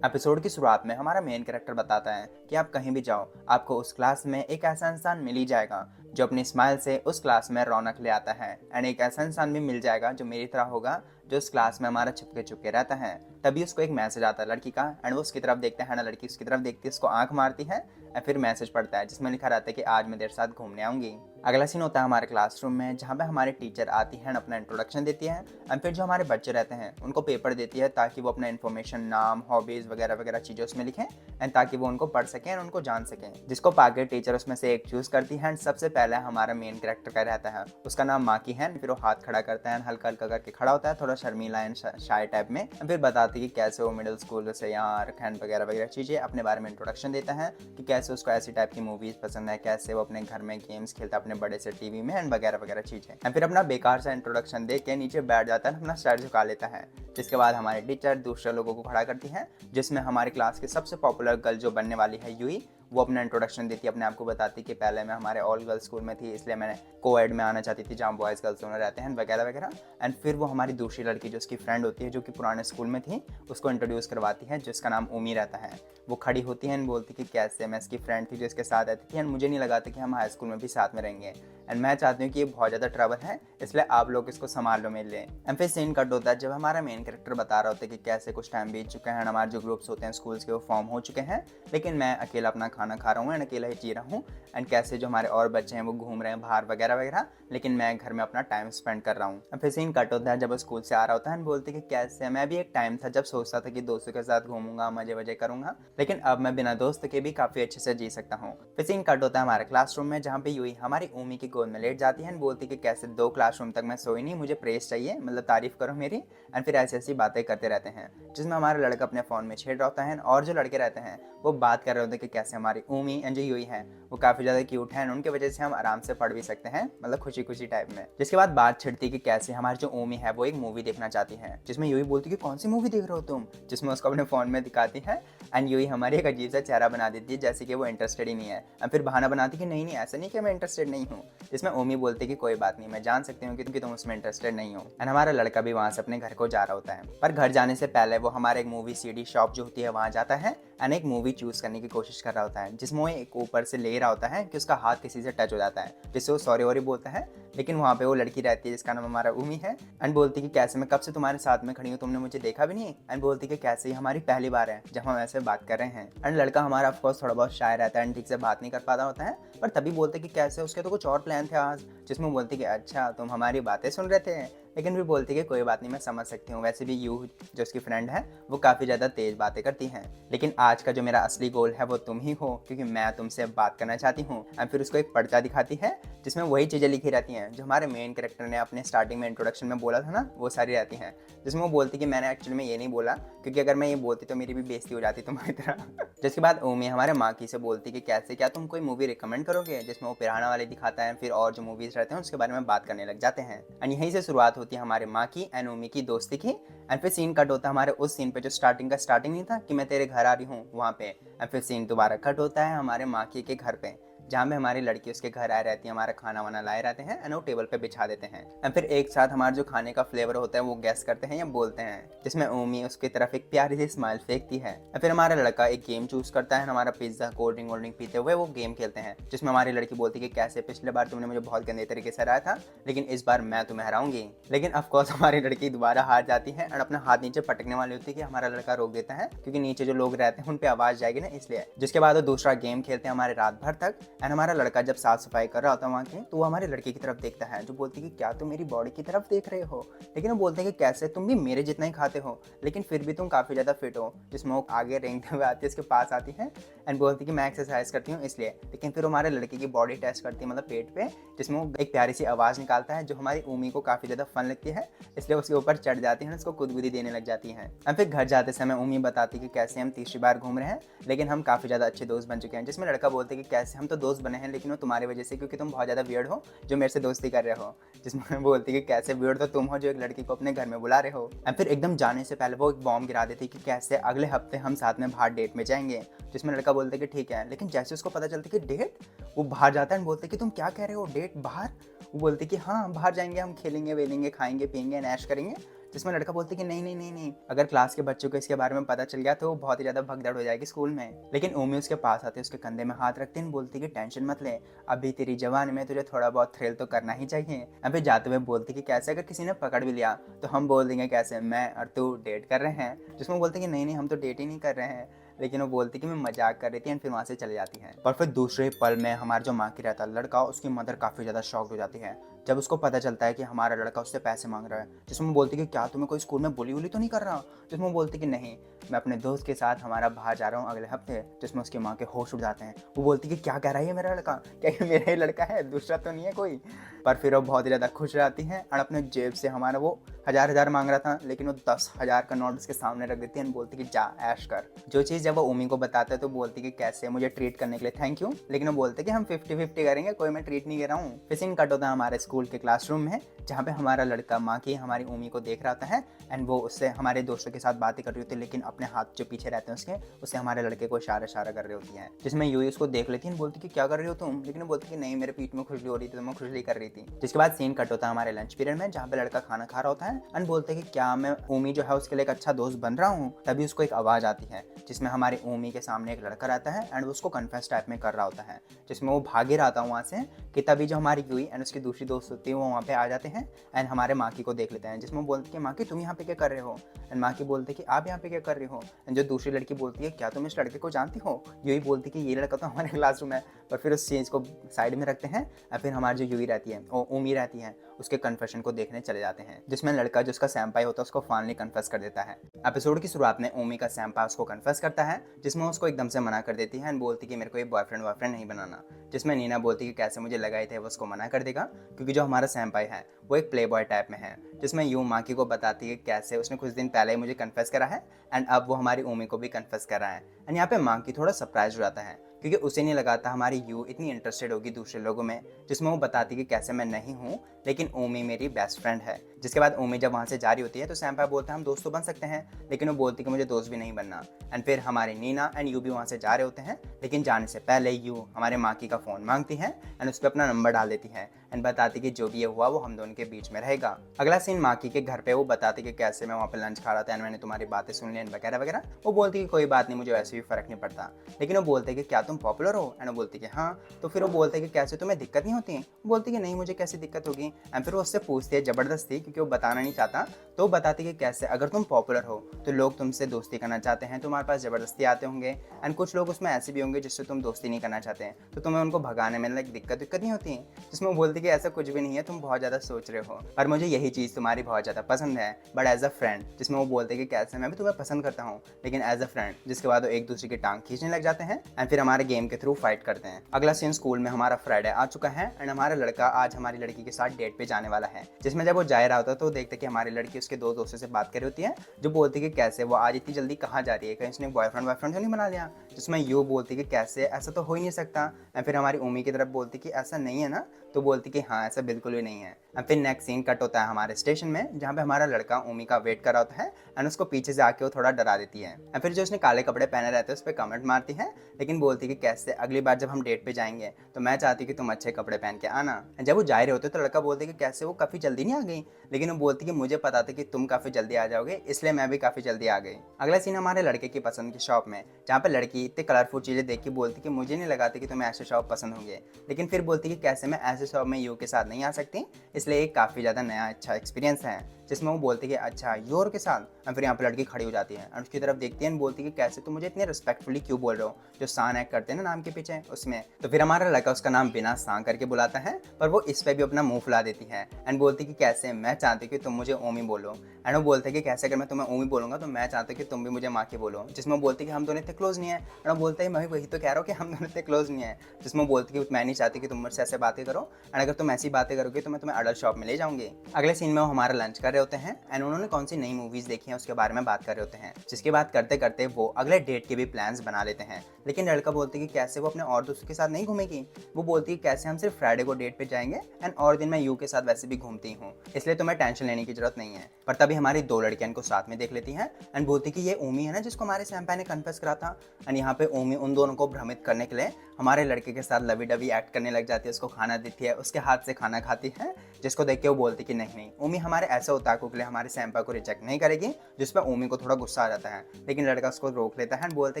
Episode की शुरुआत में हमारा मेन कैरेक्टर बताता है कि आप कहीं भी जाओ, आपको उस क्लास में एक ऐसा इंसान मिल ही जाएगा जो अपनी स्माइल से उस क्लास में रौनक ले आता है। एंड एक ऐसा इंसान भी मिल जाएगा जो मेरी तरह होगा, जो उस क्लास में हमारा छुपके छुपके रहता है। तभी उसको एक मैसेज आता है लड़की का, एंड वो उसकी तरफ देखता है ना, लड़की उसकी तरफ देखती है, उसको आंख मारती है। और फिर मैसेज पढ़ता है जिसमें लिखा रहता है कि आज मैं तेरे साथ घूमने आऊंगी। अगला सीन होता है हमारे क्लासरूम में, जहाँ पे हमारे टीचर आती है, अपना इंट्रोडक्शन देती है। एंड फिर जो हमारे बच्चे रहते हैं उनको पेपर देती है ताकि वो अपना इन्फॉर्मेशन, नाम, हॉबीज़ वगैरह वगैरह चीज़ें उसमें लिखें, एंड ताकि वो उनको पढ़ सकें और उनको जान सकें। जिसको पाके टीचर उसमें से एक चूज़ करती है। एंड सबसे पहले हमारा मेन कैरेक्टर का रहता है, उसका नाम माकी है। फिर वो हाथ खड़ा करता है, हल्का हल्का करके खड़ा होता है, थोड़ा शर्मीला एंड शाय टाइप में। फिर बताती है कि कैसे वो मिडिल स्कूल से यहाँ रखैन वगैरह वगैरह चीज़ें अपने बारे में इंट्रोडक्शन देता है कि कैसे उसको ऐसी टाइप की मूवीज़ पसंद है, कैसे वो अपने घर में गेम्स खेलता है अपने बड़े से टीवी में, एंड वगैरह वगैरह चीज़ें। एंड फिर अपना बेकार सा इंट्रोडक्शन दे के नीचे बैठ जाता है, अपना सर झुका लेता है। जिसके बाद हमारे टीचर दूसरे लोगों को खड़ा करती हैं, जिसमें हमारी क्लास की सबसे पॉपुलर गर्ल जो बनने वाली है यूई, वो अपना इंट्रोडक्शन देती है, अपने आप को बताती कि पहले मैं हमारे ऑल गर्ल्स स्कूल में थी, इसलिए मैंने कोएड में आना चाहती थी जहाँ बॉयज़ गर्ल्स दोनों रहते हैं वगैरह वगैरह। एंड फिर वो हमारी दूसरी लड़की जो उसकी फ्रेंड होती है, जो कि पुराने स्कूल में थी, उसको इंट्रोड्यूस करवाती है, जिसका नाम उमी रहता है। वो खड़ी होती है एंड बोलती कि कैसे मैं इसकी फ्रेंड थी जो इसके साथ रहती थी, एंड मुझे नहीं लगा था कि हम हाई स्कूल में भी साथ में रहेंगे, एंड मैं चाहती हूँ कि ये बहुत ज़्यादा ट्रबल है, इसलिए आप लोग इसको संभाल लो मेरे लिए। एंड फिर सीन कट होता है जब हमारा मेन कैरेक्टर बता रहा होता है कि कैसे कुछ टाइम बीत चुका है, हमारे जो ग्रुप्स होते हैं स्कूल्स के वो फॉर्म हो चुके हैं, लेकिन मैं अकेला अपना खाना खा रहा हूँ एंड अकेला ही जी रहा हूँ। एंड कैसे जो हमारे और बच्चे हैं वो घूम रहे हैं बाहर वगैरह वगैरह, लेकिन मैं घर में अपना टाइम स्पेंड कर रहा हूँ। अब फिर सीन कट होता है जब वो स्कूल से आ रहा होता है, बोलते कि कैसे मैं भी एक टाइम था जब सोचता था कि दोस्तों के साथ घूमूंगा, मजे वजे करूंगा, लेकिन अब मैं बिना दोस्त के भी काफी अच्छे से जी सकता हूँ। फिर सीन कट होता है हमारे क्लासरूम में, जहाँ पे यूई हमारी उमी की गोद में लेट जाती है, बोलती कि कैसे 2 क्लासरूम तक मैं सोई नहीं, मुझे प्रेस चाहिए, मतलब तारीफ करो मेरी। एंड फिर ऐसी ऐसी बातें करते रहते हैं, जिसमें हमारा लड़का अपने फ़ोन में छेड़ रहा होता है, और जो लड़के रहते हैं वो बात कर रहे होते हैं कि कैसे हमारी उमी एंड जो यूई है वो काफ़ी ज़्यादा क्यूट है, उनकी वजह से हम आराम से पढ़ भी सकते हैं, मतलब खुशी खुशी टाइप में। जिसके बाद बात छिड़ती कि कैसे हमारी जो उमी है वो एक मूवी देखना चाहती है, जिसमें यूई बोलती कि कौन सी मूवी देख रहे हो तुम, जिसमें उसको अपने फ़ोन में दिखाती है। एंड यूई हमारी एक अजीब सा चेहरा बना देती है, जैसे कि वो इंटरेस्टेड ही नहीं है। और फिर बहाना बनाती कि नहीं नहीं ऐसा नहीं कि मैं इंटरेस्टेड नहीं हूँ, जिसमें उमी बोलती कि कोई बात नहीं, मैं जान सकती हूँ कि तुम उसमें इंटरेस्टेड नहीं हो। एंड हमारा लड़का भी वहाँ से अपने घर को जा रहा होता है, पर घर जाने से पहले वो हमारे एक मूवी सीडी शॉप जो होती है वहाँ जाता है, एंड एक मूवी चूज़ करने की कोशिश कर रहा होता है, जिसमें वो एक ऊपर से ले रहा होता है कि उसका हाथ किसी से टच हो जाता है, जिससे वो सॉरी वॉरी बोलता है। लेकिन वहाँ पे वो लड़की रहती है जिसका नाम हमारा उमी है, एंड बोलती कि कैसे मैं कब से तुम्हारे साथ में खड़ी हूँ, तुमने मुझे देखा भी नहीं। एंड बोलती कि कैसे ही हमारी पहली बार है जब हम ऐसे बात कर रहे हैं। एंड लड़का हमारा ऑफकोर्स थोड़ा बहुत शाय रहता है एंड ठीक से बात नहीं कर पाता होता है, पर तभी बोलते कि कैसे उसके तो कुछ और प्लान थे आज, जिसमें बोलती कि अच्छा तुम हमारी बातें सुन रहे थे। लेकिन भी बोलती कि कोई बात नहीं, मैं समझ सकती हूँ, वैसे भी यू जो उसकी फ्रेंड है वो काफ़ी ज़्यादा तेज़ बातें करती हैं, लेकिन आज का जो मेरा असली गोल है वो तुम ही हो, क्योंकि मैं तुमसे बात करना चाहती हूँ। एंड फिर उसको एक पर्चा दिखाती है जिसमें वही चीज़ें लिखी रहती हैं जो हमारे मेन कैरेक्टर ने अपने स्टार्टिंग में इंट्रोडक्शन में बोला था ना, वो सारी रहती हैं। जिसमें वो बोलती कि मैंने एक्चुअली में ये नहीं बोला, क्योंकि अगर मैं ये बोलती तो मेरी भी बेइज्जती हो जाती तुम्हारी तरह। जिसके बाद ओमी हमारे माँ की से बोलती कि कैसे क्या तुम कोई मूवी रिकमेंड करोगे, जिसमें वो पिराना वाले दिखाता है, फिर और जो मूवीज़ रहते हैं उसके बारे में बात करने लग जाते हैं। एंड यहीं से शुरुआत होती है हमारे माँ की एंड ओमी की दोस्ती की। एंड फिर सीन कट होता है हमारे उस सीन पे जो स्टार्टिंग का स्टार्टिंग नहीं था कि मैं तेरे घर आ रही हूँ वहाँ पे। एंड फिर सीन दोबारा कट होता है हमारे माँ की के घर पे, जहाँ पे हमारी लड़की उसके घर आए रहती है, हमारा खाना वाना लाए रहते हैं एंड वो टेबल पे बिछा देते हैं। एंड फिर एक साथ हमारा जो खाने का फ्लेवर होता है वो गैस करते हैं या बोलते हैं, जिसमें ओमी उसकी तरफ एक प्यारी सी स्माइल फेंकती है। और फिर हमारा लड़का एक गेम चूज करता है, हमारा पिज्जा कोल्ड ड्रिंक वोल्ड ड्रिंक पीते हुए वो गेम खेलते हैं, जिसमें हमारी लड़की बोलती है कि कैसे पिछले बार तुमने मुझे बहुत गंदे तरीके से हराया था, लेकिन इस बार मैं तुम्हें हराऊंगी। लेकिन ऑफकोर्स हमारी लड़की दोबारा हार जाती है और अपना हाथ नीचे पटकने वाली होती है कि हमारा लड़का रोक देता है, क्योंकि नीचे जो लोग रहते हैं उन पर आवाज़ जाएगी ना, इसलिए। जिसके बाद वो दूसरा गेम खेलते हैं हमारे रात भर तक। एंड हमारा लड़का जब साफ सफाई कर रहा होता है वहाँ की, तो वो हमारी लड़की की तरफ देखता है, जो बोलती है कि क्या तुम मेरी बॉडी की तरफ देख रहे हो। लेकिन वो बोलते हैं कि कैसे तुम भी मेरे जितना ही खाते हो, लेकिन फिर भी तुम काफ़ी ज़्यादा फिट हो। जिसमें वो आगे रेंगते हुए आती है, उसके पास आती है एंड बोलती है कि मैं एक्सरसाइज करती हूँ इसलिए। लेकिन फिर हमारे लड़के की बॉडी टेस्ट करती है, मतलब पेट पे, जिसमें वो एक प्यारी सी आवाज़ निकालता है जो हमारी उमी को काफ़ी ज़्यादा फन लगती है, इसलिए उसके ऊपर चढ़ जाती है, उसको गुदगुदी देने लग जाती है। और फिर घर जाते समय उमी बताती कि कैसे हम तीसरी बार घूम रहे हैं, लेकिन हम काफ़ी ज़्यादा अच्छे दोस्त बन चुके हैं। जिसमें लड़का बोलते हैं कि कैसे हम तो दोस्त बने हैं, लेकिन वो तुम्हारी वजह से, क्योंकि तुम बहुत ज़्यादा वियर्ड हो जो मेरे से दोस्ती कर रहे हो। जिसमें बोलती कि कैसे वियर्ड तो तुम हो जो एक लड़की को अपने घर में बुला रहे हो। और फिर एकदम जाने से पहले वो एक बॉम्ब गिरा देती कि कैसे अगले हफ्ते हम साथ में बाहर डेट में जाएंगे। जिसमें लड़का बोलते कि ठीक है, लेकिन जैसे उसको पता चलता कि डेट, वो बाहर जाता है, बोलते कि तुम क्या कह रहे हो, डेट बाहर। वो बोलते कि हाँ बाहर जाएंगे, हम खेलेंगे वेलेंगे, खाएंगे पियेंगे, ऐश करेंगे, जिसमें लड़का बोलते कि नहीं नहीं नहीं नहीं, अगर क्लास के बच्चों को इसके बारे में पता चल गया तो बहुत ही ज़्यादा भगदड़ हो जाएगी स्कूल में। लेकिन ओमी उसके पास आते, उसके कंधे में हाथ रखते हैं, बोलती कि टेंशन मत ले, अभी तेरी जवानी में तुझे थोड़ा बहुत थ्रिल तो करना ही चाहिए। अभी जाते हुए बोलती कि कैसे अगर किसी ने पकड़ भी लिया तो हम बोल देंगे कैसे मैं और तू डेट कर रहे हैं। जिसमें बोलते कि नहीं नहीं हम तो डेट ही नहीं कर रहे हैं, लेकिन वो बोलती कि मैं मजाक कर रही थी, एंड फिर वहाँ से चली जाती है। और फिर दूसरे पल में हमारा जो माँ की रहता है लड़का, उसकी मदर काफ़ी ज़्यादा शॉक्ड हो जाती है जब उसको पता चलता है कि हमारा लड़का उससे पैसे मांग रहा है। जिसमें बोलती कि क्या तुम्हें कोई स्कूल में बुली वुली तो नहीं कर रहा। जिसमें बोलती कि नहीं, मैं अपने दोस्त के साथ हमारा बाहर जा रहा हूँ अगले हफ्ते। जिसमें उसकी माँ के होश उड़ जाते हैं। वो बोलती कि क्या कह रहा है मेरा लड़का, क्या ये मेरा ही लड़का है, दूसरा तो नहीं है कोई। पर फिर वो बहुत ही ज़्यादा खुश रहती है और अपने जेब से हमारा वो हजार मांग रहा था, लेकिन वो 10,000 का नोट उसके सामने रख देती है और बोलती कि जा ऐश कर। जो चीज़ जब वो उमी को बताता है तो बोलती कि कैसे मुझे ट्रीट करने के लिए थैंक यू, लेकिन वो बोलते कि हम 50-50 करेंगे, कोई मैं ट्रीट नहीं दे रहा हूँ। फिर सीन कट होता है हमारे स्कूल के क्लासरूम में, जहाँ पे हमारा लड़का माँ की हमारी उमी को देख रहा होता है, एंड वो उससे हमारे दोस्तों के साथ बातें कर रही होती है, लेकिन अपने हाथ जो पीछे रहते हैं उससे हमारे लड़के को इशारा कर रही होती है। जिसमें यूई उसको देख लेती है, बोलती कि क्या कर रही हो तुम, लेकिन वो बोलती कि नहीं मेरे पीठ में खुजली हो रही थी तो मैं खुजली कर रही थी। जिसके बाद सीन कट होता है हमारे लंच पीरियड में, जहाँ पे लड़का खाना खा रहा होता है एंड बोलते हैं कि क्या मैं उमी जो है उसके लिए एक अच्छा दोस्त बन रहा हूँ। तभी उसको एक आवाज़ आती है जिसमें हमारी उमी के सामने एक लड़का रहता है एंड उसको कन्फेस टाइप में कर रहा होता है। जिसमें वो भागे रहा था वहाँ से कि तभी जो हमारी यूई एंड उसकी दूसरी दोस्त होती है वो वहाँ पे आ जाते हैं एंड हमारे माँ की को देख लेते हैं। जिसमें वो बोलते कि माँ की तुम यहाँ पे क्या कर रहे हो, एंड माँ की बोलते कि आप यहाँ पे क्या कर रहे हो। एंड जो दूसरी लड़की बोलती है क्या तुम इस लड़के को जानती हो, यूई बोलती कि ये लड़का तो हमारे क्लासरूम है। पर फिर उस चीज़ को साइड में रखते हैं और फिर हमारी जो यूई रहती है उमी रहती है उसके कन्फेशन को देखने चले जाते हैं। जिसमें लड़का जो उसका सैम्पाई होता है उसको फाइनली कन्फेस कर देता है। एपिसोड की शुरुआत में उमी का सैम्पाई उसको कन्फेस करता है, जिसमें उसको एकदम से मना कर देती है एंड बोलती कि मेरे को ये बॉयफ्रेंड नहीं बनाना। जिसमें नीना बोलती कि कैसे मुझे लगाए थे वो उसको मना कर देगा, क्योंकि जो हमारा सैम्पाई है वो एक प्ले बॉय टाइप में है। जिसमें यूं माकी को बताती है कैसे उसने कुछ दिन पहले ही मुझे कन्फेस करा है एंड अब वो हमारी उमी को भी कन्फेस कर रहा है। एंड यहाँ पे माकी थोड़ा सरप्राइज हो जाता है, क्योंकि उसे नहीं लगा था हमारी यू इतनी इंटरेस्टेड होगी दूसरे लोगों में। जिसमें वो बताती कि कैसे मैं नहीं हूँ, लेकिन ओमी मेरी बेस्ट फ्रेंड है। जिसके बाद ओमी जब वहाँ से जारी होती है तो सैम्पाई बोलता है हम दोस्त तो बन सकते हैं, लेकिन वो बोलती कि मुझे दोस्त भी नहीं बनना। एंड फिर हमारी नीना एंड यू भी वहाँ से जा रहे होते हैं, लेकिन जाने से पहले यू हमारे माकी का फ़ोन मांगती है एंड उस पर अपना नंबर डाल देती है एंड बताती कि जो भी ये हुआ वो हम दोनों के बीच में रहेगा। अगला सीन माकी के घर पे, वो बताती कि कैसे मैं वहाँ पे लंच खा रहा था एंड मैंने तुम्हारी बातें सुन ली वगैरह वगैरह। वो बोलती कि कोई बात नहीं, मुझे वैसे भी फर्क नहीं पड़ता। लेकिन वो बोलते कि क्या तुम पॉपुलर हो, एंड वो बोलती कि हाँ। तो फिर वो बोलते कि कैसे तुम्हें दिक्कत नहीं होती, बोलती कि नहीं मुझे कैसी दिक्कत होगी। एंड फिर वो उससे पूछती है ज़बरदस्ती, क्योंकि वो बताना नहीं चाहता। तो वो बताती कि कैसे अगर तुम पॉपुलर हो तो लोग तुमसे दोस्ती करना चाहते हैं, तुम्हारे पास ज़बरदस्ती आते होंगे, एंड कुछ लोग उसमें ऐसे भी होंगे जिससे तुम दोस्ती नहीं करना चाहते हैं, तो तुम्हें उनको भगाने में दिक्कत नहीं होती। जिसमें वो बोलती कि ऐसा कुछ भी नहीं है, तुम बहुत ज़्यादा सोच रहे हो, पर मुझे यही चीज़ तुम्हारी बहुत ज़्यादा पसंद है, बट एज अ फ्रेंड। जिसमें वो बोलते कि कैसे मैं भी तुम्हें पसंद करता हूँ, लेकिन एज अ फ्रेंड। जिसके बाद वो एक दूसरे की टांग खींचने लग जाते हैं एंड फिर हमारे गेम के थ्रू फाइट करते हैं। अगला सीन स्कूल में हमारा फ्राइडे आ चुका है एंड हमारा लड़का आज हमारी लड़की के साथ डेट पे जाने वाला है। जिसमें जब वो जा रहा होता है तो देखते कि हमारी लड़की उसके दो दोस्तों से बात कर रही होती है, जो बोलती कि कैसे वो आज इतनी जल्दी कहाँ जा रही है, कहीं उसने बॉयफ्रेंड तो नहीं बना लिया। जिसमें यू बोलती कि कैसे ऐसा तो हो ही नहीं सकता, एंड फिर हमारी उमी की तरफ बोलती कि ऐसा नहीं है ना, तो बोलती कि हाँ ऐसा बिल्कुल भी नहीं है। एंड फिर नेक्स्ट सीन कट होता है हमारे स्टेशन में, जहाँ पे हमारा लड़का उमी का वेट कर रहा होता है एंड उसको पीछे से आके वो थोड़ा डरा देती है। एंड फिर जो उसने काले कपड़े पहने रहते हैं उस पर कमेंट मारती है, लेकिन बोलती कि कैसे अगली बार जब हम डेट पे जाएंगे तो मैं चाहती कि तुम अच्छे कपड़े पहन के आना। जब वो जा रहे होते तो लड़का बोलते कि कैसे वो काफ़ी जल्दी नहीं आ गई, लेकिन वो बोलती कि मुझे पता था कि तुम काफ़ी जल्दी आ जाओगे, इसलिए मैं भी काफ़ी जल्दी आ गई। अगला सीन हमारे लड़के की पसंद की शॉप में, जहाँ पे लड़की इतने कलरफुल चीज़ें देख के बोलती कि मुझे नहीं लगा था कि तुम्हें ऐसे शॉप पसंद होंगे, लेकिन फिर बोलती कि कैसे मैं ऐसे शॉप में यू के साथ नहीं आ सकती, इसलिए एक काफ़ी ज़्यादा नया अच्छा एक्सपीरियंस है। जिसमें वो बोलती कि अच्छा योर के साथ। और फिर यहाँ पर लड़की खड़ी हो जाती है और उसकी तरफ देखती है, बोलती कि कैसे तुम मुझे इतने रिस्पेक्टफुली क्यों बोल रहे हो, जो सान एक्ट करते हैं ना नाम के पीछे उसमें। तो फिर हमारा लड़का उसका नाम बिना सांग करके बुलाता है, पर वो इस पे भी अपना मुंह फुला देती है एंड बोलती कि कैसे मैं चाहती कि तुम मुझे ओमी बोलो। एंड वो बोलते कि कैसे अगर मैं तुम्हें ओमी बोलूंगा तो मैं चाहता कि तुम भी मुझे माँ की बोलो। जिसमें वो बोलती कि हम दोनों इतने क्लोज नहीं है, एंड वो बोलते हैं मैं वही तो कह रहा हूँ कि हम दोनों इतने क्लोज नहीं है। जिसमें वो बोलती कि मैं नहीं चाहती कि तुम मुझसे ऐसे बातें करो, एंड अगर तुम ऐसी बातें करोगे तो मैं तुम्हें अडल्ट शॉप में ले जाऊंगी। अगले सीन में वो हमारा लंच कर रहे होते हैं एंड उन्होंने कौन सी नई मूवीज देखी हैं उसके बारे में बात कर रहे होते हैं। जिसके बाद करते करते वो अगले डेट के भी प्लान्स बना लेते हैं, लेकिन लड़का बोलती कि कैसे वो अपने और दोस्तों के साथ नहीं घूमेगी। वो बोलती कि कैसे हम सिर्फ फ्राइडे को डेट पे जाएंगे एंड और दिन मैं यू के साथ वैसे भी घूमती हूँ, इसलिए तुम्हें टेंशन लेने की जरूरत नहीं है। पर तभी हमारी दो लड़कियां इनको साथ में देख लेती हैं एंड बोलती कि ये ओमी है ना जिसको हमारे सैम्पाई ने कन्फेस करा था। एंड यहाँ पे ओमी उन दोनों को भ्रमित करने के लिए हमारे लड़के के साथ लवी डवी एक्ट करने लग जाती है, उसको खाना देती है, उसके हाथ से खाना खाती है जिसको देख के वो बोलती कि नहीं नहीं, उमी हमारे ऐसे ओताकू के लिए हमारे सैम्पा को रिजेक्ट नहीं करेगी, जिस पर उमी को थोड़ा गुस्सा आ जाता है। लेकिन लड़का उसको रोक लेता है एंड बोलता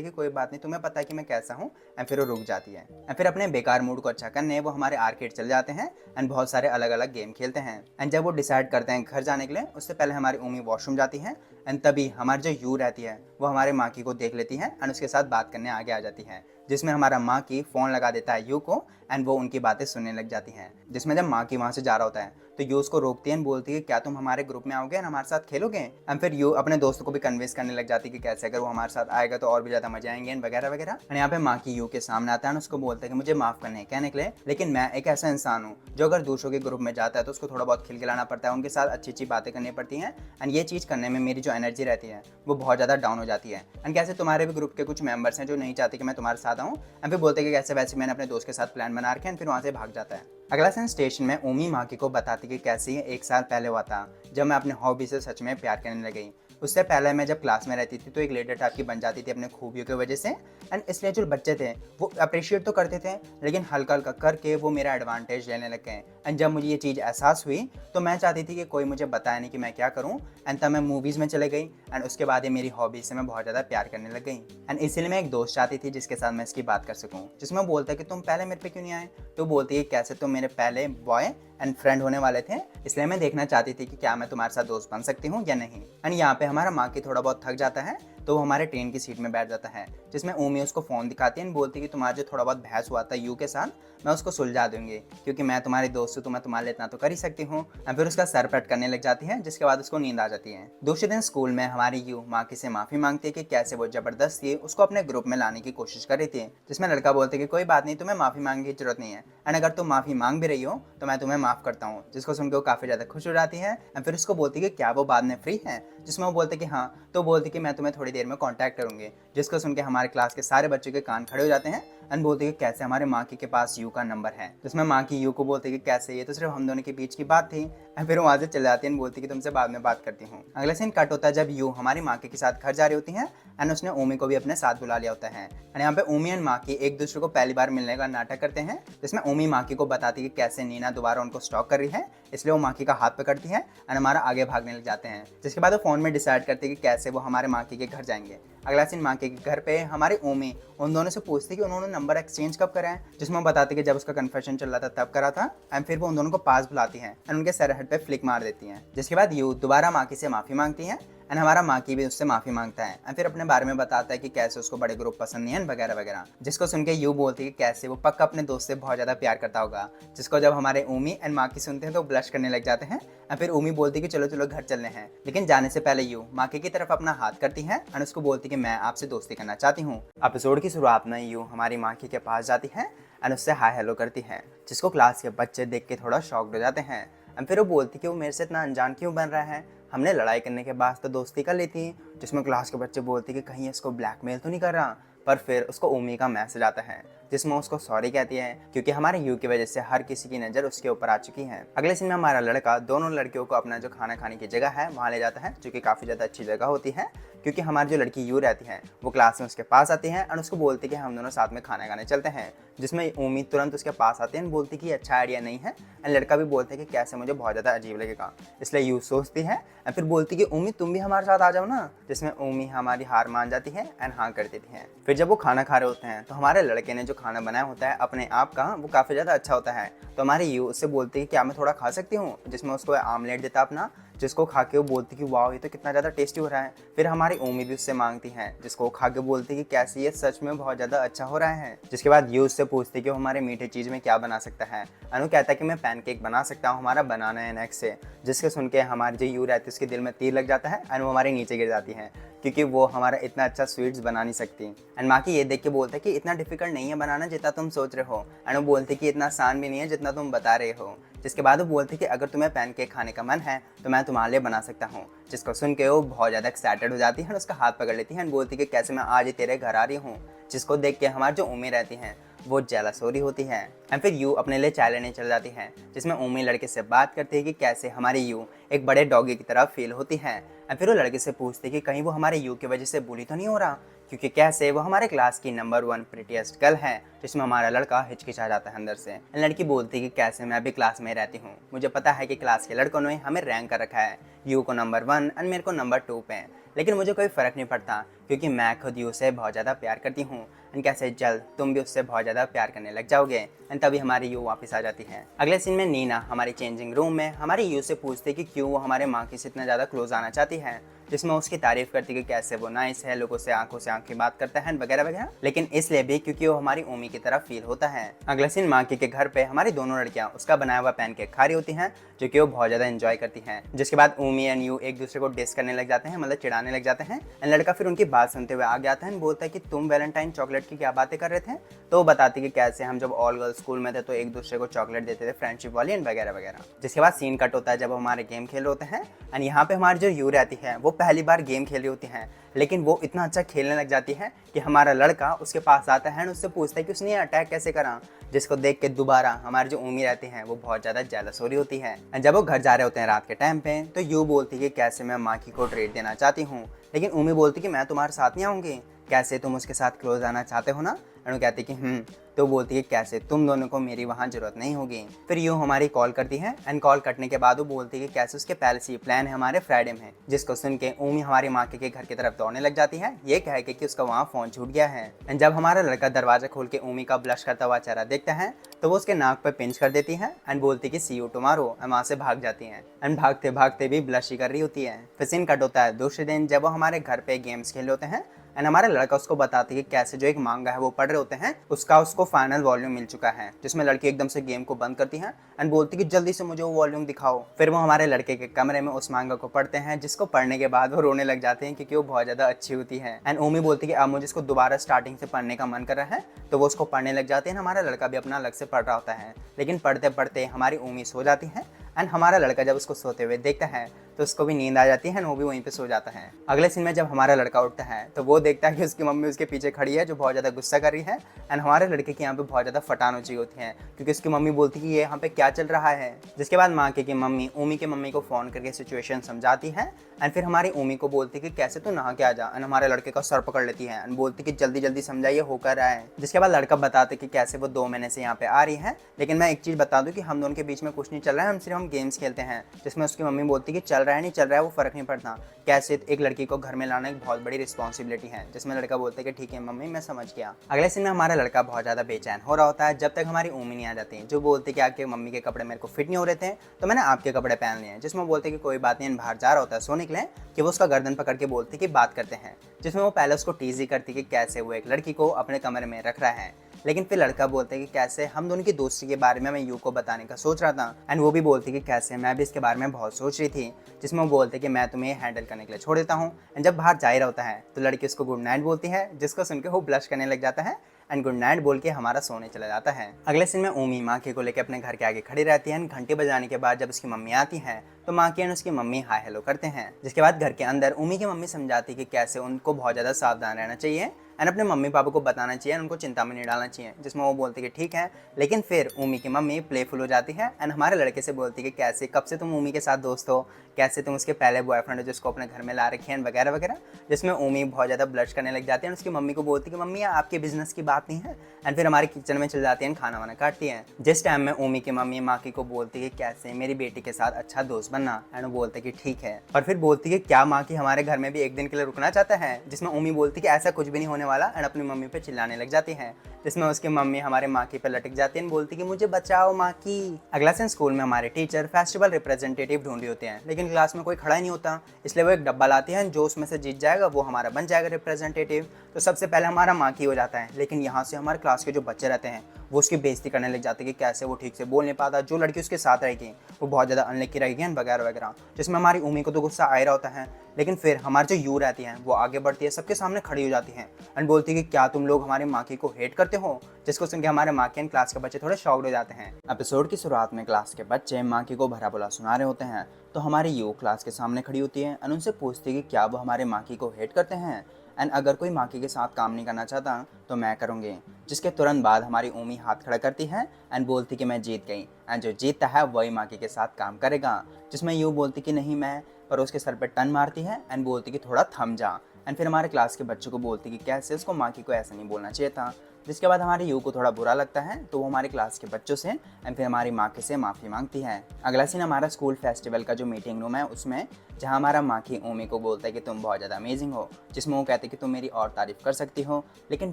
है कि कोई बात नहीं, तुम्हें पता है कि मैं कैसा हूँ। एंड फिर वो रुक जाती है एंड फिर अपने बेकार मूड को अच्छा करने वो हमारे आर्केड चले जाते हैं एंड बहुत सारे अलग अलग गेम खेलते हैं। एंड जब वो डिसाइड करते हैं घर जाने के लिए, उससे पहले हमारी उमी वॉशरूम जाती है एंड तभी हमारी जो यू रहती है वो हमारे माँ की को देख लेती है एंड उसके साथ बात करने आगे आ जाती है, जिसमें हमारा माँ की फ़ोन लगा देता है यू को एंड वो उनकी बातें सुनने लग जाती हैं। जिसमें जब माँ की वहाँ से जा रहा होता है तो यू उसको रोकती है एंड बोलती है क्या तुम हमारे ग्रुप में आओगे एंड हमारे साथ खेलोगे। एंड फिर यू अपने दोस्तों को भी कन्विंस करने लग जाती है कि कैसे अगर वो हमारे साथ आएगा तो और भी ज़्यादा मजा आएंगे एंड वगैरह वगैरह। एंड यहाँ पे माँ की यू के सामने आता है और उसको बोलता है कि मुझे माफ़ करने कहने के लिए, लेकिन मैं एक ऐसा इंसान हूँ जो अगर दूसरों के ग्रुप में जाता है तो उसको थोड़ा बहुत खिलखिलाना पड़ता है, उनके साथ अच्छी अच्छी बातें करनी पड़ती हैं एंड ये चीज़ करने में मेरी जो एनर्जी रहती है वो बहुत ज़्यादा डाउन हो जाती है। एंड कैसे तुम्हारे भी ग्रुप के कुछ मेंबर्स हैं जो नहीं चाहते कि मैं तुम्हारे साथ आऊँ। एंड फिर बोलते कि कैसे वैसे मैंने अपने दोस्त के साथ प्लान बना रखे एंड फिर वहाँ से भाग जाता है। अगला सीन स्टेशन में उमी माकी को बताती कि कैसे ये 1 साल पहले हुआ था जब मैं अपने हॉबी से सच में प्यार करने लगी। उससे पहले मैं जब क्लास में रहती थी तो एक लीडर टाइप की बन जाती थी अपने खूबियों की वजह से एंड इसलिए जो बच्चे थे वो अप्रिशिएट तो करते थे, लेकिन हल्का हल्का करके वो मेरा एडवांटेज लेने लग गए। एंड जब मुझे ये चीज़ एहसास हुई तो मैं चाहती थी कि कोई मुझे बताए नहीं कि मैं क्या करूँ। एंड तब मैं मूवीज़ में चले गई एंड उसके बाद ये मेरी हॉबी से मैं बहुत ज़्यादा प्यार करने लग गई। एंड इसीलिए मैं एक दोस्त चाहती थी जिसके साथ मैं इसकी बात कर सकूँ, जिसमें बोलता है कि तुम पहले मेरे पे क्यों नहीं आए। तो बोलती है कैसे तुम मेरे पहले बॉय एंड फ्रेंड होने वाले थे, इसलिए मैं देखना चाहती थी कि क्या मैं तुम्हारे साथ दोस्त बन सकती हूँ या नहीं। एंड यहाँ पे हमारा माँ की थोड़ा बहुत थक जाता है तो वो हमारे ट्रेन की सीट में बैठ जाता है, जिसमें उमी उसको फ़ोन दिखाती है एंड बोलती है कि तुम्हारा जो थोड़ा बहुत बहस हुआ था यू के साथ मैं उसको सुलझा दूंगी, क्योंकि मैं तुम्हारी दोस्त हूँ तो मैं तुम्हारे लिए इतना तो कर ही सकती हूँ। एंड फिर उसका सर पट करने लग जाती है, जिसके बाद उसको नींद आ जाती है। दूसरे दिन स्कूल में हमारी यू माँ की से माफ़ी मांगती है कि कैसे वो ज़बरदस्ती उसको अपने ग्रुप में लाने की कोशिश कर रही थी, जिसमें लड़का बोलते है कि कोई बात नहीं, तुम्हें माफ़ी मांगने की जरूरत नहीं है एंड अगर तुम माफ़ी मांग भी रही हो तो मैं तुम्हें माफ़ करता हूँ। जिसको सुनकर वो काफ़ी ज़्यादा खुश हो जाती है एंड फिर उसको बोलती है कि क्या वो बाद में फ्री है, जिसमें वो बोलते कि हाँ। तो बोलती कि मैं तुम्हें थोड़ी देर में कॉन्टैक्ट करूँगी, जिसको सुन के हमारे क्लास के सारे बच्चों के कान खड़े हो जाते हैं एंड बोलते कि कैसे हमारे माँ के पास यू का नंबर है। जिसमें माँ की यू को बोलते कि कैसे ये तो सिर्फ हम दोनों के बीच की बात थी। एंड फिर वहाँ से चले जाती है, बोलती कि तुमसे बाद में बात करती हूँ। अगले सीन कट होता है जब यू हमारी माँ के साथ घर जा रही होती है एंड उसने ओमी को भी अपने साथ बुला लिया होता है। एंड यहाँ पे ओमी एंड माँ की एक दूसरे को पहली बार मिलने का नाटक करते हैं, जिसमें ओमी माँ की को बताती कि कैसे नीना दोबारा उनको स्टॉक कर रही है, इसलिए वो माँ की का हाथ पकड़ती है एंड हमारा आगे भागने लग जाते हैं। जिसके बाद वो फोन में डिसाइड करते हैं कि कैसे वो हमारे माँ के घर जाएंगे। अगला सीन माँ के घर पे हमारी ओमी उन दोनों से पूछती कि उन्होंने नंबर एक्सचेंज कब करा है, जिसमें वो बताते कि जब उसका कन्फेशन चल रहा था तब करा था। एंड फिर वो उन दोनों को पास बुलाती हैं एंड उनके सरहद पे फ्लिक मार देती हैं। जिसके बाद यू दोबारा माँ की से माफ़ी मांगती है एंड हमारा माँ की भी उससे माफ़ी मांगता है एंड फिर अपने बारे में बताता है कि कैसे उसको बड़े ग्रुप पसंद नहीं है वगैरह वगैरह। जिसको सुन के यू बोलती है कि कैसे वो पक्का अपने दोस्त से बहुत ज़्यादा प्यार करता होगा। जिसको जब हमारे ओमी एंड माँ की सुनते हैं तो ब्लश करने लग जाते हैं एंड फिर ओमी बोलती कि चलो चलो घर चलने हैं, लेकिन जाने से पहले यू माँ की तरफ अपना हाथ करती है एंड उसको बोलती कि मैं आपसे दोस्ती करना चाहती हूँ। एपिसोड की शुरुआत में यू हमारी माँ के पास जाती है एंड उससे हाय हेलो करती है, जिसको क्लास के बच्चे देख के थोड़ा शॉक्ड हो जाते हैं। एंड फिर वो बोलती कि वो मेरे से इतना अनजान क्यों बन रहा है, हमने लड़ाई करने के बाद तो दोस्ती कर ली थी। जिसमें क्लास के बच्चे बोलते कि कहीं इसको ब्लैकमेल तो नहीं कर रहा। पर फिर उसको ओमी का मैसेज आता है जिसमें उसको सॉरी कहती है, क्योंकि हमारे यू की वजह से हर किसी की नज़र उसके ऊपर आ चुकी है। अगले सीन में हमारा लड़का दोनों लड़कियों को अपना जो खाना खाने की जगह है वहाँ ले जाता है, जो कि काफ़ी ज़्यादा अच्छी जगह होती है, क्योंकि हमारी जो लड़की यू रहती है वो क्लास में उसके पास आती है और उसको बोलती है कि हम दोनों साथ में खाना खाने चलते हैं। जिसमें उम्मीद तुरंत उसके पास आती है, बोलती कि अच्छा आइडिया नहीं है एंड लड़का भी बोलते हैं कि कैसे मुझे बहुत ज़्यादा अजीब लगेगा। इसलिए यू सोचती है एंड फिर बोलती कि उम्मीद तुम भी हमारे साथ आ जाओ ना। जिसमें उम्मीद हमारी हार मान जाती है एंड हाँ कर देती है। फिर जब वो खाना खा रहे होते हैं तो हमारे लड़के ने जो खाना बनाया होता है अपने आप का वो काफ़ी ज़्यादा अच्छा होता है। तो हमारी यू उससे बोलती है कि क्या मैं थोड़ा खा सकती हूँ, जिसमें उसको आमलेट देता अपना, जिसको खा के वो बोलती कि वाह ये तो कितना ज़्यादा टेस्टी हो रहा है। फिर हमारी ओमी भी उससे मांगती है, जिसको खा के बोलती कि कैसी ये सच में बहुत ज़्यादा अच्छा हो रहा है। जिसके बाद यू उससे पूछती कि वो हमारे मीठे चीज़ में क्या बना सकता है। अनु कहता है कि मैं पैनकेक बना सकता हूँ हमारा बनाना एंड एग से। जिसके सुन के हमारी जो यू रहती है उसके दिल में तीर लग जाता है एंड वो हमारे नीचे गिर जाती है, क्योंकि वो हमारा इतना अच्छा स्वीट्स बना नहीं सकती। एंड माँ की ये देख के बोलते हैं कि इतना डिफिकल्ट नहीं है बनाना जितना तुम सोच रहे हो। एंड वो बोलते कि इतना आसान भी नहीं है जितना तुम बता रहे हो। जिसके बाद वो बोलते कि अगर तुम्हें पैनकेक खाने का मन है तो मैं तुम्हारे लिए बना सकता हूँ। जिसको सुन के वो बहुत ज़्यादा एक्साइटेड हो जाती है और उसका हाथ पकड़ लेती है एंड बोलती कि कैसे मैं आज ही तेरे घर आ रही हूँ। जिसको देख के हमारी जो उम्मीद रहती हैं वो जेलस हो रही होती है। एंड फिर यू अपने लिए चाय लेने चल जाती है, जिसमें उम्मीद लड़के से बात करती है कि कैसे हमारी यू एक बड़े डॉगी की तरह फील होती है। एंड फिर वो लड़के से पूछती है कि कहीं वो हमारे यू की वजह से बुली तो नहीं हो रहा, क्योंकि कैसे वो हमारे क्लास की नंबर 1 प्रिटीएस्ट गर्ल है, जिसमें हमारा लड़का हिचकिचा जाता है अंदर से। लड़की बोलती है कि कैसे मैं भी क्लास में रहती हूँ, मुझे पता है कि क्लास के लड़कों ने हमें रैंक कर रखा है, यू को नंबर 1 और मेरे को नंबर 2 पे, लेकिन मुझे कोई फ़र्क नहीं पड़ता क्योंकि मैं खुद यू से बहुत ज़्यादा प्यार करती हूँ। एंड कैसे जल्द तुम भी उससे बहुत ज़्यादा प्यार करने लग जाओगे। एंड तभी हमारी यू वापस आ जाती है। अगले सीन में नीना हमारी चेंजिंग रूम में हमारी यू से पूछती कि क्यों वो हमारे माँ की से इतना ज़्यादा क्लोज आना चाहती है, जिसमें उसकी तारीफ करती कि कैसे वो नाइस है, लोगों से आंख की बात करता है वगैरह वगैरह, लेकिन इसलिए भी क्योंकि वो हमारी उमी की तरफ फील होता है। अगले सीन माँ के घर पे हमारी दोनों लड़कियां उसका बनाया हुआ पैनकेक खा रही होती हैं, जो कि वो बहुत ज़्यादा एंजॉय करती हैं। जिसके बाद उमी एंड यू एक दूसरे को डिस करने लग जाते हैं, मतलब चिढ़ाने लग जाते हैं। एंड लड़का फिर उनकी बात सुनते हुए आगे आता है, बोलता है कि तुम वैलेंटाइन चॉकलेट की क्या बातें कर रहे थे। तो वो बताती कि कैसे हम जब ऑल गर्ल्स स्कूल में थे तो एक दूसरे को चॉकलेट देते थे, फ्रेंडशिप वाली एंड वगैरह वगैरह। जिसके बाद सीन कट होता है जब हमारे गेम खेल रहे होते हैं। एंड यहाँ पे हमारी जो यू रहती है वो पहली बार गेम खेल रही होती है, लेकिन वो इतना अच्छा खेलने लग जाती है कि हमारा लड़का उसके पास आता है और उससे पूछता है कि उसने अटैक कैसे करा, जिसको देख के दोबारा हमारी जो उम्मीद रहती है वो बहुत ज़्यादा जेलस हो रही होती है। जब वो घर जा रहे होते हैं रात के टाइम पे, तो यू बोलती कि कैसे मैं माकी को ट्रीट देना चाहती हूँ, लेकिन उमी बोलती कि मैं तुम्हारे साथ नहीं आऊँगी, कैसे तुम उसके साथ क्लोज आना चाहते हो ना। और वो कहती कि तो बोलती है कैसे तुम दोनों को मेरी वहाँ जरूरत नहीं होगी। फिर यूँ हमारी कॉल करती है एंड कॉल कटने के बाद वो बोलती है कि कैसे उसके पहले से प्लान है हमारे फ्राइडे में, जिसको सुन के उमी हमारी माँ के घर की तरफ दौड़ने लग जाती है, ये कह के कि उसका वहाँ फ़ोन छूट गया है। एंड जब हमारा लड़का दरवाजा खोल के उमी का ब्लश करता हुआ चेहरा देखता है तो वो उसके नाक पर पिंच कर देती है एंड बोलती कि सी यू टुमारो, एंड वहाँ से भाग जाती है। एंड भागते भागते भी ब्लश ही कर रही होती है। फिर सीन कट होता है दूसरे दिन जब वो हमारे घर पे गेम्स खेल होते हैं। एंड हमारा लड़का उसको बताती है कि कैसे जो एक मांगा है वो पढ़ रहे होते हैं, उसका उसको फाइनल वॉल्यूम मिल चुका है, जिसमें लड़की एकदम से गेम को बंद करती है एंड बोलती कि जल्दी से मुझे वो वॉल्यूम दिखाओ। फिर वो हमारे लड़के के कमरे में उस मांगा को पढ़ते हैं, जिसको पढ़ने के बाद वो रोने लग जाते हैं क्योंकि वो बहुत ज़्यादा अच्छी होती है। एंड ओमी बोलती है कि अब मुझे इसको दोबारा स्टार्टिंग से पढ़ने का मन कर रहा है, तो वो उसको पढ़ने लग जाते हैं। हमारा लड़का भी अपना अलग से पढ़ रहा होता है, लेकिन पढ़ते पढ़ते हमारी ओमी सो जाती है। एंड हमारा लड़का जब उसको सोते हुए देखता है तो उसको भी नींद आ जाती है, वो भी वहीं पे सो जाता है। अगले सीन में जब हमारा लड़का उठता है तो वो देखता है कि उसकी मम्मी उसके पीछे खड़ी है, जो बहुत ज़्यादा गुस्सा कर रही है। एंड हमारे लड़के की यहाँ पे बहुत ज़्यादा फटान हो चुकी होती है, क्योंकि उसकी मम्मी बोलती है कि ये यहाँ पे क्या चल रहा है। जिसके बाद माँ की मम्मी उमी के मम्मी को फ़ोन करके सिचुएशन समझाती है। एंड फिर हमारी उमी को बोलती है कि कैसे तू नहा के आ जा। एंड हमारे लड़के का सर पकड़ लेती है एंड बोलती कि जल्दी जल्दी समझाइए हो कर रहा है। जिसके बाद लड़का बताते कि कैसे वो 2 महीने से यहाँ पे आ रही है, लेकिन मैं एक चीज़ बता दूँ कि हम दोनों के बीच में कुछ नहीं चल रहा है, हम गेम्स खेलते हैं। जिसमें उसकी मम्मी बोलती कि चल रहा है नहीं चल रहा है वो फर्क नहीं पड़ता, कैसे एक लड़की को घर में लाना एक बहुत बड़ी रिस्पॉन्सिबिलिटी है। जिसमें लड़का बोलता है कि ठीक है मम्मी मैं समझ गया। अगले सीन में हमारा लड़का बहुत ज़्यादा बेचैन हो रहा होता है जब तक हमारी उम्मी नहीं आ जाती, जो बोलती कि आपके मम्मी के कपड़े मेरे को फिट नहीं हो रहे थे तो मैंने आपके कपड़े पहन लिए हैं। जिसमें बोलते कि कोई बात नहीं, बाहर जा रहा होता है सोने के लिए, कि वो उसका गर्दन पकड़ के बोलती कि बात करते हैं। जिसमें वो पहले उसको टीज ही करती कि कैसे वो एक लड़की को अपने कमरे में रख रहा है, लेकिन फिर लड़का बोलता है कि कैसे हम दोनों की दोस्ती के बारे में मैं यू को बताने का सोच रहा था। एंड वो भी बोलती कि कैसे मैं भी इसके बारे में बहुत सोच रही थी। जिसमें वो बोलते कि मैं तुम्हें हैंडल करने के लिए छोड़ देता हूँ। एंड जब बाहर जा ही रहा होता है तो लड़की उसको गुड नाइट बोलती है, जिसको सुन के वो ब्लश करने लग जाता है एंड गुड नाइट बोल के हमारा सोने चला जाता है। अगले सीन में उमी माँ को लेकर अपने घर के आगे खड़ी रहती है। घंटे बजाने के बाद जब उसकी मम्मी आती है तो माँ की एंड उसकी मम्मी हाय हेलो करते हैं। जिसके बाद घर के अंदर उमी की मम्मी समझाती कि कैसे उनको बहुत ज़्यादा सावधान रहना चाहिए एंड अपने मम्मी पापा को बताना चाहिए, उनको चिंता में नहीं डालना चाहिए। जिसमें वो बोलती कि ठीक है, लेकिन फिर उमी की मम्मी प्लेफुल हो जाती है एंड हमारे लड़के से बोलती कि कैसे कब से तुम उमी के साथ दोस्त हो, कैसे तुम उसके पहले बॉयफ्रेंड हो जिसको अपने घर में ला रखे हैं वगैरह वगैरह। जिसमें उमी बहुत ज़्यादा ब्लश करने लग जाती है और उसकी मम्मी को बोलती कि मम्मी आपके बिजनेस की बात नहीं है। एंड फिर हमारे किचन में चल जाती है, खाना वाना काटती है। जिस टाइम में उमी की मम्मी माकी को बोलती है कैसे मेरी बेटी के साथ अच्छा दोस्त बनना, एंड वो बोलते कि ठीक है। और फिर बोलती है क्या माँ की हमारे घर में भी एक दिन के लिए रुकना चाहता है। जिसमें उमी बोलती कि ऐसा कुछ भी नहीं होने वाला एंड अपनी मम्मी पे चिल्लाने लग जाती है। जिसमें उसकी मम्मी हमारे माकी पे लटक जाती है, बोलती कि मुझे बचाओ माकी। अगला दिन स्कूल में हमारे टीचर फेस्टिवल रिप्रेजेंटेटिव ढूंढ रहे होते हैं, लेकिन क्लास में कोई खड़ा ही नहीं होता। इसलिए वो एक डब्बा लाती है, जो उसमें से जीत जाएगा वो हमारा बन जाएगा रिप्रेजेंटेटिव। तो सबसे पहले हमारा माकी हो जाता है, लेकिन यहाँ से हमारे क्लास के जो बच्चे रहते हैं वो उसकी बेइज्जती करने लग जाते हैं कि कैसे वो ठीक से बोल नहीं पाता, जो लड़की उसके साथ रहेगी वो बहुत ज़्यादा अनलकी रहेगी वगैरह वगैरह। जिसमें हमारी उम्मी को तो गुस्सा आ रहा होता है, लेकिन फिर हमारी जो यू रहती है वो आगे बढ़ती है, सबके सामने खड़ी हो जाती है एंड बोलती है कि क्या तुम लोग हमारे माकी को हेट करते हो। जिसको सुन के हमारे माकी एंड क्लास के बच्चे थोड़े शॉक्ड हो जाते हैं। एपिसोड की शुरुआत में क्लास के बच्चे माकी को भला बुरा सुना रहे होते हैं, तो हमारी यू क्लास के सामने खड़ी होती है एंड उनसे पूछती है कि क्या वो हमारे माकी को हेट करते हैं एंड अगर कोई माकी के साथ काम नहीं करना चाहता तो मैं करूँगी। जिसके तुरंत बाद हमारी उमी हाथ खड़ा करती है एंड बोलती कि मैं जीत गई एंड जो जीतता है वही माकी के साथ काम करेगा। जिसमें यू बोलती कि नहीं मैं, पर उसके सर पे टन मारती है एंड बोलती कि थोड़ा थम जा। एंड फिर हमारे क्लास के बच्चों को बोलती कि कैसे उसको माकी को ऐसा नहीं बोलना चाहिए था। जिसके बाद हमारे यू को थोड़ा बुरा लगता है, तो वो हमारे क्लास के बच्चों से एंड फिर हमारी माँ के से माफ़ी मांगती है। अगला सीन हमारा स्कूल फेस्टिवल का जो मीटिंग रूम है उसमें, जहाँ हमारा माकी ओमी को बोलता है कि तुम बहुत ज़्यादा अमेजिंग हो, जिसमें वो कहते कि तुम मेरी और तारीफ़ कर सकती हो, लेकिन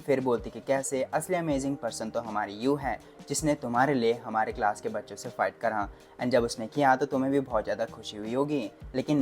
फिर बोलती कि कैसे असली अमेजिंग पर्सन तो हमारी यू है, जिसने तुम्हारे लिए हमारे क्लास के बच्चों से फाइट करा, एंड जब उसने किया तो तुम्हें भी बहुत ज़्यादा खुशी हुई होगी, लेकिन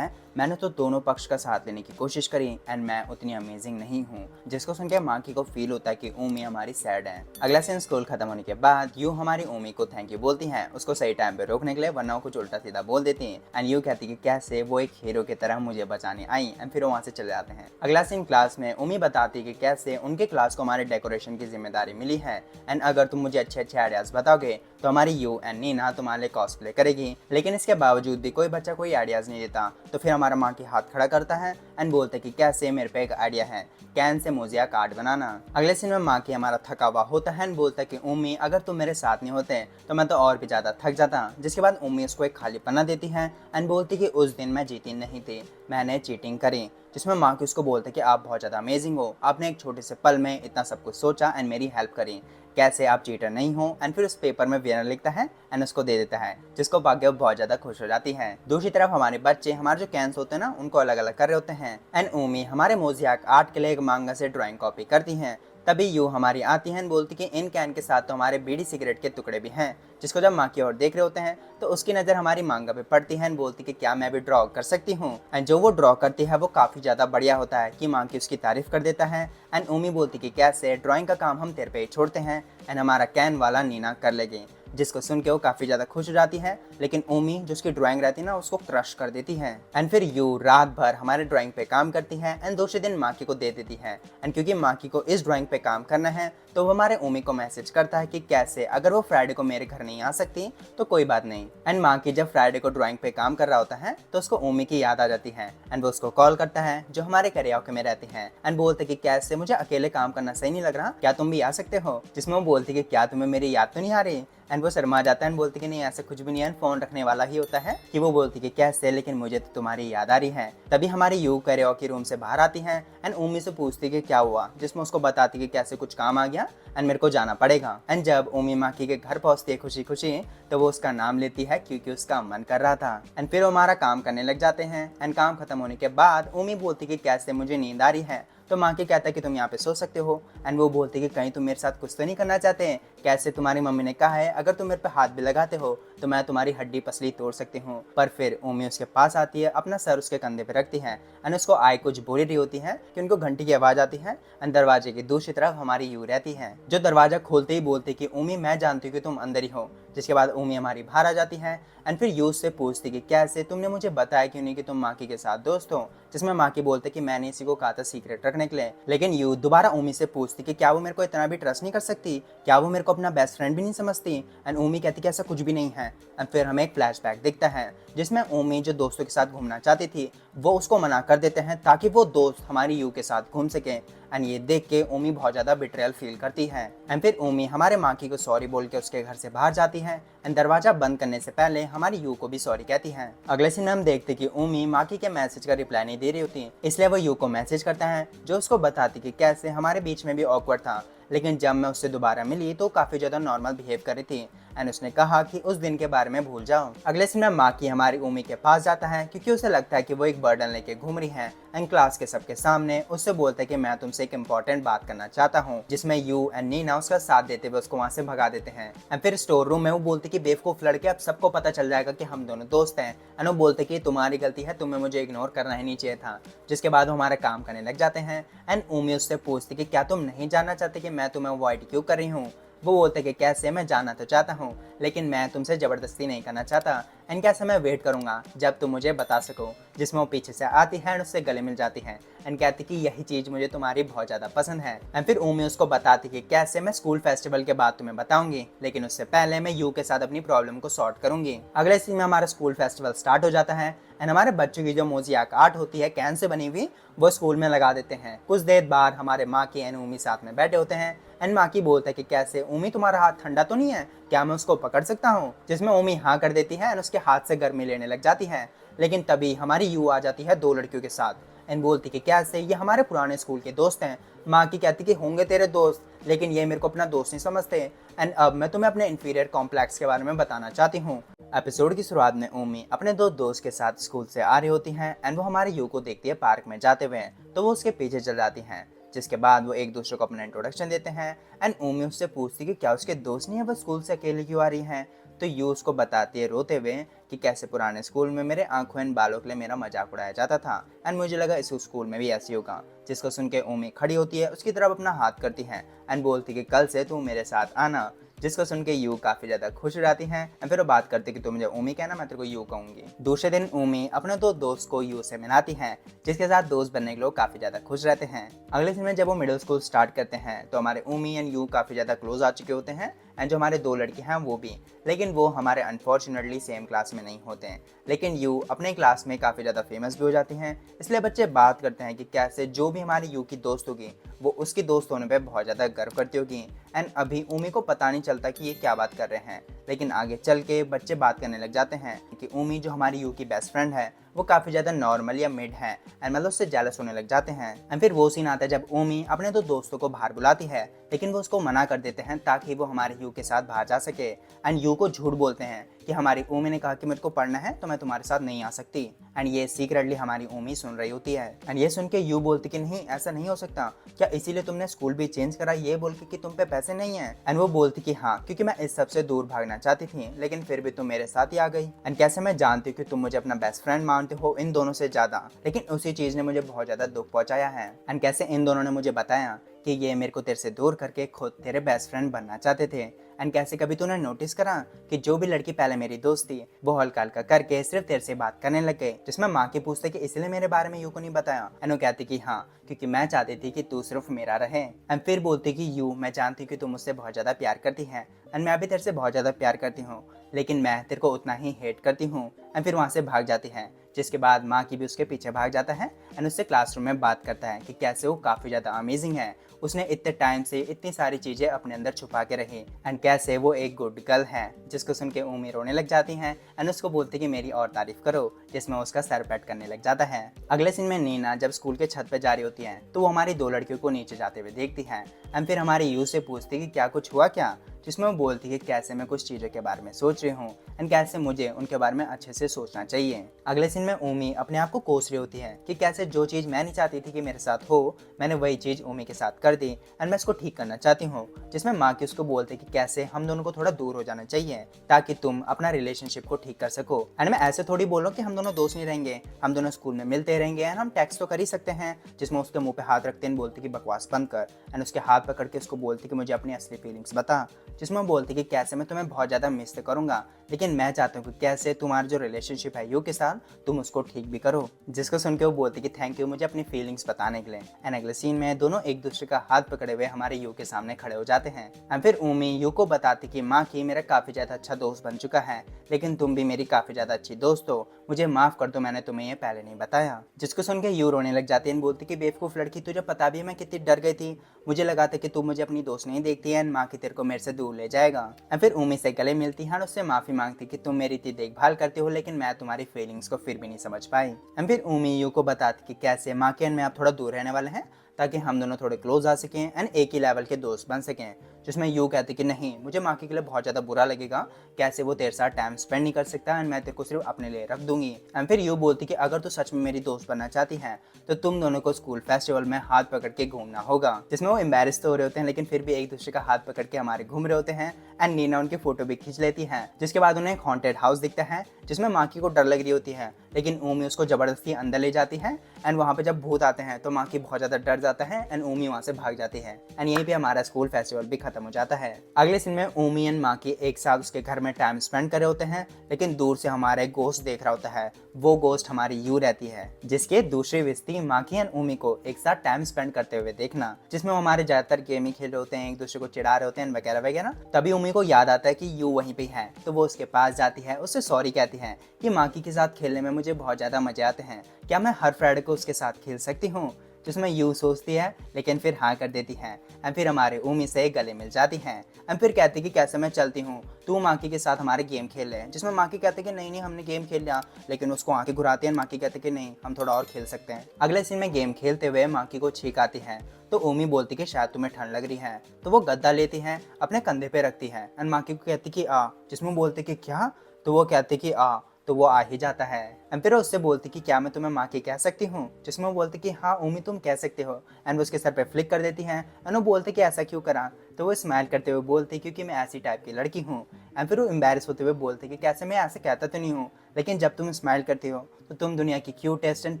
मैंने तो दोनों पक्ष का साथ लेने की कोशिश करी एंड मैं उतनी अमेजिंग नहीं हूँ। जिसको सुन के माकी को फील होता है कि ओमी हमारी सैड है। अगला सीन स्कूल खत्म होने के बाद यू हमारी ओमी को थैंक यू बोलती है, उसको सही टाइम पे रोकने के लिए, वरना वो कुछ उल्टा सीधा बोल देती है। एंड यू कहती कि कैसे वो एक हीरो की तरह मुझे बचाने आई, एंड फिर वो वहाँ से चले जाते हैं। अगला सीन क्लास में ओमी बताती कि कैसे उनके क्लास को हमारे डेकोरेशन की जिम्मेदारी मिली है, एंड अगर तुम मुझे अच्छे अच्छे आइडियाज बताओगे तो हमारी यू एंड नीना तुम्हारे लिए कॉस्प्ले करेगी। लेकिन इसके बावजूद भी कोई बच्चा कोई आइडियाज नहीं देता, तो फिर हमारा माँ की हाथ खड़ा करता है एंड बोलते कि कैसे मेरे पे एक आइडिया है, कैन से मोजिया कार्ड बनाना। अगले सीन में माँ की हमारा थका हुआ होता है एंड बोलता है कि उम्मी अगर तुम मेरे साथ नहीं होते तो मैं तो और भी ज़्यादा थक जाता। जिसके बाद उम्मी उसको एक खाली पन्ना देती है एंड बोलती कि उस दिन मैं जीती नहीं थी, मैंने चीटिंग करी। जिसमें माँ की उसको बोलते कि आप बहुत ज़्यादा अमेजिंग हो, आपने एक छोटे से पल में इतना सब कुछ सोचा एंड मेरी हेल्प करी, कैसे आप चीटर नहीं हो। एंड फिर उस पेपर में विनर लिखता है एंड उसको दे देता है, जिसको पाके वो बहुत ज़्यादा खुश हो जाती है। दूसरी तरफ हमारे बच्चे हमारे जो कैंस होते हैं ना उनको अलग अलग कर रहे होते हैं एंड उमी हमारे मोजियाक आर्ट के लिए एक मांगा से ड्राइंग कॉपी करती हैं। तभी यू हमारी आती है बोलती कि इन कैन के साथ तो हमारे बीड़ी सिगरेट के टुकड़े भी हैं। जिसको जब माँ की ओर देख रहे होते हैं तो उसकी नज़र हमारी मांगा पे पड़ती है एंड बोलती कि क्या मैं भी ड्रॉ कर सकती हूँ। एंड जो वो ड्रॉ करती है वो काफ़ी ज़्यादा बढ़िया होता है कि माँ की उसकी तारीफ कर देता है। एंड उमी बोलती कि कैसे ड्राइंग का काम हम तेरे पे ही छोड़ते हैं एंड हमारा कैन वाला नीना कर लेगी। जिसको सुन के वो काफ़ी ज़्यादा खुश हो जाती है, लेकिन ओमी जो उसकी ड्राइंग रहती है ना उसको क्रश कर देती है। एंड फिर यू रात भर हमारे ड्राइंग पे काम करती है एंड दूसरे दिन माकी को दे देती है। एंड क्योंकि माकी को इस ड्राइंग पे काम करना है तो वो हमारे ओमी को मैसेज करता है कि कैसे अगर वो फ्राइडे को मेरे घर नहीं आ सकती तो कोई बात नहीं। एंड माकी जब फ्राइडे को ड्राइंग पे काम कर रहा होता है तो उसको ओमी की याद आ जाती है एंड वो उसको कॉल करता है जो हमारे करियाओके में रहती है एंड बोलते कि कैसे मुझे अकेले काम करना सही नहीं लग रहा, क्या तुम भी आ सकते हो। जिसमें वो बोलती कि क्या तुम्हें मेरी याद तो नहीं आ रही। एंड वो शर्मा जाता है एंड बोलती कि नहीं ऐसा कुछ भी नहीं है, फोन रखने वाला ही होता है। कि वो बोलती कि कैसे, लेकिन मुझे तो तुम्हारी याद आ रही है। तभी हमारी यू करियोकी रूम से बाहर आती है एंड उम्मी से पूछती कि क्या हुआ, जिसमें उसको बताती कि कैसे कुछ काम आ गया एंड मेरे को जाना पड़ेगा। एंड जब उम्मी माकी के घर पहुंचती है खुशी खुशी तो वो उसका नाम लेती है क्योंकि उसका मन कर रहा था। एंड फिर वो हमारा काम करने लग जाते हैं एंड काम खत्म होने के बाद उम्मी बोलती कि कैसे मुझे नींद आ रही है, तो माँ की कहता है कि तुम यहाँ पे सो सकते हो। एंड वो बोलती कि कहीं तुम मेरे साथ कुछ तो नहीं करना चाहते हैं, कैसे तुम्हारी मम्मी ने कहा है अगर तुम मेरे पे हाथ भी लगाते हो तो मैं तुम्हारी हड्डी पसली तोड़ सकती हूँ। पर फिर उम्मी उसके पास आती है, अपना सर उसके कंधे पे रखती है एंड उसको आय कुछ बोल रही होती है कि उनको घंटी की आवाज़ आती है एंड दरवाजे की दूसरी तरफ हमारी यू रहती है, जो दरवाज़ा खोलते ही बोलती कि उम्मी मैं जानती हूँ कि तुम अंदर ही हो। जिसके बाद उम्मी हमारी बाहर आ जाती है एंड फिर यू से पूछती कि कैसे तुमने मुझे बताया क्यों नहीं कि तुम माकी के साथ दोस्त हो। जिसमें माकी बोलते कि मैंने इसी को कहा था सीक्रेट रखने के लिए। लेकिन यू दोबारा उम्मी से पूछती कि क्या वो मेरे को इतना भी ट्रस्ट नहीं कर सकती, क्या वो मेरे को अपना बेस्ट फ्रेंड भी नहीं समझती। एंड उम्मी कहती कि ऐसा कुछ भी नहीं है। एंड फिर हमें एक फ्लैशबैक दिखता है जिसमें उम्मी जो दोस्तों के साथ घूमना चाहती थी वो उसको मना कर देते हैं ताकि वो दोस्त हमारी यू के साथ घूम सके। एंड ये देख के उम्मी बहुत ज़्यादा बिट्रेयल फील करती है एंड फिर उम्मी हमारे माकी को सॉरी बोल के उसके घर से बाहर जाती है एंड दरवाजा बंद करने से पहले हमारी यू को भी सॉरी कहती है। अगले सीन में हम देखते कि उम्मी माकी के मैसेज का रिप्लाई नहीं दे रही होती, इसलिए वो यू को मैसेज करता है जो उसको बताती कि कैसे हमारे बीच में भी ऑकवर्ड था, लेकिन जब मैं उससे दोबारा मिली तो काफ़ी ज़्यादा नॉर्मल बिहेव कर रही थी एंड उसने कहा कि उस दिन के बारे में भूल जाओ। अगले सीन में माकी हमारी उम्मी के पास जाता है क्योंकि उसे लगता है कि वो एक बर्डन लेके घूम रही है एंड क्लास के सबके सामने उससे बोलते हैं कि मैं तुमसे एक इंपॉर्टेंट बात करना चाहता हूँ। जिसमें यू एंड नीना उसका साथ देते हुए उसको वहाँ से भगा देते हैं एंड फिर स्टोर रूम में वो बोलते कि बेवकूफ लड़के अब सबको पता चल जाएगा कि हम दोनों दोस्त हैं। एंड वो बोलते कि तुम्हारी गलती है, तुम्हें मुझे इग्नोर करना ही नहीं चाहिए था। जिसके बाद वो हमारा काम करने लग जाते हैं एंड उम्मी उससे पूछती कि क्या तुम नहीं जानना चाहते कि मैं तुम्हें अवॉइड क्यों कर रही हूँ। वो बोलते कि कैसे, मैं जानना तो चाहता हूँ लेकिन मैं तुमसे ज़बरदस्ती नहीं करना चाहता एंड कैसे मैं वेट करूँगा जब तुम मुझे बता सको। जिसमें वो पीछे से आती है एंड उससे गले मिल जाती है एंड कहती कि यही चीज़ मुझे तुम्हारी बहुत ज़्यादा पसंद है। एंड फिर उम्मी उसको बताती कि कैसे मैं स्कूल फेस्टिवल के बाद तुम्हें बताऊंगी, लेकिन उससे पहले मैं यू के साथ अपनी प्रॉब्लम को सॉर्ट करूंगी। अगले सीन में हमारा स्कूल फेस्टिवल स्टार्ट हो जाता है एंड हमारे बच्चों की जो मोजियाक आर्ट होती है कैन से बनी हुई वो स्कूल में लगा देते हैं। कुछ देर बाद हमारे माँ की एंड उम्मी साथ में बैठे होते हैं एंड माँ की बोलता है कि कैसे उम्मी तुम्हारा हाथ ठंडा तो नहीं है, क्या मैं उसको पकड़ सकता हूँ। जिसमें उम्मी हाँ कर देती है एंड उसके हाथ से गर्मी लेने लग जाती है। लेकिन तभी हमारी यू आ जाती है दो लड़कियों के साथ एंड बोलती कि कैसे ये हमारे पुराने स्कूल के दोस्त हैं। माँ की कहती कि होंगे तेरे दोस्त, लेकिन ये मेरे को अपना दोस्त नहीं समझते। एंड अब मैं तुम्हें अपने इंफीरियर कॉम्प्लेक्स के बारे में बताना चाहती हूँ। एपिसोड की शुरुआत में ओमी अपने दो दोस्त के साथ स्कूल से आ रही होती हैं एंड वो हमारे यू को देखती है पार्क में जाते हुए, तो वो उसके पीछे चल जाती हैं। जिसके बाद वो एक दूसरे को अपना इंट्रोडक्शन देते हैं एंड ओमी उससे पूछती कि क्या उसके दोस्त नहीं है, वो स्कूल से अकेले क्यों आ रही हैं। तो यू उसको बताती है रोते हुए कि कैसे पुराने स्कूल में मेरे आंखों एंड बालों के लिए मेरा मजाक उड़ाया जाता था एंड मुझे लगा इस स्कूल में भी ऐसी होगा। जिसको सुन के ओमी खड़ी होती है, उसकी तरफ अपना हाथ करती है एंड बोलती कि कल से तू मेरे साथ आना। जिसको सुन के यू काफी ज्यादा खुश हो जाती है एंड फिर वो बात करती कि तू मुझे ओमी कहना, मैं तेरे को यू कहूंगी। दूसरे दिन ओमी अपने दो दोस्त को यू से मिलाती है, जिसके साथ दोस्त बनने के लोग काफी ज्यादा खुश रहते हैं। अगले दिन में जब वो मिडिल स्कूल स्टार्ट करते हैं तो हमारे ओमी एंड यू काफी ज्यादा क्लोज आ चुके होते हैं एंड जो हमारे दो लड़के हैं वो भी, लेकिन वो हमारे अनफॉर्चुनेटली सेम क्लास में नहीं होते हैं। लेकिन यू अपने क्लास में काफ़ी ज़्यादा फेमस भी हो जाती हैं, इसलिए बच्चे बात करते हैं कि कैसे जो भी हमारी यू की दोस्त होगी वो उसकी दोस्त होने पे बहुत ज़्यादा गर्व करती होगी। एंड अभी ओमी को पता नहीं चलता कि ये क्या बात कर रहे हैं, लेकिन आगे चल के बच्चे बात करने लग जाते हैं कि ओमी जो हमारी यू की बेस्ट फ्रेंड है वो काफ़ी ज़्यादा नॉर्मल या मिड है एंड मतलब उससे जेलस होने लग जाते हैं। एंड फिर वो सीन आता है जब ओमी अपने दो दोस्तों को बाहर बुलाती है, लेकिन वो उसको मना कर देते हैं ताकि वो हमारे यू के साथ बाहर जा सके। एंड यू को झूठ बोलते हैं कि हमारी ओमी ने कहा कि मेरे को पढ़ना है तो मैं तुम्हारे साथ नहीं आ सकती। एंड ये सीक्रेटली हमारी ओमी सुन रही होती है एंड ये सुन के यू बोलती कि नहीं ऐसा नहीं हो सकता, क्या इसीलिए तुमने स्कूल भी चेंज करा ये बोल के कि तुम पे पैसे नहीं है। एंड वो बोलती कि हाँ, क्योंकि मैं इस सब से दूर भागना चाहती थी, लेकिन फिर भी तुम मेरे साथ ही आ गई। एंड कैसे मैं जानती हूँ कि तुम मुझे अपना बेस्ट फ्रेंड मानते हो इन दोनों से ज्यादा, लेकिन उसी चीज ने मुझे बहुत ज्यादा दुख पहुंचाया है। एंड कैसे इन दोनों ने मुझे बताया कि ये मेरे को तेरे से दूर करके खुद तेरे बेस्ट फ्रेंड बनना चाहते थे। एंड कैसे कभी तूने नोटिस करा कि जो भी लड़की पहले मेरी दोस्त थी वो हल्का हल्का करके सिर्फ तेरे से बात करने लग गए। जिसमें माँ की पूछते कि इसलिए मेरे बारे में यू को नहीं बताया। एंड वो कहती कि हाँ, क्योंकि मैं चाहती थी कि तू सिर्फ मेरा रहे। एंड फिर बोलती कि यू, मैं जानती हूँ कि तू मुझसे बहुत ज्यादा प्यार करती है एंड मैं भी तेरे से बहुत ज्यादा प्यार करती हूँ, लेकिन मैं तेरे को उतना ही हेट करती हूँ। एंड फिर वहाँ से भाग जाती है। जिसके बाद माँ की भी उसके पीछे भाग जाता है एंड उससे क्लासरूम में बात करता है कि कैसे वो काफ़ी ज़्यादा अमेजिंग है, उसने इतने टाइम से इतनी सारी चीज़ें अपने अंदर छुपा के रही एंड कैसे वो एक गुड गर्ल है। जिसको सुन के ओमी रोने लग जाती हैं एंड उसको बोलती कि मेरी और तारीफ करो, जिसमें उसका सर पैट करने लग जाता है। अगले सीन में नीना जब स्कूल के छत पे जा रही होती है तो वो हमारी दो लड़कियों को नीचे जाते हुए देखती है एंड फिर हमारी यू से पूछती कि क्या कुछ हुआ क्या। जिसमें वो बोलती है कि कैसे मैं कुछ चीज़ों के बारे में सोच रही हूँ एंड कैसे मुझे उनके बारे में अच्छे से सोचना चाहिए। अगले सीन में ओमी अपने आप को कोस रही होती है कि कैसे जो चीज़ मैं नहीं चाहती थी कि मेरे साथ हो, मैंने वही चीज़ ओमी के साथ कर दी एंड मैं इसको ठीक करना चाहती हूँ। जिसमें माँ की उसको बोलते कि कैसे हम दोनों को थोड़ा दूर हो जाना चाहिए ताकि तुम अपना रिलेशनशिप को ठीक कर सको। एंड मैं ऐसे थोड़ी बोल रहा हूँ कि हम दोनों दोस्त नहीं रहेंगे, हम दोनों स्कूल में मिलते रहेंगे एंड हम टेक्स्ट तो कर ही सकते हैं। जिसमें उसके मुंह पे हाथ रखते हैं, बोलती कि बकवास बंद कर एंड उसके हाथ पकड़ के उसको बोलती कि मुझे अपनी असली फीलिंग्स बता। जिसमें बोलती कि कैसे मैं तुम्हें बहुत ज़्यादा मिस तो करूँगा, लेकिन मैं चाहता हूँ कि कैसे तुम्हारा जो रिलेशनशिप है यू के साथ तुम उसको ठीक भी करो। जिसको सुन के वो बोलती कि थैंक यू मुझे अपनी फीलिंग्स बताने के लिए। एंड अगले सीन में दोनों एक दूसरे का हाथ पकड़े हुए हमारे यू के सामने खड़े हो जाते हैं एंड फिर ओमी यू को बताती कि माँ की मेरा काफ़ी ज़्यादा अच्छा दोस्त बन चुका है, लेकिन तुम भी मेरी काफ़ी ज़्यादा अच्छी दोस्त हो, मुझे माफ़ कर दो, मैंने तुम्हें ये पहले नहीं बताया। जिसको सुन के यू रोने लग जाती है एंड बोलती कि बेवकूफ़ लड़की, तुझे पता भी है मैं कितनी डर गई थी, मुझे लगा था कि तू मुझे अपनी दोस्त नहीं देखती है एंड माँ की तेरे को मेरे से दूर ले जाएगा। एंड फिर ओमी से गले मिलती है और उससे माफ़ी मांगती कि तुम मेरी इतनी देखभाल करती हो, लेकिन मैं तुम्हारी फीलिंग्स को फिर भी नहीं समझ पाई। एंड फिर ओमी यू को बताती कि कैसे माँ के एंड मैं आप थोड़ा दूर रहने वाले हैं ताकि हम दोनों थोड़े क्लोज आ सकें एंड एक ही लेवल के दोस्त बन सकें। जिसमें यू कहती कि नहीं, मुझे माँ के लिए बहुत ज़्यादा बुरा लगेगा, कैसे वो तेरे साथ टाइम स्पेंड नहीं कर सकता एंड मैं तेरे को सिर्फ अपने लिए रख दूंगी। एंड फिर यू बोलती कि अगर तू सच में मेरी दोस्त बनना चाहती है तो तुम दोनों को स्कूल फेस्टिवल में हाथ पकड़ के घूमना होगा। जिसमें वो एम्बेरस तो हो रहे होते हैं, लेकिन फिर भी एक दूसरे का हाथ पकड़ के हमारे घूम रहे होते हैं एंड नीना उनकी फोटो भी खींच लेती है। जिसके बाद उन्हें एक हॉन्टेड हाउस दिखता है जिसमें माकी को डर लग रही होती है, लेकिन ओमी उसको जबरदस्ती अंदर ले जाती है एंड वहाँ पे जब भूत आते हैं तो माकी बहुत ज़्यादा डर जाता है एंड ओमी वहाँ से भाग जाती है एंड यहीं पे हमारा स्कूल फेस्टिवल भी खत्म हो जाता है। अगले सीन में ओमी एंड माकी एक साथ उसके घर में टाइम स्पेंड कर रहे होते हैं, लेकिन दूर से हमारा एक गोस्ट देख रहा होता है। वो गोस्ट हमारी यू रहती है, जिसके दूसरी विश थी माकी एंड ओमी को एक साथ टाइम स्पेंड करते हुए देखना। जिसमें वो हमारे ज्यादातर गेम ही खेल रहे होते हैं, एक दूसरे को चिढ़ा रहे होते हैं वगैरह वगैरह। तभी ओमी को याद आता है कि यू वहीं पे है, तो वो उसके पास जाती है, उससे सॉरी कहती है कि माकी के साथ खेलने में मुझे बहुत ज्यादा मजे आते हैं, क्या मैं हर फ्राइडे को उसके साथ खेल सकती हूँ। जिसमें यू सोचती है लेकिन फिर हाँ कर देती है एंड फिर हमारे ऊमी से गले मिल जाती हैं एंड फिर कहती कि कैसे मैं चलती हूँ, तू माकी के साथ हमारे गेम खेल ले। जिसमें माकी कहते कि नहीं नहीं हमने गेम खेल लिया, लेकिन उसको आंखें घुराती है। माकी कहते कि नहीं हम थोड़ा और खेल सकते हैं। अगले सीन में गेम खेलते हुए माकी को छींक आती है तो ऊमी बोलती कि शायद तुम्हें ठंड लग रही है, तो वो गद्दा लेती है अपने कंधे पे रखती है एंड माकी को कहती कि आ, जिसमें बोलती कि क्या, तो वो कहती कि आ, तो वो आ ही जाता है एंड फिर उससे बोलती कि क्या मैं तुम्हें माँ की कह सकती हूँ, जिसमें वो बोलती कि हाँ ऊमी तुम कह सकते हो एंड वो उसके सर पे फ्लिक कर देती है एंड वो बोलते कि ऐसा क्यों करा, तो वो स्माइल करते हुए बोलती क्योंकि मैं ऐसी टाइप की लड़की हूँ एंड फिर वो एम्बेरस होते हुए बोलते कि कैसे मैं ऐसे कहता तो नहीं हूँ, लेकिन जब तुम स्माइल करती हो तो तुम दुनिया की क्यूटेस्ट एंड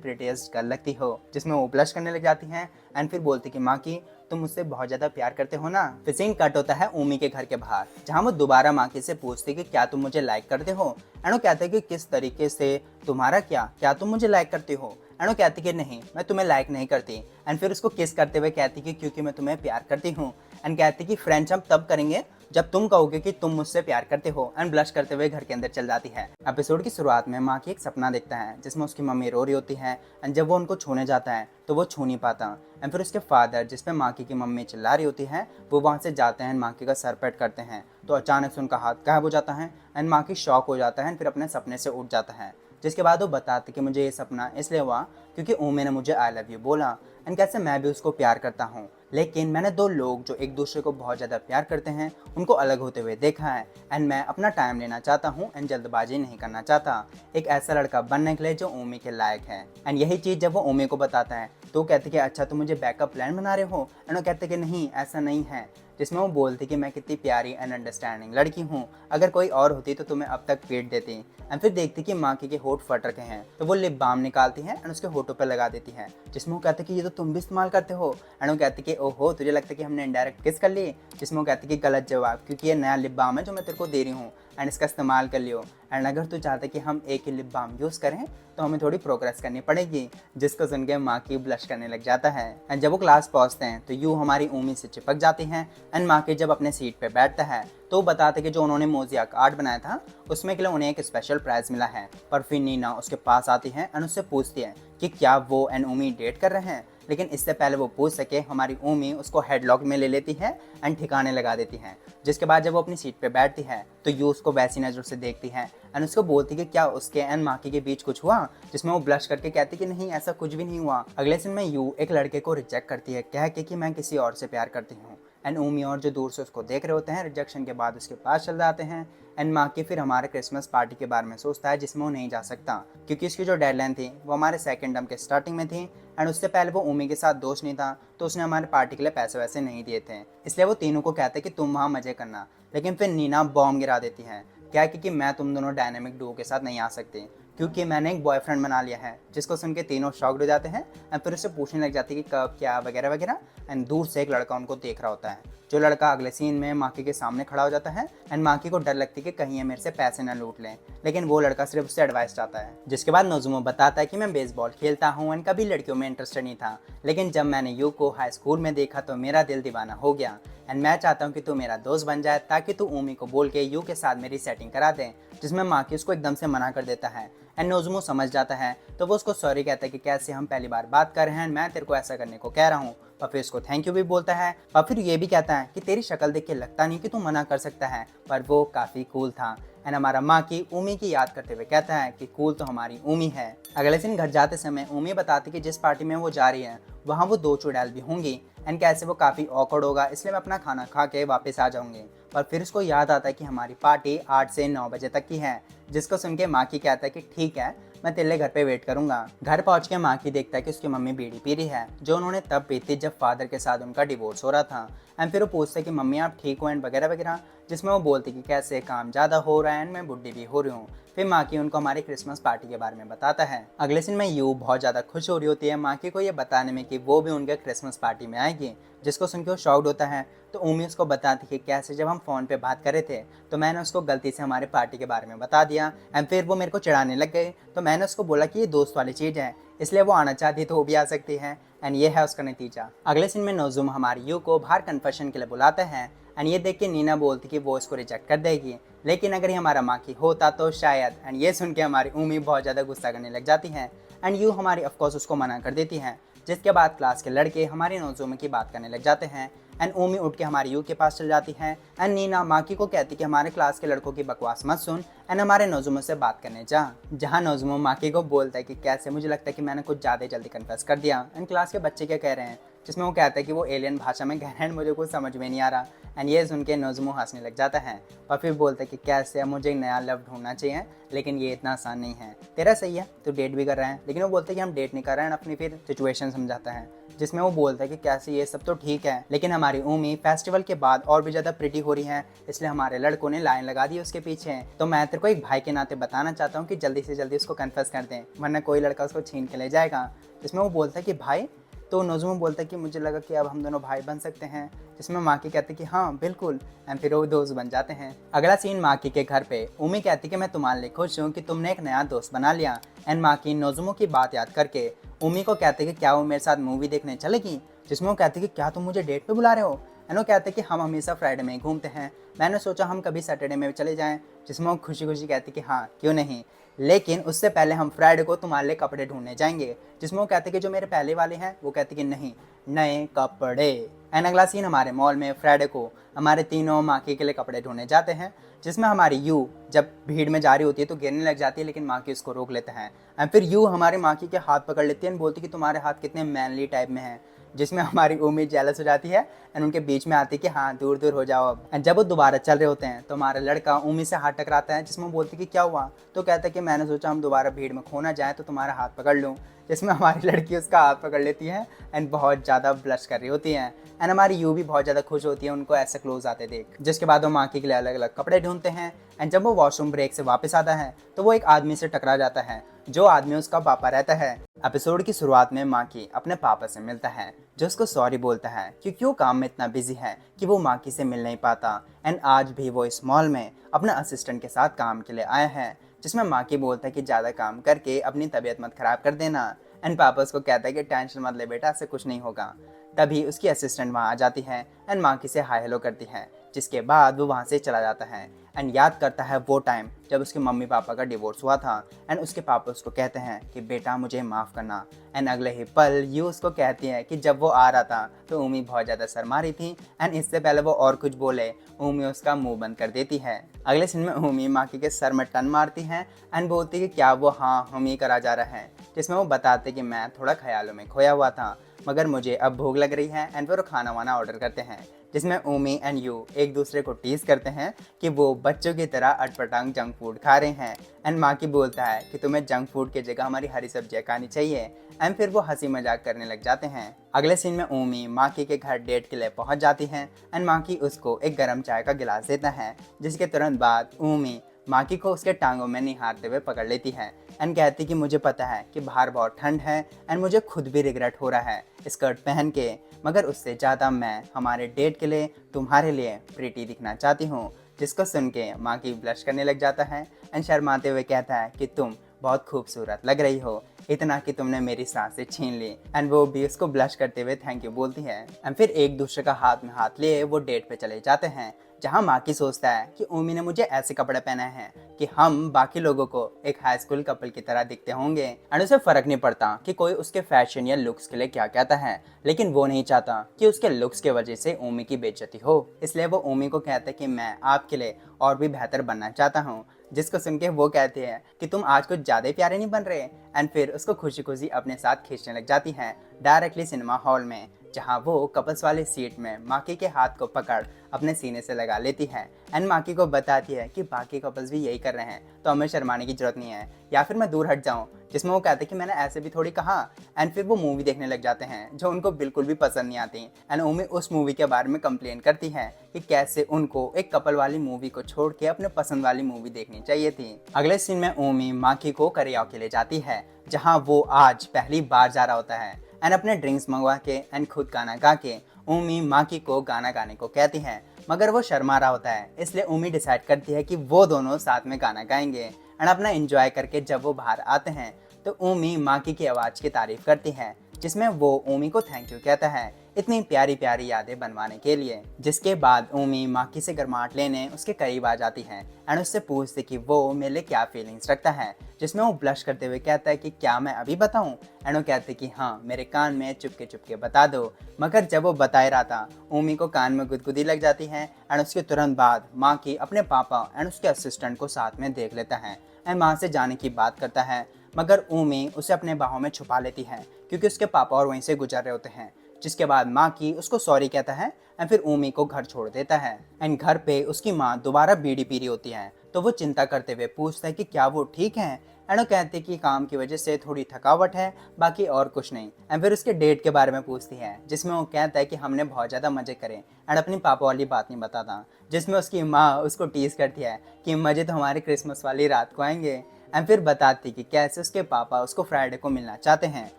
प्रिटीएस्ट गर्ल लगती हो। जिसमें वो ब्लश करने लग जाती हैं एंड फिर बोलती कि माँ की तुम मुझसे बहुत ज्यादा प्यार करते हो ना। फिर सीन कट होता है ऊमी के घर के बाहर, जहाँ वो दोबारा माँ से पूछती कि क्या तुम मुझे लाइक करते हो एंड वो कहते कि किस तरीके से, तुम्हारा क्या तुम मुझे लाइक करते हो एंड वो कहती कि नहीं मैं तुम्हें लाइक नहीं करती एंड फिर उसको किस करते हुए कहती कि क्योंकि मैं तुम्हें प्यार करती हूँ एंड कहती कि फ्रेंड्स हम तब करेंगे जब तुम कहोगे कि तुम मुझसे प्यार करते हो एंड ब्लश करते हुए घर के अंदर चल जाती है। एपिसोड की शुरुआत में माँ की एक सपना देखता है जिसमें उसकी मम्मी रो रही होती है एंड जब वो उनको छूने जाता है तो वो छू नहीं पाता एंड फिर उसके फादर जिसपे माँ की मम्मी चिल्ला रही होती है वो वहाँ से जाते हैं, माँ की का सर पेट करते हैं तो अचानक से उनका हाथ गायब हो जाता है एंड माँ की शॉक हो जाता है फिर अपने सपने से उठ जाता है। जिसके बाद वो बताते कि मुझे ये सपना इसलिए हुआ क्योंकि ऊमी ने मुझे आई लव यू बोला एंड कैसे मैं भी उसको प्यार करता हूँ, लेकिन मैंने दो लोग जो एक दूसरे को बहुत ज़्यादा प्यार करते हैं उनको अलग होते हुए देखा है एंड मैं अपना टाइम लेना चाहता हूँ एंड जल्दबाजी नहीं करना चाहता, एक ऐसा लड़का बनने के लिए जो ऊमी के लायक है। एंड यही चीज़ जब वो ऊमी को बताता है तो वो कहते कि अच्छा तुम मुझे बैकअप प्लान बना रहे हो एंड वो कहते कि नहीं ऐसा नहीं है। जिसमें वो बोलती कि मैं कितनी प्यारी एंड अंडरस्टैंडिंग लड़की हूँ, अगर कोई और होती तो तुम्हें अब तक पीट देती। एंड फिर देखती कि माँ के होठ फट रखे हैं तो वो लिप बाम निकालती है एंड उसके होठों पर लगा देती है। जिसमें वो कहते कि ये तो तुम भी इस्तेमाल करते हो एंड वो कहती कि ओहो तुझे लगता है कि हमने इनडायरेक्ट किस कर ली। जिसमें वो कहती कि गलत जवाब, क्योंकि ये नया लिप बाम है जो मैं तेरे को दे रही हूँ एंड इसका इस्तेमाल कर लियो एंड अगर तू चाहते कि हम एक ही लिप बाम यूज़ करें तो हमें थोड़ी प्रोग्रेस करनी पड़ेगी। जिसको सुन के माँ की ब्लश करने लग जाता है एंड जब वो क्लास पहुँचते हैं तो यू हमारी ऊमी से चिपक जाती हैं एंड माँ के जब अपने सीट पे बैठता है तो वो बताते कि जो उन्होंने मोजिया का आर्ट बनाया था उसमें के लिए उन्हें एक स्पेशल प्राइज़ मिला है। पर फिर नीना उसके पास आती है एंड उससे पूछती है कि क्या वो एंड ऊमी डेट कर रहे हैं, लेकिन इससे पहले वो पूछ सके हमारी ऊमी उसको हेडलॉक में ले लेती है एंड ठिकाने लगा देती है। जिसके बाद जब वो अपनी सीट पे बैठती है तो यू उसको वैसी नज़र से देखती है एंड उसको बोलती कि क्या उसके एंड माकी के बीच कुछ हुआ, जिसमें वो ब्लश करके कहती कि नहीं ऐसा कुछ भी नहीं हुआ। अगले सीन में यू एक लड़के को रिजेक्ट करती है कह के कि मैं किसी और से प्यार करती हूँ एंड ऊमी और जो दूर से उसको देख रहे होते हैं रिजेक्शन के बाद उसके पास चल जाते हैं एंड माकी फिर हमारे क्रिसमस पार्टी के बारे में सोचता है जिसमें वो नहीं जा सकता क्योंकि उसकी जो डेडलाइन थी वो हमारे सेकेंड टर्म के स्टार्टिंग में थी एंड उससे पहले वो ऊमी के साथ दोस्त नहीं था तो उसने हमारे पार्टी के लिए पैसे वैसे नहीं दिए थे, इसलिए वो तीनों को कहते कि तुम वहाँ मजे करना। लेकिन फिर नीना बॉम्ब गिरा देती है क्या कि मैं तुम दोनों डायनेमिक डुओ के साथ नहीं आ सकती क्योंकि मैंने एक बॉयफ्रेंड बना लिया है। जिसको सुन के तीनों शॉक्ड हो जाते हैं एंड फिर उससे पूछने लग जाती है कि कब क्या वगैरह वगैरह एंड दूर से एक लड़का उनको देख रहा होता है। जो लड़का अगले सीन में माकी के सामने खड़ा हो जाता है एंड माकी को डर लगती है कि कहीं ये मेरे से पैसे ना लूट लें, लेकिन वो लड़का सिर्फ उससे एडवाइस चाहता है। जिसके बाद नोजुमो बताता है कि मैं बेसबॉल खेलता हूँ एंड कभी लड़कियों में इंटरेस्टेड नहीं था, लेकिन जब मैंने यू को हाई स्कूल में देखा तो मेरा दिल दीवाना हो गया एंड मैं चाहता हूँ कि तू मेरा दोस्त बन जाए ताकि तू ऊमी को बोल के यू के साथ मेरी सेटिंग करा दे। जिसमें माकी उसको एकदम से मना कर देता है एंड नोजुमो समझ जाता है तो वो उसको सॉरी कहता है कि कैसे हम पहली बार बात कर रहे हैं, मैं तेरे को ऐसा करने को कह रहा हूँ। और फिर उसको थैंक यू भी बोलता है और फिर ये भी कहता है कि तेरी शक्ल देख के लगता नहीं कि तू मना कर सकता है, पर वो काफ़ी कूल था। एंड हमारा माँ की ऊमी की याद करते हुए कहता है कि कूल तो हमारी ऊमी है। अगले दिन घर जाते समय ऊमी बताती कि जिस पार्टी में वो जा रही है वहाँ वो 2 चुड़ैल भी होंगी एंड कैसे वो काफ़ी ऑकवर्ड होगा, इसलिए मैं अपना खाना खा के वापस आ जाऊँगी। पर फिर उसको याद आता है कि हमारी पार्टी 8 से 9 बजे तक की है। जिसको सुन के माँ की कहता है कि ठीक है मैं तेरे लिए घर पे वेट करूंगा। घर पहुंच के माँ की देखता है कि उसकी मम्मी बीड़ी पी रही है जो उन्होंने तब पी थी जब फादर के साथ उनका डिवोर्स हो रहा था। एंड फिर वो पूछते कि मम्मी आप ठीक हो एंड वगैरह वगैरह, जिसमें वो बोलती कि कैसे काम ज़्यादा हो रहा है एंड मैं बुढ़ी भी हो रही हूँ। फिर माँ की उनको हमारी क्रिसमस पार्टी के बारे में बताता है। अगले दिन में यू बहुत ज़्यादा खुश हो रही होती है माँ की को ये बताने में कि वो भी उनके क्रिसमस पार्टी में आएगी। जिसको सुन के वो शॉक्ड होता है तो ऊमी उसको बताती कि कैसे जब हम फ़ोन पे बात कर रहे थे तो मैंने उसको गलती से हमारे पार्टी के बारे में बता दिया एंड फिर वो मेरे को चिढ़ाने लग गए। तो मैंने उसको बोला कि ये दोस्त वाली चीज़ है, इसलिए वो आना चाहती तो वो भी आ सकती है एंड ये है उसका नतीजा। अगले सीन में नोजुम हमारी यू को बाहर कन्फेशन के लिए बुलाते हैं एंड ये देख के नीना बोलती कि वो इसको रिजेक्ट कर देगी, लेकिन अगर ये हमारा माकी होता तो शायद। एंड ये सुन के हमारी ऊमी बहुत ज़्यादा गुस्सा करने लग जाती है एंड यू हमारी ऑफकोर्स उसको मना कर देती है। जिसके बाद क्लास के लड़के हमारी नोज़ुमी की बात करने लग जाते हैं एंड ऊमी उठ के हमारी यू के पास चल जाती है एंड नीना माकी को कहती कि हमारे क्लास के लड़कों की बकवास मत सुन एंड हमारे नोज़ुमो से बात करने जा। जहाँ नोज़ुमो माकी को बोलता है कि कैसे मुझे लगता है कि मैंने कुछ ज़्यादा जल्दी कन्फेस कर दिया एंड क्लास के बच्चे क्या कह रहे हैं, जिसमें वो कहता है कि वो एलियन भाषा में कह रहे हैं मुझे कुछ समझ में नहीं आ रहा एंड ये सुन के नोज़ुमो हंसने लग जाता है और फिर बोलता है कि कैसे अब मुझे एक नया लव ढूंढना चाहिए लेकिन ये इतना आसान नहीं है। तेरा सही है, तो डेट भी कर रहे हैं, लेकिन वो बोलते हैं कि हम डेट नहीं कर रहे हैं, अपनी फिर सिचुएशन समझाता है जिसमें वो बोलता है कि कैसे ये सब तो ठीक है लेकिन हमारी ऊमी फेस्टिवल के बाद और भी ज़्यादा प्रिटी हो रही है, इसलिए हमारे लड़कों ने लाइन लगा दी उसके पीछे। तो मैं तेरे को एक भाई के नाते बताना चाहता हूँ कि जल्दी से जल्दी उसको कन्फेस कर दें वरना कोई लड़का उसको छीन के ले जाएगा। जिसमें वो बोलता है कि भाई, तो नोज़ुमो बोलता है कि मुझे लगा कि अब हम दोनों भाई बन सकते हैं, जिसमें माकी कहती कि हाँ बिल्कुल एंड फिर वो दोस्त बन जाते हैं। अगला सीन माकी के घर पे ऊमी कहती कि मैं तुम्हारे लिए खुश हूँ कि तुमने एक नया दोस्त बना लिया एंड माकी नोज़ुमो की बात याद करके ऊमी को कहते कि क्या वो मेरे साथ मूवी देखने चलेगी, जिसमें वो कहते कि क्या तुम मुझे डेट पे बुला रहे हो एंड वो कहते कि हम हमेशा फ्राइडे में ही घूमते हैं, मैंने सोचा हम कभी सैटरडे में भी चले जाएं, जिसमें वो खुशी खुशी कहती कि हाँ क्यों नहीं, लेकिन उससे पहले हम फ्राइडे को तुम्हारे लिए कपड़े ढूंढने जाएंगे। जिसमें वो कहते कि जो मेरे पहले वाले हैं, वो कहते कि नहीं नए कपड़े। एंड अगला सीन हमारे मॉल में फ्राइडे को हमारे तीनों माकी के लिए कपड़े ढूंढने जाते हैं, जिसमें हमारी यू जब भीड़ में जा रही होती है तो गिरने लग जाती है लेकिन माकी उसको रोक लेते हैं एंड फिर यू हमारे माकी के हाथ पकड़ लेती है एंड बोलती कि तुम्हारे हाथ कितने मैनली टाइप में हैं, जिसमें हमारी उम्मीद जेलस हो जाती है एंड उनके बीच में आती है कि हाँ दूर दूर हो जाओ अब। एंड जब वो दोबारा चल रहे होते हैं तो हमारा लड़का उम्मीद से हाथ टकराता है, जिसमें वो बोलती कि क्या हुआ, तो कहता है कि मैंने सोचा हम दोबारा भीड़ में खो ना जाए तो तुम्हारा हाथ पकड़ लूँ, जिसमें हमारी लड़की उसका हाथ पकड़ लेती है एंड बहुत ज़्यादा ब्लश कर रही होती है एंड हमारी यू भी बहुत ज़्यादा खुश होती है उनको ऐसे क्लोज आते देख। जिसके बाद वो माकी के लिए अलग अलग कपड़े ढूंढते हैं एंड जब वो वॉशरूम ब्रेक से वापस आता है तो वो एक आदमी से टकरा जाता है, जो आदमी उसका पापा रहता है। एपिसोड की शुरुआत में माकी अपने पापा से मिलता है जो उसको सॉरी बोलता है कि क्यों काम में इतना बिजी है कि वो माकी से मिल नहीं पाता एंड आज भी वो इस मॉल में अपने असिस्टेंट के साथ काम के लिए आया है, जिसमें माकी बोलता है कि ज़्यादा काम करके अपनी तबीयत मत खराब कर देना एंड पापा उसको कहता है कि टेंशन मत ले बेटा, ऐसे कुछ नहीं होगा। तभी उसकी असिस्टेंट वहाँ आ जाती है एंड माकी से हाय हेलो करती है, जिसके बाद वो वहाँ से चला जाता है एंड याद करता है वो टाइम जब उसके मम्मी पापा का डिवोर्स हुआ था एंड उसके पापा उसको कहते हैं कि बेटा मुझे माफ़ करना एंड अगले ही पल यू उसको कहती है कि जब वो आ रहा था तो उमी बहुत ज़्यादा शर्मा रही थी एंड इससे पहले वो और कुछ बोले उमी उसका मुंह बंद कर देती है। अगले सीन में उमी माकी के सर में टन मारती है एंड बोलती कि क्या वो हाँ हम ही करा जा रहा है, जिसमें वो बताते कि मैं थोड़ा ख्यालों में खोया हुआ था मगर मुझे अब भूख लग रही है एंड फिर वो खाना वाना ऑर्डर करते हैं, जिसमें उमी एंड यू एक दूसरे को टीज करते हैं कि वो बच्चों की तरह अटपटांग जंक फूड खा रहे हैं एंड माकी बोलता है कि तुम्हें जंक फूड की जगह हमारी हरी सब्जियां खानी चाहिए एंड फिर वो हंसी मजाक करने लग जाते हैं। अगले सीन में उमी माकी के घर डेट के लिए पहुंच जाती है एंड माकी उसको एक गर्म चाय का गिलास देता है, जिसके तुरंत बाद उमी माकी को उसके टांगों में निहारते हुए पकड़ लेती है एंड कहती कि मुझे पता है कि बाहर बहुत ठंड है एंड मुझे खुद भी रिग्रेट हो रहा है स्कर्ट पहन के, मगर उससे ज़्यादा मैं हमारे डेट के लिए तुम्हारे लिए प्रीटी दिखना चाहती हूँ। जिसको सुन के माकी ब्लश करने लग जाता है एंड शर्माते हुए कहता है कि तुम बहुत खूबसूरत लग रही हो, इतना कि तुमने मेरी सांसें छीन ली एंड वो भी उसको ब्लश करते हुए थैंक यू बोलती है एंड फिर एक दूसरे का हाथ में हाथ लिए वो डेट पे चले जाते हैं, जहाँ माकी सोचता है कि उमी ने मुझे ऐसे कपड़े पहने हैं कि हम बाकी लोगों को एक हाई स्कूल कपल की तरह दिखते होंगे एंड उसे फर्क नहीं पड़ता कि कोई उसके फैशन या लुक्स के लिए क्या कहता है, लेकिन वो नहीं चाहता कि उसके लुक्स के वजह से उमी की बेइज्जती हो, इसलिए वो उमी को कहता है कि मैं आपके लिए और भी बेहतर बनना चाहता हूँ। जिसको सुन के वो कहते हैं कि तुम आज कुछ ज़्यादा ही प्यारे नहीं बन रहे एंड फिर उसको खुशी खुशी अपने साथ खींचने लग जाती हैं डायरेक्टली सिनेमा हॉल में, जहाँ वो कपल्स वाली सीट में माकी के हाथ को पकड़ अपने सीने से लगा लेती है एंड माकी को बताती है कि बाकी कपल्स भी यही कर रहे हैं तो हमें शर्माने की जरूरत नहीं है या फिर मैं दूर हट जाऊँ, जिसमें वो कहते हैं कि मैंने ऐसे भी थोड़ी कहा एंड फिर वो मूवी देखने लग जाते हैं जो उनको बिल्कुल भी पसंद नहीं आती एंड उमी उस मूवी के बारे में कंप्लेन करती है कि कैसे उनको एक कपल वाली मूवी को छोड़ के अपने पसंद वाली मूवी देखनी चाहिए थी। अगले सीन में उमी माकी को कराओके ले जाती है, जहाँ वो आज पहली बार जा रहा होता है एंड अपने ड्रिंक्स मंगवा के एंड खुद गाना गा के उमी माकी को गाना गाने को कहती है, मगर वो शर्मा रहा होता है, इसलिए उमी डिसाइड करती है कि वो दोनों साथ में गाना गाएंगे एंड अपना एंजॉय करके जब वो बाहर आते हैं तो उमी माकी की आवाज़ की तारीफ करती है, जिसमें वो उमी को थैंक यू कहता है इतनी प्यारी प्यारी यादें बनवाने के लिए। जिसके बाद ऊमी माकी से गर्माहट लेने उसके करीब आ जाती है एंड उससे पूछती कि वो मेरे लिए क्या फीलिंग्स रखता है, जिसमें वो ब्लश करते हुए कहता है कि क्या मैं अभी बताऊं, एंड वो कहते कि हाँ मेरे कान में चुपके चुपके बता दो। मगर जब वो बता ही रहा था, ऊमी को कान में गुदगुदी लग जाती है एंड उसके तुरंत बाद माकी अपने पापा एंड उसके असिस्टेंट को साथ में देख लेता है एंड वहाँ से जाने की बात करता है। मगर ऊमी उसे अपने बाहों में छुपा लेती है क्योंकि उसके पापा और वहीं से गुजर रहे होते हैं। जिसके बाद माकी उसको सॉरी कहता है एंड फिर ऊमी को घर छोड़ देता है एंड घर पे उसकी माँ दोबारा बीड़ी पी रही होती है, तो वो चिंता करते हुए पूछता है कि क्या वो ठीक है, एंड वो कहते कि काम की वजह से थोड़ी थकावट है, बाकी और कुछ नहीं। एंड फिर उसके डेट के बारे में पूछती है, जिसमें वो कहता है कि हमने बहुत ज़्यादा मज़े करे एंड अपनी पापा वाली बात नहीं बताता। जिसमें उसकी माँ उसको टीज करती है कि मज़े तो हमारे क्रिसमस वाली रात को आएंगे। एंड फिर बताती कि कैसे उसके पापा उसको फ्राइडे को मिलना चाहते हैं।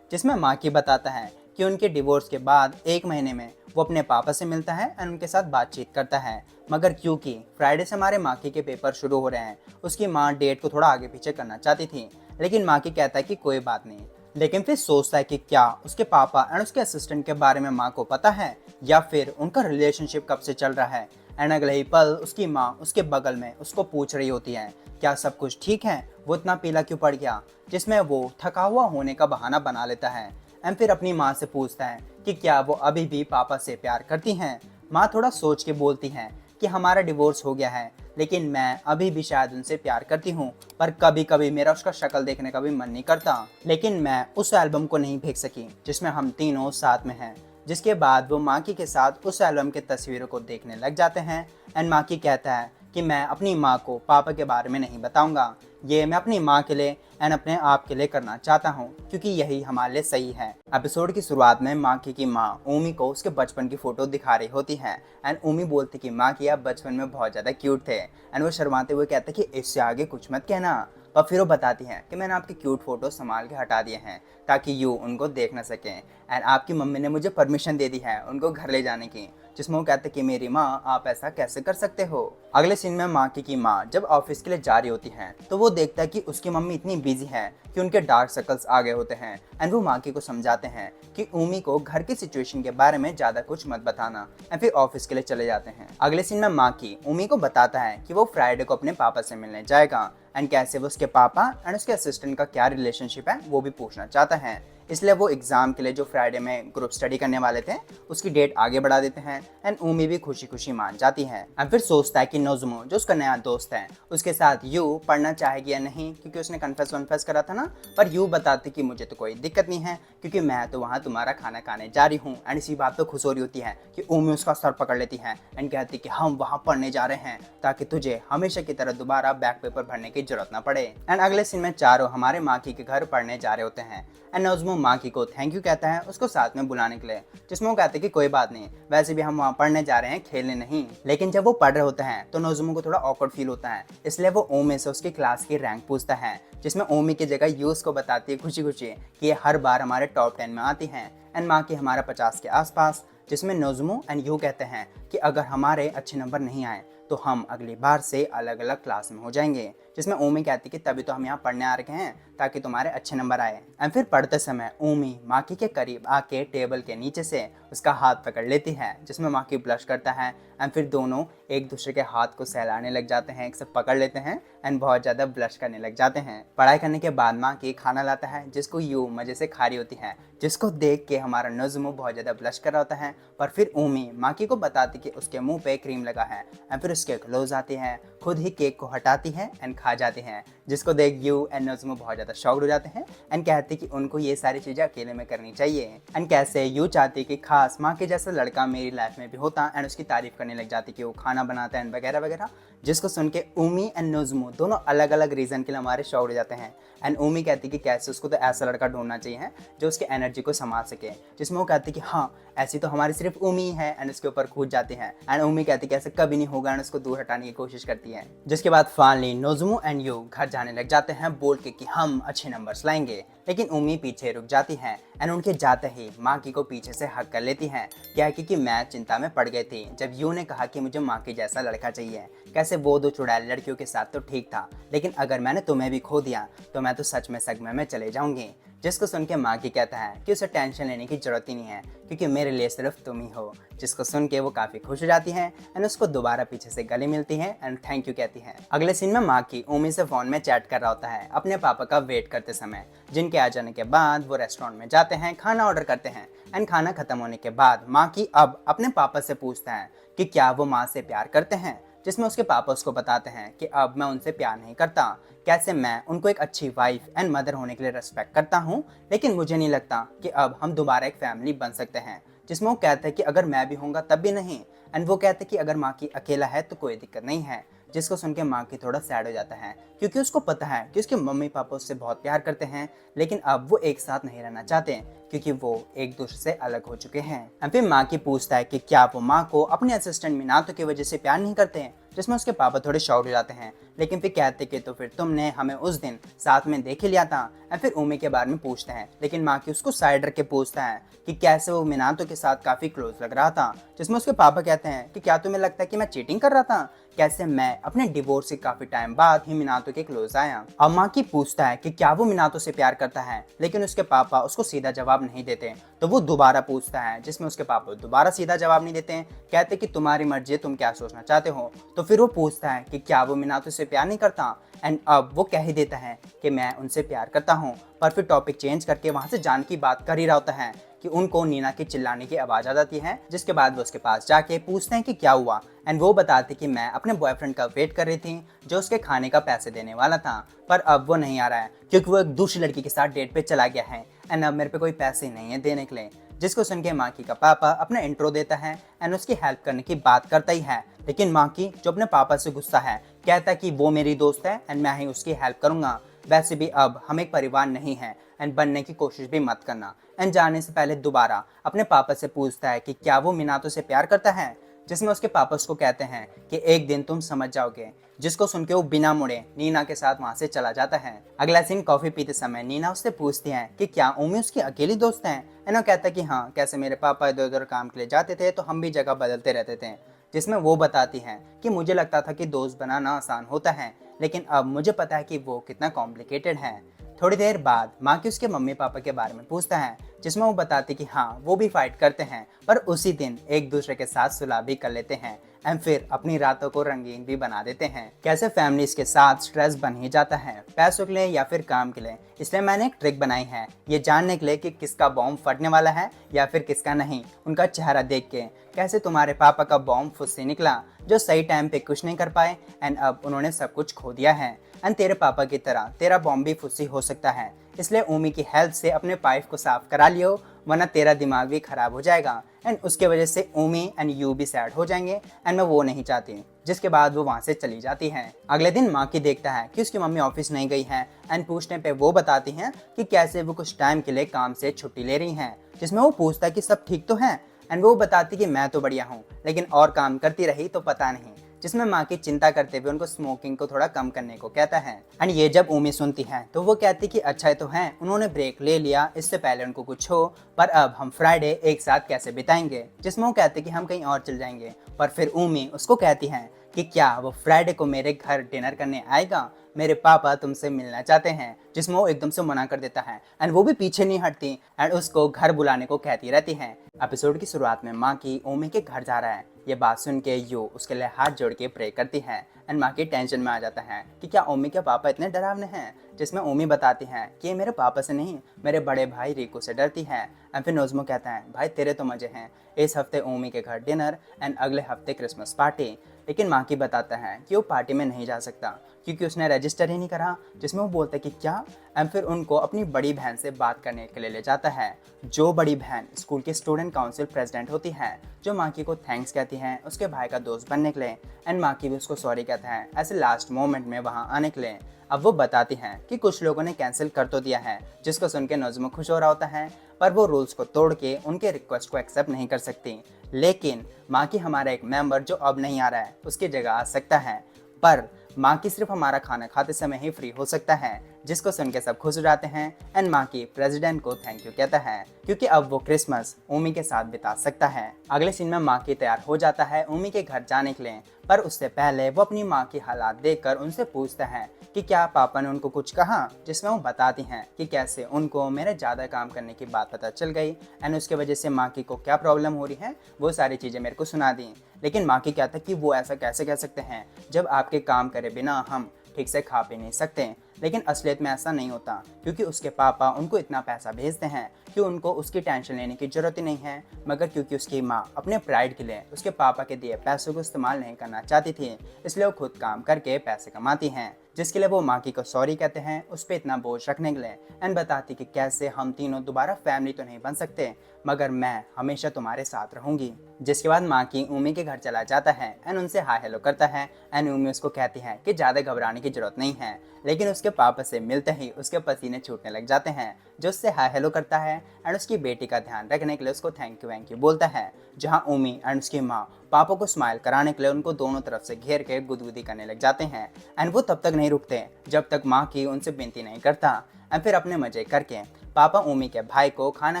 जिसमें माँ की बताता है कि उनके डिवोर्स के बाद 1 महीने में वो अपने पापा से मिलता है एंड उनके साथ बातचीत करता है। मगर क्योंकि फ्राइडे से हमारे माकी के पेपर शुरू हो रहे हैं, उसकी माँ डेट को थोड़ा आगे पीछे करना चाहती थी, लेकिन माकी कहता है कि कोई बात नहीं। लेकिन फिर सोचता है कि क्या उसके पापा एंड उसके असिस्टेंट के बारे में माँ को पता है या फिर उनका रिलेशनशिप कब से चल रहा है। एंड अगले ही पल उसकी माँ उसके बगल में उसको पूछ रही होती है क्या सब कुछ ठीक है, वो इतना पीला क्यों पड़ गया। जिसमें वो थका हुआ होने का बहाना बना लेता है एंड फिर अपनी माँ से पूछता है कि क्या वो अभी भी पापा से प्यार करती हैं। माँ थोड़ा सोच के बोलती हैं कि हमारा डिवोर्स हो गया है, लेकिन मैं अभी भी शायद उनसे प्यार करती हूँ, पर कभी कभी मेरा उसका शक्ल देखने का भी मन नहीं करता। लेकिन मैं उस एल्बम को नहीं फेंक सकी जिसमें हम तीनों साथ में हैं। जिसके बाद वो माकी के साथ उस एल्बम की तस्वीरों को देखने लग जाते हैं एंड माकी कहता है कि मैं अपनी माँ को पापा के बारे में नहीं बताऊंगा, ये मैं अपनी माँ के लिए एंड अपने आप के लिए करना चाहता हूँ क्योंकि यही हमारे लिए सही है। एपिसोड की शुरुआत में माकी की माँ ऊमी को उसके बचपन की फोटो दिखा रही होती है एंड ऊमी बोलती कि माँ की आप बचपन में बहुत ज़्यादा क्यूट थे, एंड वो शर्माते हुए कहते कि इससे आगे कुछ मत कहना। और फिर वो बताती हैं कि मैंने आपके क्यूट फोटो संभाल के हटा दिए हैं ताकि यू उनको देख ना सकें, एंड आपकी मम्मी ने मुझे परमिशन दे दी है उनको घर ले जाने की। जिसमें वो कहते कि मेरी माँ आप ऐसा कैसे कर सकते हो। अगले सीन में माकी की माँ जब ऑफिस के लिए जा रही होती है तो वो देखता है कि उसकी मम्मी इतनी बिजी है कि उनके डार्क सर्कल्स आ गए होते हैं एंड वो माकी को समझाते हैं कि ऊमी को घर की सिचुएशन के बारे में ज्यादा कुछ मत बताना, एंड फिर ऑफिस के लिए चले जाते हैं। अगले सीन में माकी ऊमी को बताता है कि वो फ्राइडे को अपने पापा से मिलने जाएगा एंड कैसे वो उसके पापा एंड उसके असिस्टेंट का क्या रिलेशनशिप है वो भी पूछना चाहता है। इसलिए वो एग्जाम के लिए जो फ्राइडे में ग्रुप स्टडी करने वाले थे उसकी डेट आगे बढ़ा देते हैं एंड ऊमी भी खुशी खुशी मान जाती है। एंड फिर सोचता है कि नोज़ुमो जो उसका नया दोस्त है उसके साथ यू पढ़ना चाहेगी या नहीं, क्योंकि उसने कन्फेस करा था ना। पर यू बताती कि मुझे तो कोई दिक्कत नहीं है क्योंकि मैं तो वहाँ तुम्हारा खाना खाने जा रही हूँ। एंड इसी बात तो खुश हो रही होती है कि ऊमी उसका सर पकड़ लेती है एंड कहती कि हम वहाँ पढ़ने जा रहे हैं ताकि तुझे हमेशा की तरह दोबारा बैक पेपर भरने की जरूरत ना पड़े। एंड अगले सीन में चारों हमारे माकी के घर पढ़ने जा रहे होते हैं एंड नोज़ुमो माकी को थैंक यू कहता है उसको साथ में बुलाने के लिए। जिसमें वो कहते हैं कि कोई बात नहीं, वैसे भी हम वहाँ पढ़ने जा रहे हैं, खेलने नहीं। लेकिन जब वो पढ़ रहे होते हैं तो नोज़ुमो को थोड़ा ऑकवर्ड फील होता है, इसलिए वो ओमी से उसकी क्लास की रैंक पूछता है। जिसमें ओमी की जगह यूस को बताती है खुशी खुशी कि ये हर बार हमारे टॉप 10 में आती हैं एंड माकी हमारा 50 के आसपास। जिसमें नोज़ुमो एंड यू कहते हैं कि अगर हमारे अच्छे नंबर नहीं आए तो हम अगली बार से अलग अलग क्लास में हो जाएंगे। जिसमें ओमी कहती कि तभी तो हम यहाँ पढ़ने आ रखे हैं ताकि तुम्हारे अच्छे नंबर आए। एंड फिर पढ़ते समय ओमी माकी के करीब आके टेबल के नीचे से उसका हाथ पकड़ लेती है, जिसमें माकी ब्लश करता है एंड फिर दोनों एक दूसरे के हाथ को सहलाने लग जाते हैं, एक से पकड़ लेते हैं एंड बहुत ज़्यादा ब्लश करने लग जाते हैं। पढ़ाई करने के बाद माकी खाना लाता है जिसको यू मज़े से खा रही होती है, जिसको देख के हमारा नोज़ुमो बहुत ज़्यादा ब्लश कर रहा होता है। पर फिर ओमी माकी को बताती कि उसके मुंह पे क्रीम लगा है एंड फिर उसके क्लोज आती है, खुद ही केक को हटाती है एंड खा जाती हैं। जिसको देख यू एंड नोज़ुमो बहुत ज़्यादा शॉक्ड हो जाते हैं एंड कहते कि उनको ये सारी चीज़ें अकेले में करनी चाहिए। एंड कैसे यू चाहती कि खास माँ के जैसा लड़का मेरी लाइफ में भी होता एंड उसकी तारीफ करने लग जाती कि वो खाना बनाता है एंड वगैरह वगैरह। जिसको सुन के ऊमी एंड नोज़ुमो दोनों अलग अलग रीज़न के लिए हमारे शॉक्ड हो जाते हैं एंड ऊमी कहती कि कैसे उसको तो ऐसा लड़का ढूंढना चाहिए जो उसके एनर्जी को संभाल सके। जिसमें वो कहती कि हाँ ऐसी तो हमारी सिर्फ ऊमी है एंड उसके ऊपर कूद जाती है एंड ऊमी कहती कि ऐसा कभी नहीं होगा एंड उसको दूर हटाने की कोशिश करती है। जिसके बाद फाइनली नोज़ुमो एंड यू घर जाने लग जाते हैं बोल के कि हम अच्छे नंबर्स लाएंगे, लेकिन ऊमी पीछे रुक जाती है एंड उनके जाते ही माकी को पीछे से हक कर लेती है। क्या है कि मैं चिंता में पड़ गई थी जब यू ने कहा कि मुझे माकी जैसा लड़का चाहिए। कैसे वो दो चुड़ैल लड़कियों के साथ तो ठीक था, लेकिन अगर मैंने तुम्हें भी खो दिया तो मैं तो सच में सदमे में चले जाऊंगी। जिसको सुन के माँ की कहता है कि उसे टेंशन लेने की जरूरत ही नहीं है क्योंकि मेरे लिए सिर्फ तुम ही हो। जिसको सुन के वो काफ़ी खुश हो जाती है एंड उसको दोबारा पीछे से गले मिलती है एंड थैंक यू कहती है। अगले सीन में माँ की ओमी से फ़ोन में चैट कर रहा होता है अपने पापा का वेट करते समय, जिनके आ जाने के बाद वो रेस्टोरेंट में जाते हैं, खाना ऑर्डर करते हैं एंड खाना खत्म होने के बाद माँ की अब अपने पापा से पूछता है कि क्या वो माँ से प्यार करते हैं, जिसमें उसके पापा उसको बताते हैं कि अब मैं उनसे प्यार नहीं करता, कैसे मैं उनको एक अच्छी वाइफ एंड मदर होने के लिए रिस्पेक्ट करता हूँ, लेकिन मुझे नहीं लगता कि अब हम दोबारा एक फैमिली बन सकते हैं। जिसमें वो कहते हैं कि अगर मैं भी होऊंगा तब भी नहीं, एंड वो कहते हैं कि अगर माँ की अकेला है तो कोई दिक्कत नहीं है। जिसको सुन के माँ की थोड़ा सैड हो जाता है क्योंकि उसको पता है कि उसके मम्मी पापा उससे बहुत प्यार करते हैं, लेकिन अब वो एक साथ नहीं रहना चाहते क्योंकि वो एक दूसरे से अलग हो चुके हैं। और फिर माँ की पूछता है कि क्या वो माँ को अपने असिस्टेंट मीनातो की वजह से प्यार नहीं करते हैं, जिसमें उसके पापा थोड़े शॉक हो जाते हैं, लेकिन फिर कहते कि तो फिर तुमने हमें उस दिन साथ में देख ही लिया था। और फिर उमी के बारे में पूछते हैं, लेकिन माँ की उसको साइड रख के पूछता है कि कैसे वो मीनातो के साथ काफ़ी क्लोज लग रहा था, जिसमें उसके पापा कहते हैं कि क्या तुम्हें लगता है कि मैं चीटिंग कर रहा था, कैसे मैं अपने डिवोर्स से काफी टाइम बाद ही मीनातो के क्लोज आया। अब माँ की पूछता है कि क्या वो मीनातो से प्यार करता है, लेकिन उसके पापा उसको सीधा जवाब नहीं देते, तो वो दोबारा पूछता है, जिसमें उसके पापा दोबारा सीधा जवाब नहीं देते हैं, कहते कि तुम्हारी मर्जी, तुम क्या सोचना चाहते हो। तो फिर वो पूछता है कि क्या वो मीनातो से प्यार नहीं करता, एंड अब वो कह ही देता है कि मैं उनसे प्यार करता हूँ, पर फिर टॉपिक चेंज करके वहाँ से जान की बात कर ही रहा होता है कि उनको नीना की चिल्लाने की आवाज़ आ जाती है। जिसके बाद वो उसके पास जाके पूछते हैं कि क्या हुआ, एंड वो बताती कि मैं अपने बॉयफ्रेंड का वेट कर रही थी जो उसके खाने का पैसे देने वाला था, पर अब वो नहीं आ रहा है क्योंकि वो एक दूसरी लड़की के साथ डेट पे चला गया है एंड अब मेरे पे कोई पैसे नहीं है देने के लिए। जिसको सुन के माकी का पापा अपना इंट्रो देता है एंड उसकी हेल्प करने की बात करता ही है, लेकिन माकी जो अपने पापा से गुस्सा है कहता कि वो मेरी दोस्त है एंड मैं ही उसकी हेल्प करूंगा, वैसे भी अब हम एक परिवार नहीं है एंड बनने की कोशिश भी मत करना। एंड जाने से पहले दोबारा अपने पापा से पूछता है कि क्या वो मीनातो से प्यार करता है, जिसमें उसके पापा उसको कहते हैं कि एक दिन तुम समझ जाओगे। जिसको सुन के वो बिना मुड़े नीना के साथ वहां से चला जाता है। अगला सीन कॉफी पीते समय नीना उससे पूछती है कि क्या उमी उसकी अकेली दोस्त है, एंड वो कहता है कि हाँ, कैसे मेरे पापा इधर उधर काम के लिए जाते थे तो हम भी जगह बदलते रहते थे। जिसमें वो बताती हैं कि मुझे लगता था कि दोस्त बनाना आसान होता है, लेकिन अब मुझे पता है कि वो कितना कॉम्प्लिकेटेड है। थोड़ी देर बाद माँ की उसके मम्मी पापा के बारे में पूछता है, जिसमें वो बताती कि हाँ, वो भी फाइट करते हैं पर उसी दिन एक दूसरे के साथ सुलह भी कर लेते हैं एंड फिर अपनी रातों को रंगीन भी बना देते हैं। कैसे फैमिलीज के साथ स्ट्रेस बन ही जाता है, पैसों के लिए या फिर काम के लिए। इसलिए मैंने एक ट्रिक बनाई है ये जानने के लिए कि किसका बॉम्ब फटने वाला है या फिर किसका नहीं, उनका चेहरा देख के। कैसे तुम्हारे पापा का बॉम्ब फुस्सी निकला जो सही टाइम पे कुछ नहीं कर पाए एंड अब उन्होंने सब कुछ खो दिया है, एंड तेरे पापा की तरह तेरा बॉम्ब भी फुस्सी हो सकता है। इसलिए उमी की हेल्प से अपने पाइप को साफ करा लियो, वरना तेरा दिमाग भी खराब हो जाएगा एंड उसके वजह से उमी एंड यू भी सैड हो जाएंगे एंड मैं वो नहीं चाहती। जिसके बाद वो वहाँ से चली जाती है। अगले दिन माँ की देखता है कि उसकी मम्मी ऑफिस नहीं गई है एंड पूछने पे वो बताती हैं कि कैसे वो कुछ टाइम के लिए काम से छुट्टी ले रही हैं। जिसमें वो पूछता है कि सब ठीक तो है, एंड वो बताती कि मैं तो बढ़िया हूँ, लेकिन और काम करती रही तो पता नहीं। जिसमें माँ की चिंता करते हुए उनको स्मोकिंग को थोड़ा कम करने को कहता है। एंड ये जब उमी सुनती है तो वो कहती कि अच्छा तो है उन्होंने ब्रेक ले लिया, इससे पहले उनको कुछ हो, पर अब हम फ्राइडे एक साथ कैसे बिताएंगे। जिसमें वो कहते कि हम कहीं और चल जाएंगे, पर फिर उमी उसको कहती है कि क्या वो फ्राइडे को मेरे घर डिनर करने आएगा, मेरे पापा तुमसे मिलना चाहते हैं। जिसमें वो एकदम से मना कर देता है एंड वो भी पीछे नहीं हटती एंड उसको घर बुलाने को कहती रहती है। एपिसोड की शुरुआत में माँ की ओमी के घर जा रहा है, ये बात सुन के यू उसके लिए हाथ जोड़ के प्रे करती है एंड माँ की टेंशन में आ जाता है कि क्या ओमी के पापा इतने डरावने हैं। जिसमें ओमी बताती है कि ये मेरे पापा से नहीं, मेरे बड़े भाई रिको से डरती है। एंड फिर नोज़मो कहता है भाई तेरे तो मजे हैं, इस हफ्ते ओमी के घर डिनर एंड अगले हफ्ते क्रिसमस पार्टी। लेकिन माँ की बताता है कि वो पार्टी में नहीं जा सकता क्योंकि उसने रजिस्टर ही नहीं करा। जिसमें वो बोलता है कि क्या, एंड फिर उनको अपनी बड़ी बहन से बात करने के लिए ले जाता है। जो बड़ी बहन स्कूल की स्टूडेंट काउंसिल प्रेसिडेंट होती है, जो माकी को थैंक्स कहती है उसके भाई का दोस्त बनने के लिए एंड माकी भी उसको सॉरी कहता है ऐसे लास्ट मोमेंट में वहाँ आने के लिए। अब वो बताती हैं कि कुछ लोगों ने कैंसिल कर तो दिया है, जिसको सुन के नोज़मो खुश हो रहा होता है, पर वो रूल्स को तोड़ के उनके रिक्वेस्ट को एक्सेप्ट नहीं कर सकती। लेकिन माकी हमारा एक मेंबर जो अब नहीं आ रहा है उसकी जगह आ सकता है, पर माँ की सिर्फ हमारा खाना खाते समय ही फ्री हो सकता है, जिसको सुन के सब खुश हो जाते हैं एंड माकी प्रेसिडेंट को थैंक यू कहता है क्योंकि अब वो क्रिसमस उमी के साथ बिता सकता है। अगले सीन में माकी तैयार हो जाता है उमी के घर जाने के लिए, पर उससे पहले वो अपनी माँ की हालात देखकर उनसे पूछता है कि क्या पापा ने उनको कुछ कहा, जिसमें वो बताती हैं कि कैसे उनको मेरे ज़्यादा काम करने की बात पता चल गई एंड उसके वजह से माकी को क्या प्रॉब्लम हो रही है वो सारी चीज़ें मेरे को सुना दी। लेकिन माकी कहता है कि वो ऐसा कैसे कह सकते हैं जब आपके काम करे बिना हम ठीक से खा पी नहीं सकते। लेकिन असलियत में ऐसा नहीं होता क्योंकि उसके पापा उनको इतना पैसा भेजते हैं कि उनको उसकी टेंशन लेने की ज़रूरत ही नहीं है, मगर क्योंकि उसकी माँ अपने प्राइड के लिए उसके पापा के दिए पैसों को इस्तेमाल नहीं करना चाहती थी, इसलिए वो खुद काम करके पैसे कमाती हैं, जिसके लिए वो माकी को सॉरी कहते हैं उस पर इतना बोझ रखने के लिए एंड बताती कि कैसे हम तीनों दोबारा फैमिली तो नहीं बन सकते मगर मैं हमेशा तुम्हारे साथ रहूंगी। जिसके बाद माकी उमी के घर चला जाता है एंड उनसे हाय हेलो करता है एंड उमी उसको कहती है कि ज़्यादा घबराने की जरूरत नहीं है। लेकिन उसके पापा से मिलते ही उसके पसीने छूटने लग जाते हैं, जो उससे हाय हेलो करता है एंड उसकी बेटी का ध्यान रखने के लिए उसको थैंक यू बोलता है। जहाँ उमी एंड उसकी माँ पापा को स्माइल कराने के लिए उनको दोनों तरफ से घेर के गुदगुदी करने लग जाते हैं एंड वो तब तक नहीं रुकते जब तक माँ की उनसे विनती नहीं करता एंड फिर अपने मजे करके पापा उमी के भाई को खाना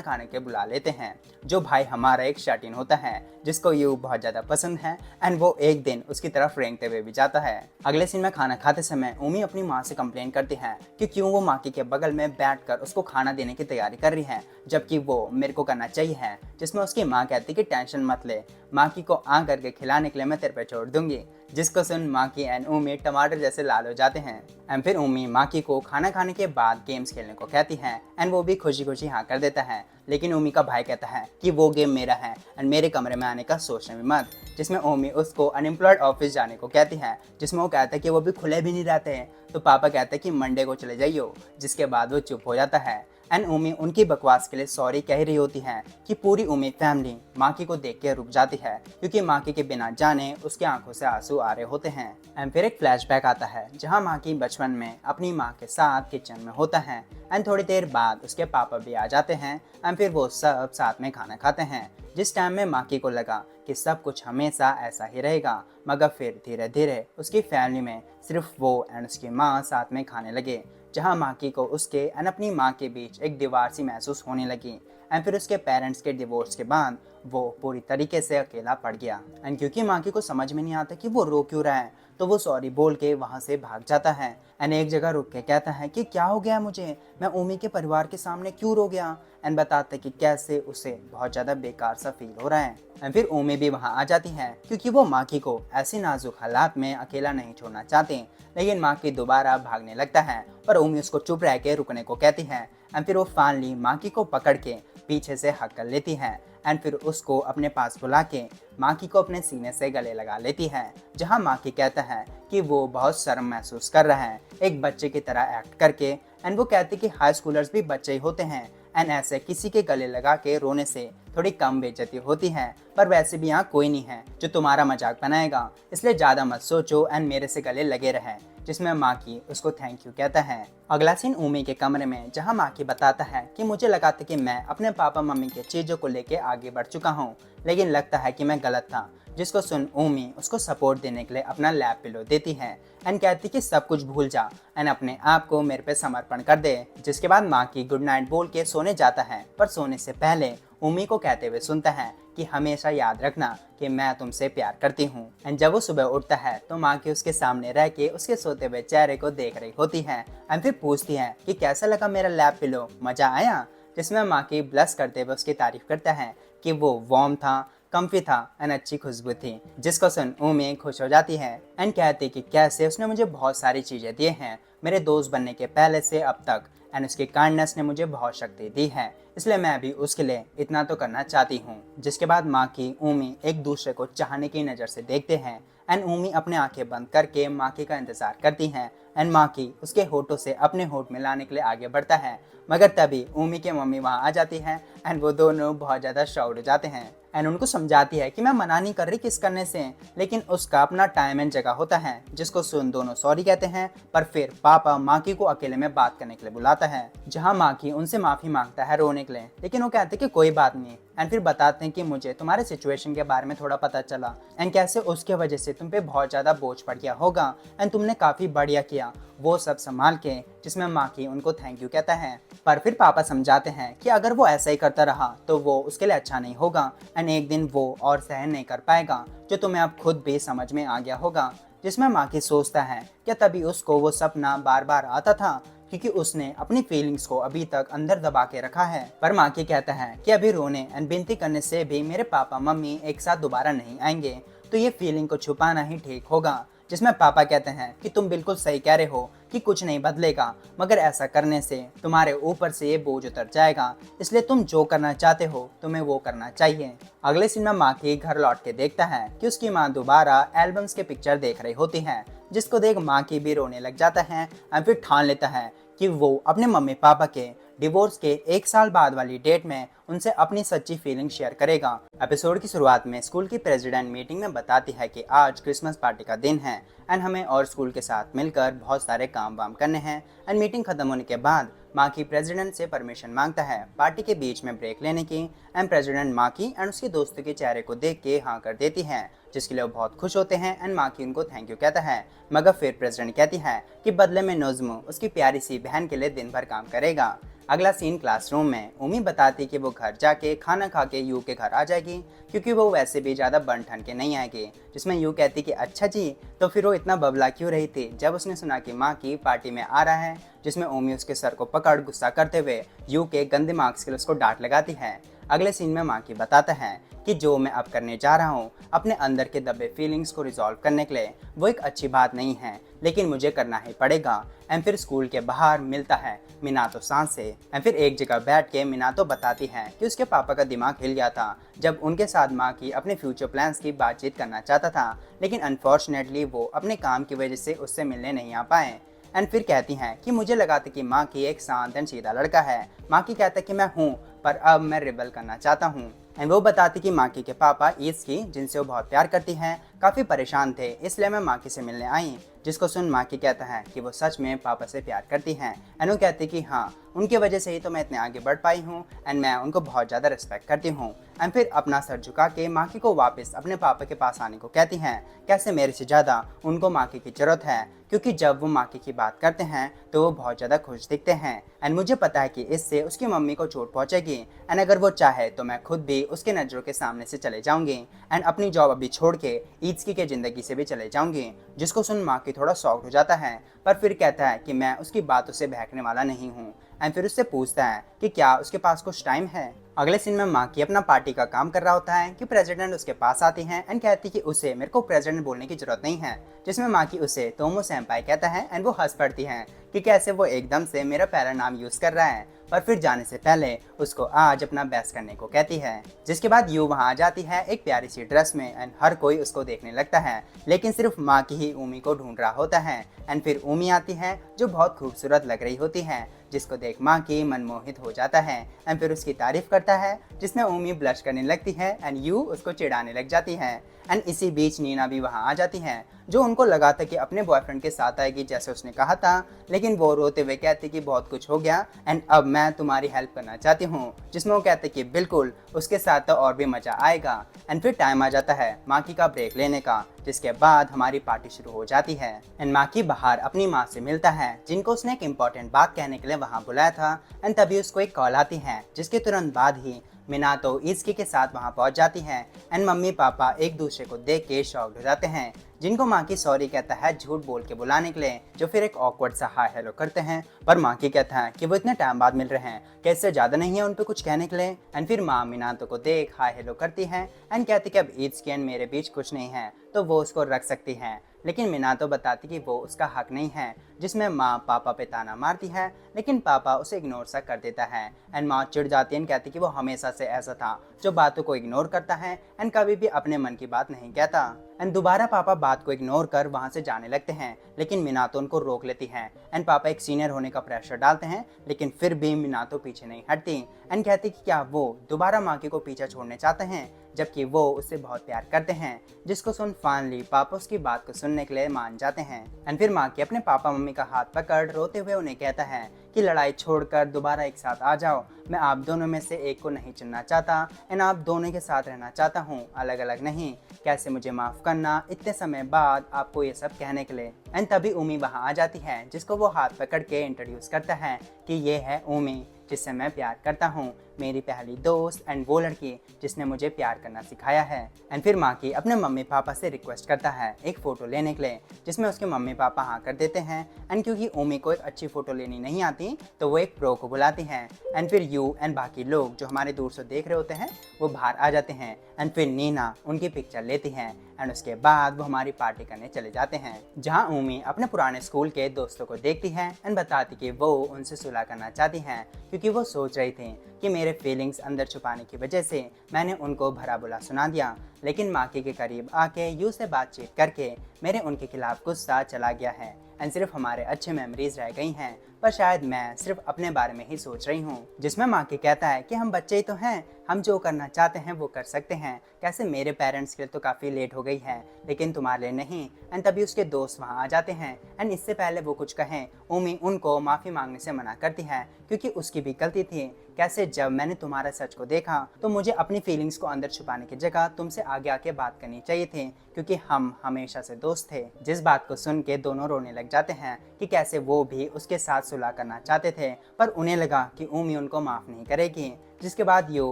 खाने के बुला लेते हैं, जो भाई हमारा एक शर्टिन होता है जिसको यू बहुत ज़्यादा पसंद है एंड वो एक दिन उसकी तरफ रेंगते हुए भी जाता है। अगले सीन में खाना खाते समय उमी अपनी माँ से कंप्लेन करती है कि क्यों वो माकी के बगल में बैठकर उसको खाना देने की तैयारी कर रही है जबकि वो मेरे को करना चाहिए है, जिसमें उसकी माँ कहती कि टेंशन मत ले, माकी को आ करके खिलाने के लिए मैं तेरे पे छोड़ दूंगी। जिसको सुन माकी एंड उमी टमाटर जैसे लाल हो जाते हैं एंड फिर उमी माकी को खाना खाने के बाद गेम्स खेलने को कहती है एंड वो भी खुशी खुशी हाँ कर देता है। लेकिन उमी का भाई कहता है कि वो गेम मेरा है एंड मेरे कमरे में आने का सोचने भी मत, जिसमें उमी उसको अनएम्प्लॉयड ऑफिस जाने को कहती है, जिसमें वो कहता है कि वो भी खुले भी नहीं रहते हैं। तो पापा कहते हैं कि मंडे को चले जाइयो, जिसके बाद वो चुप हो जाता है एंड उमी उनकी बकवास के लिए सॉरी कह रही होती है कि पूरी उमी फैमिली माकी को देख के रुक जाती है क्योंकि माकी के बिना जाने उसके आंखों से आंसू आ रहे होते हैं। एंड फिर एक फ्लैशबैक आता है जहां माकी बचपन में अपनी माँ के साथ किचन में होता है एंड थोड़ी देर बाद उसके पापा भी आ जाते हैं एंड फिर वो सब साथ में खाना खाते हैं, जिस टाइम में माकी को लगा कि सब कुछ हमेशा ऐसा ही रहेगा, मगर फिर धीरे धीरे उसकी फैमिली में सिर्फ वो एंड उसकी माँ साथ में खाने लगे, जहाँ माकी को उसके एंड अपनी माँ के बीच एक दीवार सी महसूस होने लगी एंड फिर उसके पेरेंट्स के डिवोर्स के बाद वो पूरी तरीके से अकेला पड़ गया एंड क्योंकि माकी को समझ में नहीं आता कि वो रो क्यों रहा है तो वो सॉरी बोल के वहाँ से भाग जाता है एंड एक जगह रुक के कहता है कि क्या हो गया मुझे, मैं उमी के परिवार के सामने क्यों रो गया एंड बताते कि कैसे उसे बहुत ज़्यादा बेकार सा फील हो रहा है एंड फिर उमी भी वहाँ आ जाती है क्योंकि वो माकी को ऐसी नाजुक हालात में अकेला नहीं छोड़ना चाहते। लेकिन माकी दोबारा भागने लगता है पर उमी उसको चुप रह के रुकने को कहती है एंड फिर वो फाइनली माकी को पकड़ के पीछे से हक कर लेती है एंड फिर उसको अपने पास बुला के माकी को अपने सीने से गले लगा लेती है, जहां माकी कहता है कि वो बहुत शर्म महसूस कर रहा है एक बच्चे की तरह एक्ट करके एंड वो कहती कि हाई स्कूलर्स भी बच्चे ही होते हैं एंड ऐसे किसी के गले लगा के रोने से थोड़ी कम बेइज्जती होती है, पर वैसे भी यहाँ कोई नहीं है जो तुम्हारा मजाक बनाएगा, इसलिए ज़्यादा मत सोचो एंड मेरे से गले लगे रहें, जिसमें माकी उसको थैंक यू कहता है। अगला सीन उमी के कमरे में जहाँ माकी बताता है कि मुझे लगा था कि मैं अपने पापा मम्मी के चीज़ों को लेके आगे बढ़ चुका हूँ, लेकिन लगता है कि मैं गलत था। जिसको सुन उमी उसको सपोर्ट देने के लिए अपना लैप पिलो देती है एंड कहती कि सब कुछ भूल जा एंड अपने आप को मेरे पे समर्पण कर दे। जिसके बाद माकी गुड नाइट बोल के सोने जाता है, पर सोने से पहले उमी को कहते हुए सुनता है कि हमेशा याद रखना कि मैं तुमसे प्यार करती हूँ। एंड जब वो सुबह उठता है तो माँ की उसके सामने रह के उसके सोते हुए चेहरे को देख रही होती है एंड फिर पूछती है कि कैसा लगा मेरा लैप पिलो, मजा आया, जिसमें माँ की ब्लश करते हुए उसकी तारीफ करता है कि वो वार्म था, कम्फी था एंड अच्छी खुशबू थी। जिसको सुन उमी खुश हो जाती है एंड कहती कि कैसे उसने मुझे बहुत सारी चीज़ें दी हैं मेरे दोस्त बनने के पहले से अब तक एंड उसकी काइंडनेस ने मुझे बहुत शक्ति दी है, इसलिए मैं भी उसके लिए इतना तो करना चाहती हूँ। जिसके बाद माँ की उमी एक दूसरे को चाहने की नज़र से देखते हैं एंड उमी अपने आंखें बंद करके माकी का इंतजार करती हैं एंड माकी उसके होठों से अपने होठ मिलाने के लिए आगे बढ़ता है, मगर तभी उमी के मम्मी वहाँ आ जाती हैं एंड वो दोनों बहुत ज़्यादा शॉक्ड हो जाते हैं एंड उनको समझाती है कि मैं मना नहीं कर रही किस करने से, लेकिन उसका अपना टाइम एंड जगह होता है। जिसको सुन दोनों सॉरी कहते हैं, पर फिर पापा माकी को अकेले में बात करने के लिए बुलाता है, जहां माकी उनसे माफ़ी मांगता है रोने के लिए, लेकिन वो कहते कि कोई बात नहीं, एंड फिर बताते हैं कि मुझे तुम्हारे सिचुएशन के बारे में थोड़ा पता चला एंड कैसे उसके वजह से तुम पे बहुत ज़्यादा बोझ पड़ गया होगा एंड तुमने काफ़ी बढ़िया किया वो सब संभाल के, जिसमें माकी उनको थैंक यू कहता है। पर फिर पापा समझाते हैं कि अगर वो ऐसा ही करता रहा तो वो उसके लिए अच्छा नहीं होगा एंड एक दिन वो और सहन नहीं कर पाएगा, जो तुम्हें अब खुद भी समझ में आ गया होगा। जिसमें माकी सोचता है कि तभी उसको वो सपना बार बार आता था क्योंकि उसने अपनी फीलिंग्स को अभी तक अंदर दबा के रखा है। पर माकी कहता है कि अभी रोने एंड विनती करने से भी मेरे पापा मम्मी एक साथ दोबारा नहीं आएंगे, तो ये फीलिंग को छुपाना ही ठीक होगा। जिसमें पापा कहते हैं कि तुम बिल्कुल सही कह रहे हो कि कुछ नहीं बदलेगा, मगर ऐसा करने से तुम्हारे ऊपर से ये बोझ उतर जाएगा, इसलिए तुम जो करना चाहते हो तुम्हें वो करना चाहिए। अगले सीन में माकी घर लौट के देखता है कि उसकी माँ दोबारा एल्बम्स के पिक्चर देख रही होती है, जिसको देख माकी भी रोने लग जाता है और फिर ठान लेता है कि वो अपने मम्मी पापा के डिवोर्स के 1 साल बाद वाली डेट में उनसे अपनी सच्ची फीलिंग शेयर करेगा। एपिसोड की शुरुआत में स्कूल की प्रेसिडेंट मीटिंग में बताती है कि आज क्रिसमस पार्टी का दिन है एंड हमें और स्कूल के साथ मिलकर बहुत सारे काम वाम करने हैं। एंड मीटिंग खत्म होने के बाद माकी प्रेसिडेंट से परमिशन मांगता है पार्टी के बीच में ब्रेक लेने की एंड प्रेसिडेंट माकी एंड उसके दोस्तों के चेहरे को देख के हाँ कर देती है, जिसके लिए वो बहुत खुश होते हैं एंड माकी उनको थैंक यू कहता है। मगर फिर प्रेसिडेंट कहती है कि बदले में नोज़्मो उसकी प्यारी सी बहन के लिए दिन भर काम करेगा। अगला सीन क्लासरूम में उमी बताती कि वो घर जाके खाना खा के यू के घर आ जाएगी क्योंकि वो वैसे भी ज़्यादा बन ठन के नहीं आएगी। जिसमें यू कहती कि अच्छा जी, तो फिर वो इतना बबला क्यों रही थी जब उसने सुना कि माँ की पार्टी में आ रहा है। जिसमें उमी उसके सर को पकड़ गुस्सा करते हुए यू के गंदे मार्क्स के लिए उसको डांट लगाती है। अगले सीन में माँ की बताता है कि जो मैं अब करने जा रहा हूँ अपने अंदर के दबे फीलिंग्स को रिजॉल्व करने के लिए, वो एक अच्छी बात नहीं है लेकिन मुझे करना ही पड़ेगा। एंड फिर स्कूल के बाहर मिलता है मिनातो सांस से एंड फिर एक जगह बैठ के मिनातो बताती है कि उसके पापा का दिमाग हिल गया था जब उनके साथ माँ की अपने फ्यूचर प्लान्स की बातचीत करना चाहता था, लेकिन अनफॉर्चुनेटली वो अपने काम की वजह से उससे मिलने नहीं आ पाए। एंड फिर कहती हैं कि मुझे लगा था कि माँ की एक शांत एंड सीधा लड़का है। माँ की कहता है कि मैं हूँ, पर अब मैं रिबल करना चाहता हूँ। एंड वो बताती कि माकी के पापा ईस्की, जिनसे वो बहुत प्यार करती हैं, काफ़ी परेशान थे, इसलिए मैं माकी से मिलने आई। जिसको सुन माकी कहता है कि वो सच में पापा से प्यार करती हैं एंड वो कहती कि हाँ, उनकी वजह से ही तो मैं इतने आगे बढ़ पाई हूँ एंड मैं उनको बहुत ज़्यादा रिस्पेक्ट करती हूँ। एंड फिर अपना सर झुका के माकी को वापस अपने पापा के पास आने को कहती हैं। कैसे मेरे से ज़्यादा उनको माकी की ज़रूरत है, क्योंकि जब वो माकी की बात करते हैं तो वो बहुत ज़्यादा खुश दिखते हैं एंड मुझे पता है कि इससे उसकी मम्मी को चोट पहुँचेगी एंड अगर वो चाहे तो मैं खुद भी उसके नज़रों के सामने से चले जाऊंगी एंड अपनी जॉब अभी छोड़ के ईत्सुकी के ज़िंदगी से भी चले जाऊंगी। जिसको सुन माकी थोड़ा शॉक्ड हो जाता है, पर फिर कहता है कि मैं उसकी बातों से बहकने वाला नहीं हूँ एंड फिर उससे पूछता है कि क्या उसके पास कुछ टाइम है। अगले सीन में माकी अपना पार्टी का काम कर रहा होता है कि प्रेसिडेंट उसके पास आती हैं एंड कहती कि उसे मेरे को प्रेसिडेंट बोलने की जरूरत नहीं है। जिसमें माकी उसे तोमो सेंपाई कहता है एंड वो हंस पड़ती है कि कैसे वो एकदम से मेरा पहला नाम यूज़ कर रहा है, पर फिर जाने से पहले उसको आज अपना बेस्ट करने को कहती है। जिसके बाद यू वहाँ आ जाती है एक प्यारी सी ड्रेस में एंड हर कोई उसको देखने लगता है, लेकिन सिर्फ माकी ही उमी को ढूंढ रहा होता है। एंड फिर उमी आती है जो बहुत खूबसूरत लग रही होती है, जिसको देख माकी मनमोहित हो जाता है एंड फिर उसकी तारीफ करता है, जिसमें उमी ब्लश करने लगती है एंड यू उसको चिढ़ाने लग जाती है। एंड इसी बीच नीना भी वहाँ आ जाती है, जो उनको लगा था कि अपने बॉयफ्रेंड के साथ आएगी जैसे उसने कहा था, लेकिन वो रोते हुए कहती कि बहुत कुछ हो गया एंड अब मैं तुम्हारी हेल्प करना चाहती हूँ। जिसमें वो कहते कि बिल्कुल, उसके साथ तो और भी मज़ा आएगा। एंड फिर टाइम आ जाता है माकी का ब्रेक लेने का, जिसके बाद हमारी पार्टी शुरू हो जाती है एंड माकी बाहर अपनी माँ से मिलता है, जिनको उसने एक इम्पॉर्टेंट बात कहने के लिए वहाँ बुलाया था। एंड तभी उसको एक कॉल आती है, जिसके तुरंत बाद ही मिनातो ईस्की के साथ वहाँ पहुँच जाती हैं एंड मम्मी पापा एक दूसरे को देख के शॉक्ड हो जाते हैं, जिनको माकी सॉरी कहता है झूठ बोल के बुलाने के लिए, जो फिर एक ऑकवर्ड सा हाय हेलो करते हैं। पर माकी कहता है कि वो इतने टाइम बाद मिल रहे हैं, कैसे ज़्यादा नहीं है उन पे कुछ कहने के लिए। एंड फिर माँ मिनातो को देख हाय हेलो करती है एंड कहती कि अब ईस्की एंड मेरे बीच कुछ नहीं है तो वो उसको रख सकती हैं, लेकिन मिनातो बताती कि वो उसका हक नहीं है। जिसमें माँ पापा पे ताना मारती है, लेकिन पापा उसे इग्नोर सा कर देता है एंड माँ चिढ़ जाती है, कहती कि वो हमेशा से ऐसा था जो बातों को इग्नोर करता है एंड कभी भी अपने मन की बात नहीं कहता। एंड दोबारा पापा बात को इग्नोर कर वहाँ से जाने लगते हैं, लेकिन मिनातो उनको रोक लेती है एंड पापा एक सीनियर होने का प्रेशर डालते हैं, लेकिन फिर भी मिनातो पीछे नहीं हटती एंड कहती कि क्या वो दोबारा माँ को पीछे छोड़ने चाहते हैं। जबकि वो उससे बहुत प्यार करते हैं, जिसको सुन फाइनली पापा उसकी बात को सुनने के लिए मान जाते हैं। एंड फिर माकी अपने पापा मम्मी का हाथ पकड़ रोते हुए उन्हें कहता है कि लड़ाई छोड़कर दोबारा एक साथ आ जाओ, मैं आप दोनों में से एक को नहीं चुनना चाहता एंड आप दोनों के साथ रहना चाहता हूँ, अलग अलग नहीं। कैसे मुझे माफ़ करना इतने समय बाद आपको ये सब कहने के लिए। एंड तभी उमी वहाँ आ जाती है, जिसको वो हाथ पकड़ के इंट्रोड्यूस करता है कि ये है उमी, जिससे मैं प्यार करता हूँ, मेरी पहली दोस्त एंड वो लड़की जिसने मुझे प्यार करना सिखाया है। एंड फिर माकी अपने मम्मी पापा से रिक्वेस्ट करता है एक फ़ोटो लेने के लिए, जिसमें उसके मम्मी पापा हाँ कर देते हैं। एंड क्योंकि उमी को एक अच्छी फ़ोटो लेनी नहीं आती तो वो एक प्रो को बुलाती हैं। एंड फिर यू एंड बाकी लोग जो हमारे दूर से देख रहे होते हैं वो बाहर आ जाते हैं। एंड फिर नीना उनकी पिक्चर लेती हैं एंड उसके बाद वो हमारी पार्टी करने चले जाते हैं, जहाँ उमी अपने पुराने स्कूल के दोस्तों को देखती है एंड बताती कि वो उनसे सुलह करना चाहती हैं, क्योंकि वो सोच रही थी कि मेरे फीलिंग्स अंदर छुपाने की वजह से मैंने उनको भला बुरा सुना दिया। लेकिन माकी के करीब आके यू से बातचीत करके मेरे उनके खिलाफ गुस्सा चला गया है एंड सिर्फ हमारे अच्छे मेमोरीज रह गई हैं, पर शायद मैं सिर्फ अपने बारे में ही सोच रही हूँ। जिसमें माकी कहता है कि हम बच्चे ही तो हैं, हम जो करना चाहते हैं वो कर सकते हैं, कैसे मेरे पेरेंट्स के लिए तो काफ़ी लेट हो गई है लेकिन तुम्हारे लिए नहीं। एंड तभी उसके दोस्त वहाँ आ जाते हैं एंड इससे पहले वो कुछ कहें उमी उनको माफ़ी मांगने से मना करती है, क्योंकि उसकी भी गलती थी। कैसे जब मैंने तुम्हारा सच को देखा तो मुझे अपनी फीलिंग्स को अंदर छुपाने की जगह तुमसे आगे आके बात करनी चाहिए थी, क्योंकि हम हमेशा से दोस्त थे। जिस बात को सुन के दोनों रोने लग जाते हैं कि कैसे वो भी उसके साथ सुलह करना चाहते थे, पर उन्हें लगा कि उमी उनको माफ़ नहीं करेगी। जिसके बाद यू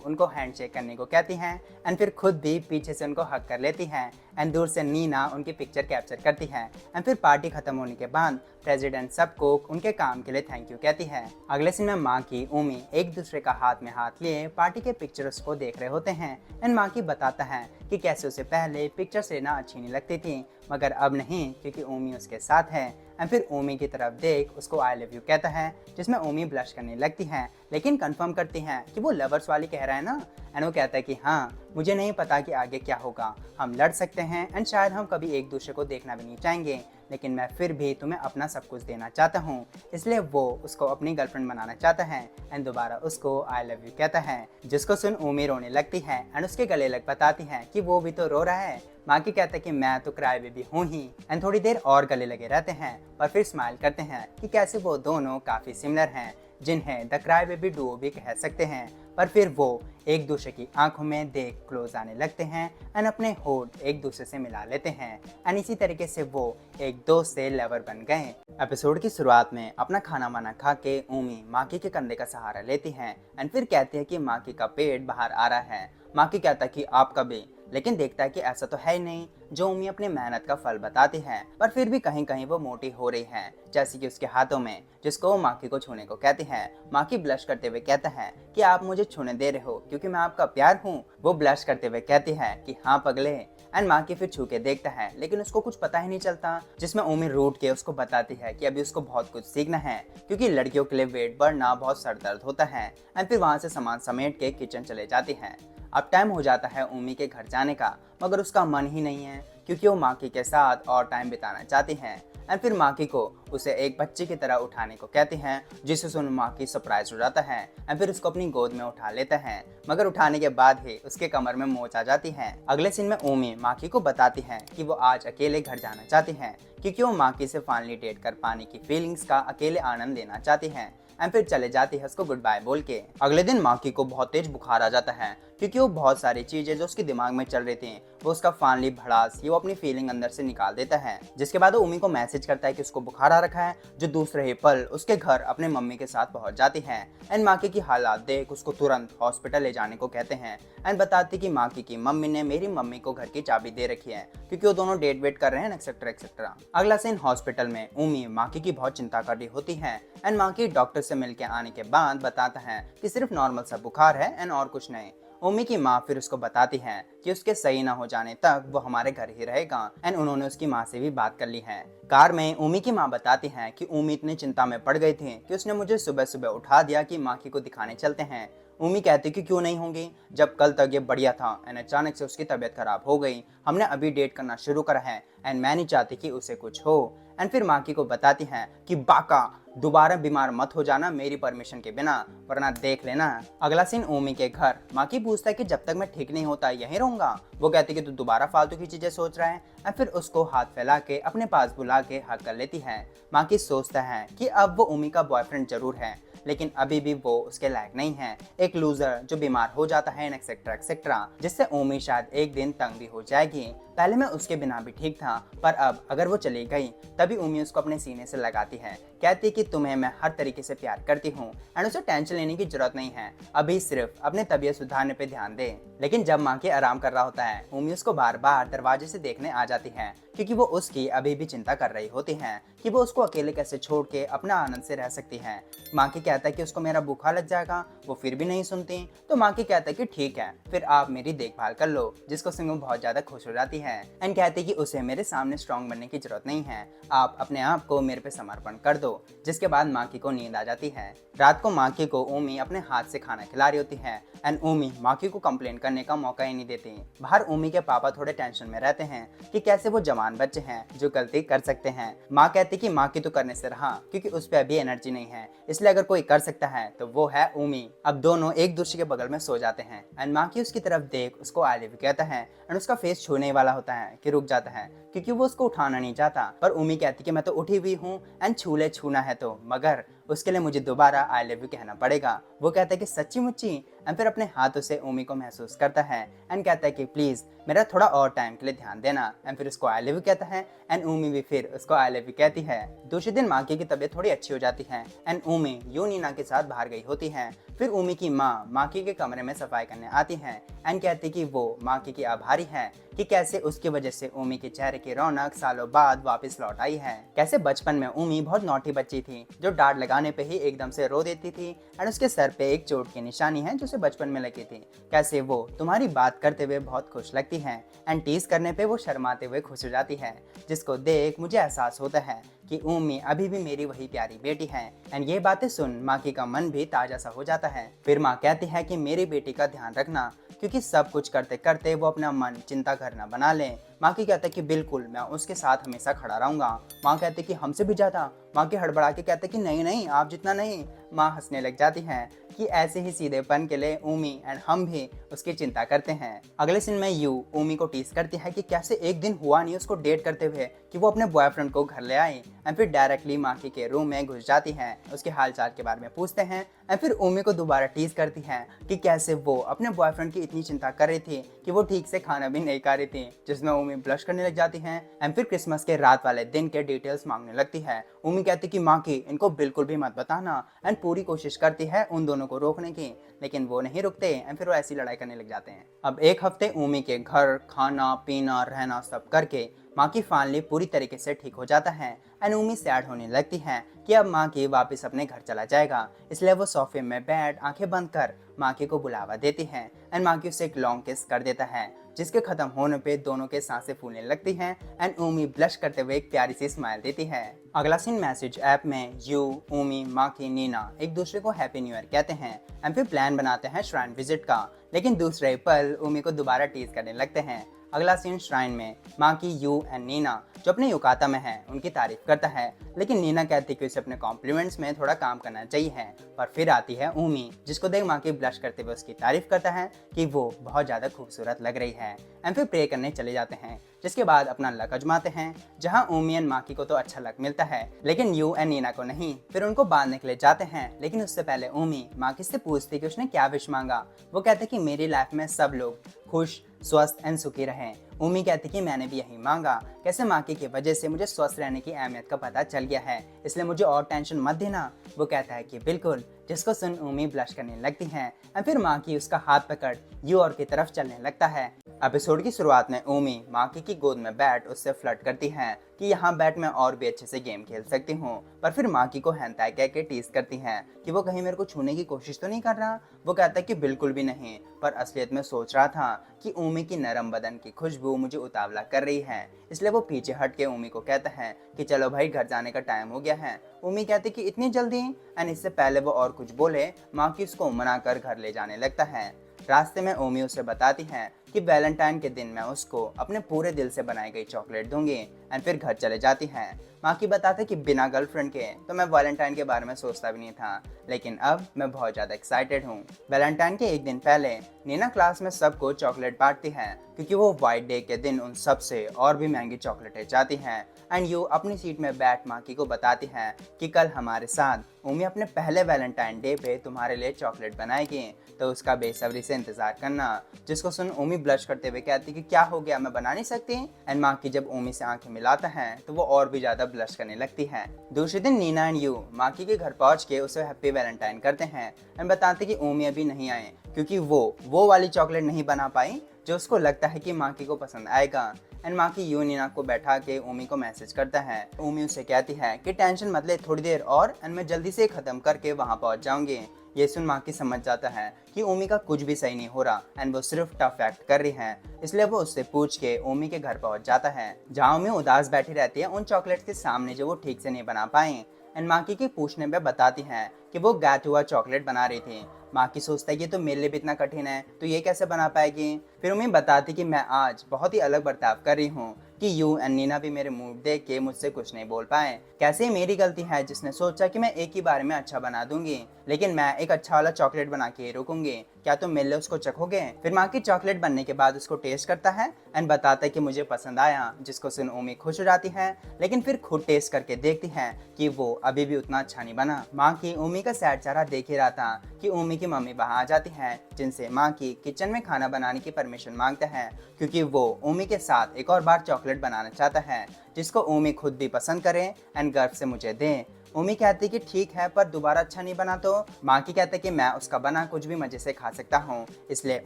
उनको हैंडशेक करने को कहती हैं एंड फिर खुद भी पीछे से उनको हक कर लेती हैं एंड दूर से नीना उनकी पिक्चर कैप्चर करती है। एंड फिर पार्टी खत्म होने के बाद प्रेसिडेंट सबको उनके काम के लिए थैंक यू कहती है। अगले सीन में माकी उमी एक दूसरे का हाथ में हाथ लिए पार्टी के पिक्चर्स को देख रहे होते हैं एंड माकी बताता है कि कैसे उसे पहले पिक्चर्स लेना अच्छी नहीं लगती थी, मगर अब नहीं, क्योंकि उमी उसके साथ है। एंड फिर उमी की तरफ देख उसको आई लव यू कहता है, जिसमें उमी ब्लश करने लगती है लेकिन कंफर्म करती हैं कि वो लवर्स वाली कह रहा है ना। एंड वो कहता है कि हाँ, मुझे नहीं पता कि आगे क्या होगा, हम लड़ सकते हैं एंड शायद हम कभी एक दूसरे को देखना भी नहीं चाहेंगे, लेकिन मैं फिर भी तुम्हें अपना सब कुछ देना चाहता हूँ। इसलिए वो उसको अपनी गर्लफ्रेंड बनाना चाहता है एंड दोबारा उसको आई लव यू कहता है, जिसको सुन उमी रोने लगती है एंड उसके गले लग बताती है कि वो भी तो रो रहा है। माकी कहता है कि मैं तो क्राई बेबी हूँ ही। एंड थोड़ी देर और गले लगे रहते हैं और फिर स्माइल करते हैं कि कैसे वो दोनों काफ़ी सिमिलर हैं, जिन्हें द क्राई बेबी डुओ भी कह सकते हैं। पर फिर वो एक दूसरे की आंखों में देख क्लोज आने लगते हैं एंड अपने होठ एक दूसरे से मिला लेते हैं एंड इसी तरीके से वो एक दोस्त से लवर बन गए। एपिसोड की शुरुआत में अपना खाना वाना खा के उमी माकी के कंधे का सहारा लेती हैं एंड फिर कहती है कि माकी का पेट बाहर आ रहा है। माकी कहता है कि आपका भी, लेकिन देखता है कि ऐसा तो है ही नहीं, जो उमी अपनी मेहनत का फल बताती है। पर फिर भी कहीं कहीं वो मोटी हो रही है, जैसे कि उसके हाथों में, जिसको वो माकी को छूने को कहती है। माकी ब्लश करते हुए कहता है कि आप मुझे छूने दे रहे हो क्योंकि मैं आपका प्यार हूँ। वो ब्लश करते हुए कहती है कि हाँ पगले। एंड माकी फिर छू के देखता है लेकिन उसको कुछ पता ही नहीं चलता, जिसमें उमी रूठ के उसको बताती है कि अभी उसको बहुत कुछ सीखना है, क्योंकि लड़कियों के लिए वेट बढ़ना बहुत सर दर्द होता है। एंड फिर वहाँ से सामान समेट के किचन चले जाती है। अब टाइम हो जाता है उमी के घर जाने का, मगर उसका मन ही नहीं है, क्योंकि वो माकी के साथ और टाइम बिताना चाहती हैं। एंड फिर माकी को उसे एक बच्चे की तरह उठाने को कहती हैं, जिसे सुन माकी सरप्राइज हो जाता है एंड फिर उसको अपनी गोद में उठा लेता है, मगर उठाने के बाद ही उसके कमर में मोच आ जाती है। अगले सीन में उमी माकी को बताती है कि वो आज अकेले घर जाना चाहती है, क्योंकि वो माकी से फाइनली डेट कर पाने की फीलिंग्स का अकेले आनंद लेना चाहती है। एंड फिर चले जाती है उसको गुड बाय बोल के। अगले दिन माकी को बहुत तेज बुखार आ जाता है, क्योंकि वो बहुत सारी चीजें जो उसके दिमाग में चल रही थी वो उसका फाइनली भड़ास वो अपनी फीलिंग अंदर से निकाल देता है। जिसके बाद वो उमी को मैसेज करता है कि उसको बुखार आ रखा है, जो दूसरे ही पल उसके घर अपने मम्मी के साथ पहुंच जाती है। एंड माकी की हालात देख उसको तुरंत हॉस्पिटल ले जाने को कहते हैं एंड बताती कि माकी की मम्मी ने मेरी मम्मी को घर की चाबी दे रखी है, क्योंकि वो दोनों डेट वेट कर रहे हैं एक्सेट्रा एक्सेट्रा। अगला सीन हॉस्पिटल में उमी माकी की बहुत चिंता कर रही होती है एंड माकी डॉक्टर से मिलकर आने के बाद बताता है कि सिर्फ नॉर्मल सा बुखार है एंड और कुछ नहीं। उमी की माँ फिर उसको बताती है कि उसके सही ना हो जाने तक वो हमारे घर ही रहेगा एंड उन्होंने उसकी माँ से भी बात कर ली है। कार में उमी की माँ बताती है कि उमी इतनी चिंता में पड़ गई थी कि उसने मुझे सुबह सुबह उठा दिया कि माकी को दिखाने चलते हैं। उमी कहती कि क्यों नहीं होंगी, जब कल तक ये बढ़िया था एंड अचानक से उसकी तबीयत खराब हो गई। हमने अभी डेट करना शुरू करा है एंड मैं नहीं चाहती कि उसे कुछ हो। एंड फिर माकी को बताती हैं कि बाका, दोबारा बीमार मत हो जाना मेरी परमिशन के बिना, वरना देख लेना। अगला सीन ऊमी के घर। माकी पूछता है कि जब तक मैं ठीक नहीं होता यहीं रहूंगा। वो कहती है कि तू दोबारा फालतू की चीजें सोच रहा है, और फिर उसको हाथ फैला के अपने पास बुला के हक कर लेती है। माकी सोचता है कि अब वो ऊमी का बॉयफ्रेंड जरूर है, लेकिन अभी भी वो उसके लायक नहीं है, एक लूजर जो बीमार हो जाता है एक्सेट्रा एक्सेट्रा, जिससे ऊमी शायद एक दिन तंग भी हो जाएगी। पहले मैं उसके बिना भी ठीक था, पर अब अगर वो चली गई। तभी ऊमी उसको अपने सीने से लगाती है, कहती कि तुम्हें मैं हर तरीके से प्यार करती हूँ एंड उसे टेंशन लेने की जरूरत नहीं है, अभी सिर्फ अपने तबीयत सुधारने पे ध्यान दे। लेकिन जब माँ के आराम कर रहा होता है, ऊमी उसको बार बार दरवाजे से देखने आ जाती है, क्योंकि वो उसकी अभी भी चिंता कर रही होती है कि वो उसको अकेले कैसे छोड़ के अपना आनंद से रह सकती है। माँ की कहता है कि उसको मेरा बुखार लग जाएगा, वो फिर भी नहीं सुनती। तो माँ की कहता है कि ठीक है, फिर आप मेरी देखभाल कर लो, जिसको सुन वो बहुत ज्यादा खुश हो जाती है एंड कहती है कि उसे मेरे सामने स्ट्रॉन्ग बनने की जरूरत नहीं है, आप अपने आप को मेरे पे समर्पण कर दो। जिसके बाद माकी को नींद आ जाती है। रात को माकी को ऊमी अपने हाथ से खाना खिला रही होती है एंड ऊमी माकी को कंप्लेन करने का मौका ही नहीं देती। बाहर ऊमी के पापा थोड़े टेंशन में रहते हैं कि कैसे वो जवान बच्चे हैं जो गलती कर सकते हैं। माँ कहती कि माकी तो करने से रहा, क्योंकि उस पर अभी एनर्जी नहीं है, इसलिए अगर कोई कर सकता है तो वो है ऊमी। अब दोनों एक दूसरे के बगल में सो जाते हैं एंड माकी उसकी तरफ देख उसको आई लव यू कहता है एंड उसका फेस छूने वाला होता है कि रुक जाता है, क्योंकि वो उसको उठाना नहीं चाहता। पर ऊमी कहती कि मैं तो उठी हुई हूँ एंड छूना है तो, मगर उसके लिए मुझे दोबारा आई लव यू कहना पड़ेगा। वो कहता है कि सच्ची मुच्ची, एंड फिर अपने हाथों से ऊमी को महसूस करता है एंड कहता है कि प्लीज मेरा थोड़ा और टाइम के लिए ध्यान देना, एंड फिर उसको आई लव यू कहता है एंड ऊमी भी फिर उसको आई लव यू कहती है। दूसरे दिन माकी की तबीयत थोड़ी अच्छी हो जाती है एंड ऊमी यू नीना के साथ बाहर गई होती है। फिर ऊमी की माँ माकी के कमरे में सफाई करने आती है एंड कहती कि वो माकी की आभारी है कि कैसे उसकी वजह से ऊमी के चेहरे की रौनक सालों बाद वापस लौट आई है। कैसे बचपन में ऊमी बहुत नौटी बच्ची थी, जो डांट लगाने पे ही एकदम से रो देती थी एंड उसके सर पे एक चोट की निशानी है जो उसे बचपन में लगी थी। कैसे वो तुम्हारी बात करते हुए बहुत खुश लगती है एंड टीज करने पे वो शर्माते हुए खुश हो जाती है, जिसको देख मुझे एहसास होता है कि ऊमी अभी भी मेरी वही प्यारी बेटी है। एंड ये बातें सुन माकी का मन भी ताजा सा हो जाता है। फिर माँ कहती है कि मेरी बेटी का ध्यान रखना, क्योंकि सब कुछ करते करते वो अपना मन चिंता करना बना ले। माँ की कहता है कि बिल्कुल मैं उसके साथ हमेशा खड़ा रहूंगा। माँ कहते कि हमसे भी ज्यादा। माँ की हड़बड़ा के कहते कि नहीं नहीं आप जितना नहीं। माँ हंसने लग जाती है कि ऐसे ही सीधेपन के लिए ऊमी एंड हम भी उसकी चिंता करते हैं। अगले सीन में यू ऊमी को टीज करती है कि कैसे एक दिन हुआ नहीं उसको डेट करते हुए कि वो अपने बॉयफ्रेंड को घर ले आई, एंड फिर डायरेक्टली माकी के रूम में घुस जाती है, उसके हालचाल के बारे में पूछते हैं एंड फिर ऊमी को दोबारा टीज करती है कि कैसे वो अपने बॉयफ्रेंड की इतनी चिंता कर रही थी कि वो ठीक से खाना भी नहीं खा रही थी, जिसमें ऊमी ब्लश करने लग जाती है एंड फिर क्रिसमस के रात वाले दिन के डिटेल्स मांगने लगती है। ऊमी कहती कि माँ की इनको बिल्कुल भी मत बताना एंड पूरी कोशिश करती है उन दोनों को रोकने की, लेकिन वो नहीं रुकते एंड फिर वो ऐसी लड़ाई करने लग जाते हैं। अब एक हफ्ते ऊमी के घर खाना पीना रहना सब करके माँ की फाइनली पूरी तरीके से ठीक हो जाता है एंड ऊमी सैड होने लगती है कि अब माँ की वापस अपने घर चला जाएगा। इसलिए वो सोफे में बैठ आंखें बंद कर माँ की को बुलावा देती है एंड माँ की उसे एक लॉन्ग किस कर देता है, जिसके खत्म होने पे दोनों के सांसें फूलने लगती हैं एंड ऊमी ब्लश करते हुए एक प्यारी सी स्माइल देती है। अगला सीन मैसेज ऐप में यू ऊमी माकी नीना एक दूसरे को हैप्पी न्यू ईयर कहते हैं एंड फिर प्लान बनाते हैं श्राइन विजिट का, लेकिन दूसरे पल ऊमी को दोबारा टीज करने लगते हैं। अगला सीन श्राइन में माकी यू एंड नीना जो अपने युकाता में है उनकी तारीफ करता है, लेकिन नीना कहती कि उसे अपने कॉम्प्लीमेंट्स में थोड़ा काम करना चाहिए। पर फिर आती है ऊमी, जिसको देख माकी ब्लश करते हुए उसकी तारीफ करता है कि वो बहुत ज्यादा खूबसूरत लग रही है एंड फिर प्रे करने चले जाते हैं, जिसके बाद अपना लक आजमाते हैं, जहां ऊमी एंड माकी को तो अच्छा लक मिलता है लेकिन यू एंड नीना को नहीं। फिर उनको बांधने के लिए जाते हैं, लेकिन उससे पहले ऊमी माकी से पूछती कि उसने क्या विश मांगा। वो कहते कि मेरी लाइफ में सब लोग खुश स्वस्थ एंड सुखी रहें। ऊमी कहती कि मैंने भी यही मांगा, कैसे माकी की वजह से मुझे स्वस्थ रहने की अहमियत का पता चल गया है, इसलिए मुझे और टेंशन मत देना। वो कहता है कि बिल्कुल, जिसको सुन ऊमी ब्लश करने लगती है और फिर माकी उसका हाथ पकड़ यू और की तरफ चलने लगता है। एपिसोड की शुरुआत में ऊमी माकी की गोद में बैठ उससे फ्लर्ट करती है कि यहाँ बैठ मैं और भी अच्छे से गेम खेल सकती हूँ, पर फिर माकी को हैंताई कह के टीज करती है कि वो कहीं मेरे को छूने की कोशिश तो नहीं कर रहा। वो कहता है कि बिल्कुल भी नहीं, पर असलियत में सोच रहा था कि ऊमी की नरम बदन की खुशबू मुझे उतावला कर रही है, इसलिए वो पीछे हट के ऊमी को कहता है कि चलो भाई घर जाने का टाइम हो गया है। ऊमी कहती कि इतनी जल्दी, एंड इससे पहले वो और कुछ बोले माकी उसको मना कर घर ले जाने लगता है। रास्ते में ऊमी उसे बताती है कि वैलेंटाइन के दिन मैं उसको अपने पूरे दिल से बनाई गई चॉकलेट दूंगी एंड फिर घर चले जाती है। माँ की बताते कि बिना गर्लफ्रेंड के तो मैं वैलेंटाइन के बारे में सोचता भी नहीं था, लेकिन अब मैं बहुत ज़्यादा एक्साइटेड हूँ। वैलेंटाइन के एक दिन पहले नीना क्लास में सबको चॉकलेट बांटती है क्योंकि वो वाइट डे के दिन उन सब से और भी महंगी चॉकलेटें चाहती हैं। एंड यू अपनी सीट में बैठ माकी को बताती है कि कल हमारे साथ उमी अपने पहले वैलेंटाइन डे पे तुम्हारे लिए चॉकलेट बनाएगी, तो उसका बेसब्री से इंतजार करना। जिसको सुन उमी ब्लश करते हुए कहती कि क्या हो गया, मैं बना नहीं सकती। एंड माकी जब उमी से आंखें मिलाता है तो वो और भी ज्यादा ब्लश करने लगती है। दूसरे दिन नीना एंड यू माकी के घर पहुंच के उसे हैप्पी वैलेंटाइन करते हैं एंड बताते कि उमी अभी नहीं आए क्योंकि वो वाली चॉकलेट नहीं बना पाई जो उसको लगता है कि माकी को पसंद आएगा। एंड माकी यू नीना को बैठा के उमी को मैसेज करता है। उमी उसे कहती है कि टेंशन मत ले, थोड़ी देर और एंड मैं जल्दी से खत्म करके वहां पहुंच जाऊंगी। ये सुन माकी समझ जाता है कि उमी का कुछ भी सही नहीं हो रहा एंड वो सिर्फ टफ एक्ट कर रही है, इसलिए वो उससे पूछ के उमी के घर पहुंच जाता है जहाँ उमी उदास बैठी रहती है उन चॉकलेट्स के सामने जो वो ठीक से नहीं बना पाए। एंड माकी के पूछने पे बताती है कि वो गैट हुआ चॉकलेट बना रही थी। माकी सोचता है कि तो मेरे लिए भी इतना कठिन है तो ये कैसे बना पाएगी। फिर उम्मीद बताती कि मैं आज बहुत ही अलग बर्ताव कर रही हूँ कि यू एंड नीना भी मेरे मूड देख के मुझसे कुछ नहीं बोल पाए। कैसे मेरी गलती है जिसने सोचा कि मैं एक ही बार में अच्छा बना दूंगी, लेकिन मैं एक अच्छा वाला चॉकलेट बना के ही रुकूंगी, क्या तुम मेरे लिए उसको चखोगे। फिर माँ की चॉकलेट बनने के बाद उसको टेस्ट करता है एंड बताता है कि मुझे पसंद आया, जिसको सुन उमी खुश हो जाती है, लेकिन फिर खुद टेस्ट करके देखती है कि वो अभी भी उतना अच्छा नहीं बना। माँ की उमी का सैड चेहरा देख ही रहा था कि उमी की मम्मी बाहर आ जाती है जिनसे माँ की किचन में खाना बनाने की परमिशन मांगता है क्योंकि वो उमी के साथ एक और बार चॉकलेट बनाना चाहता है जिसको उमी खुद भी पसंद करे एंड गर्व से मुझे दे। उमी कहती कि ठीक है पर दोबारा अच्छा नहीं बना तो। माँ की कहते कि मैं उसका बना कुछ भी मजे से खा सकता हूँ, इसलिए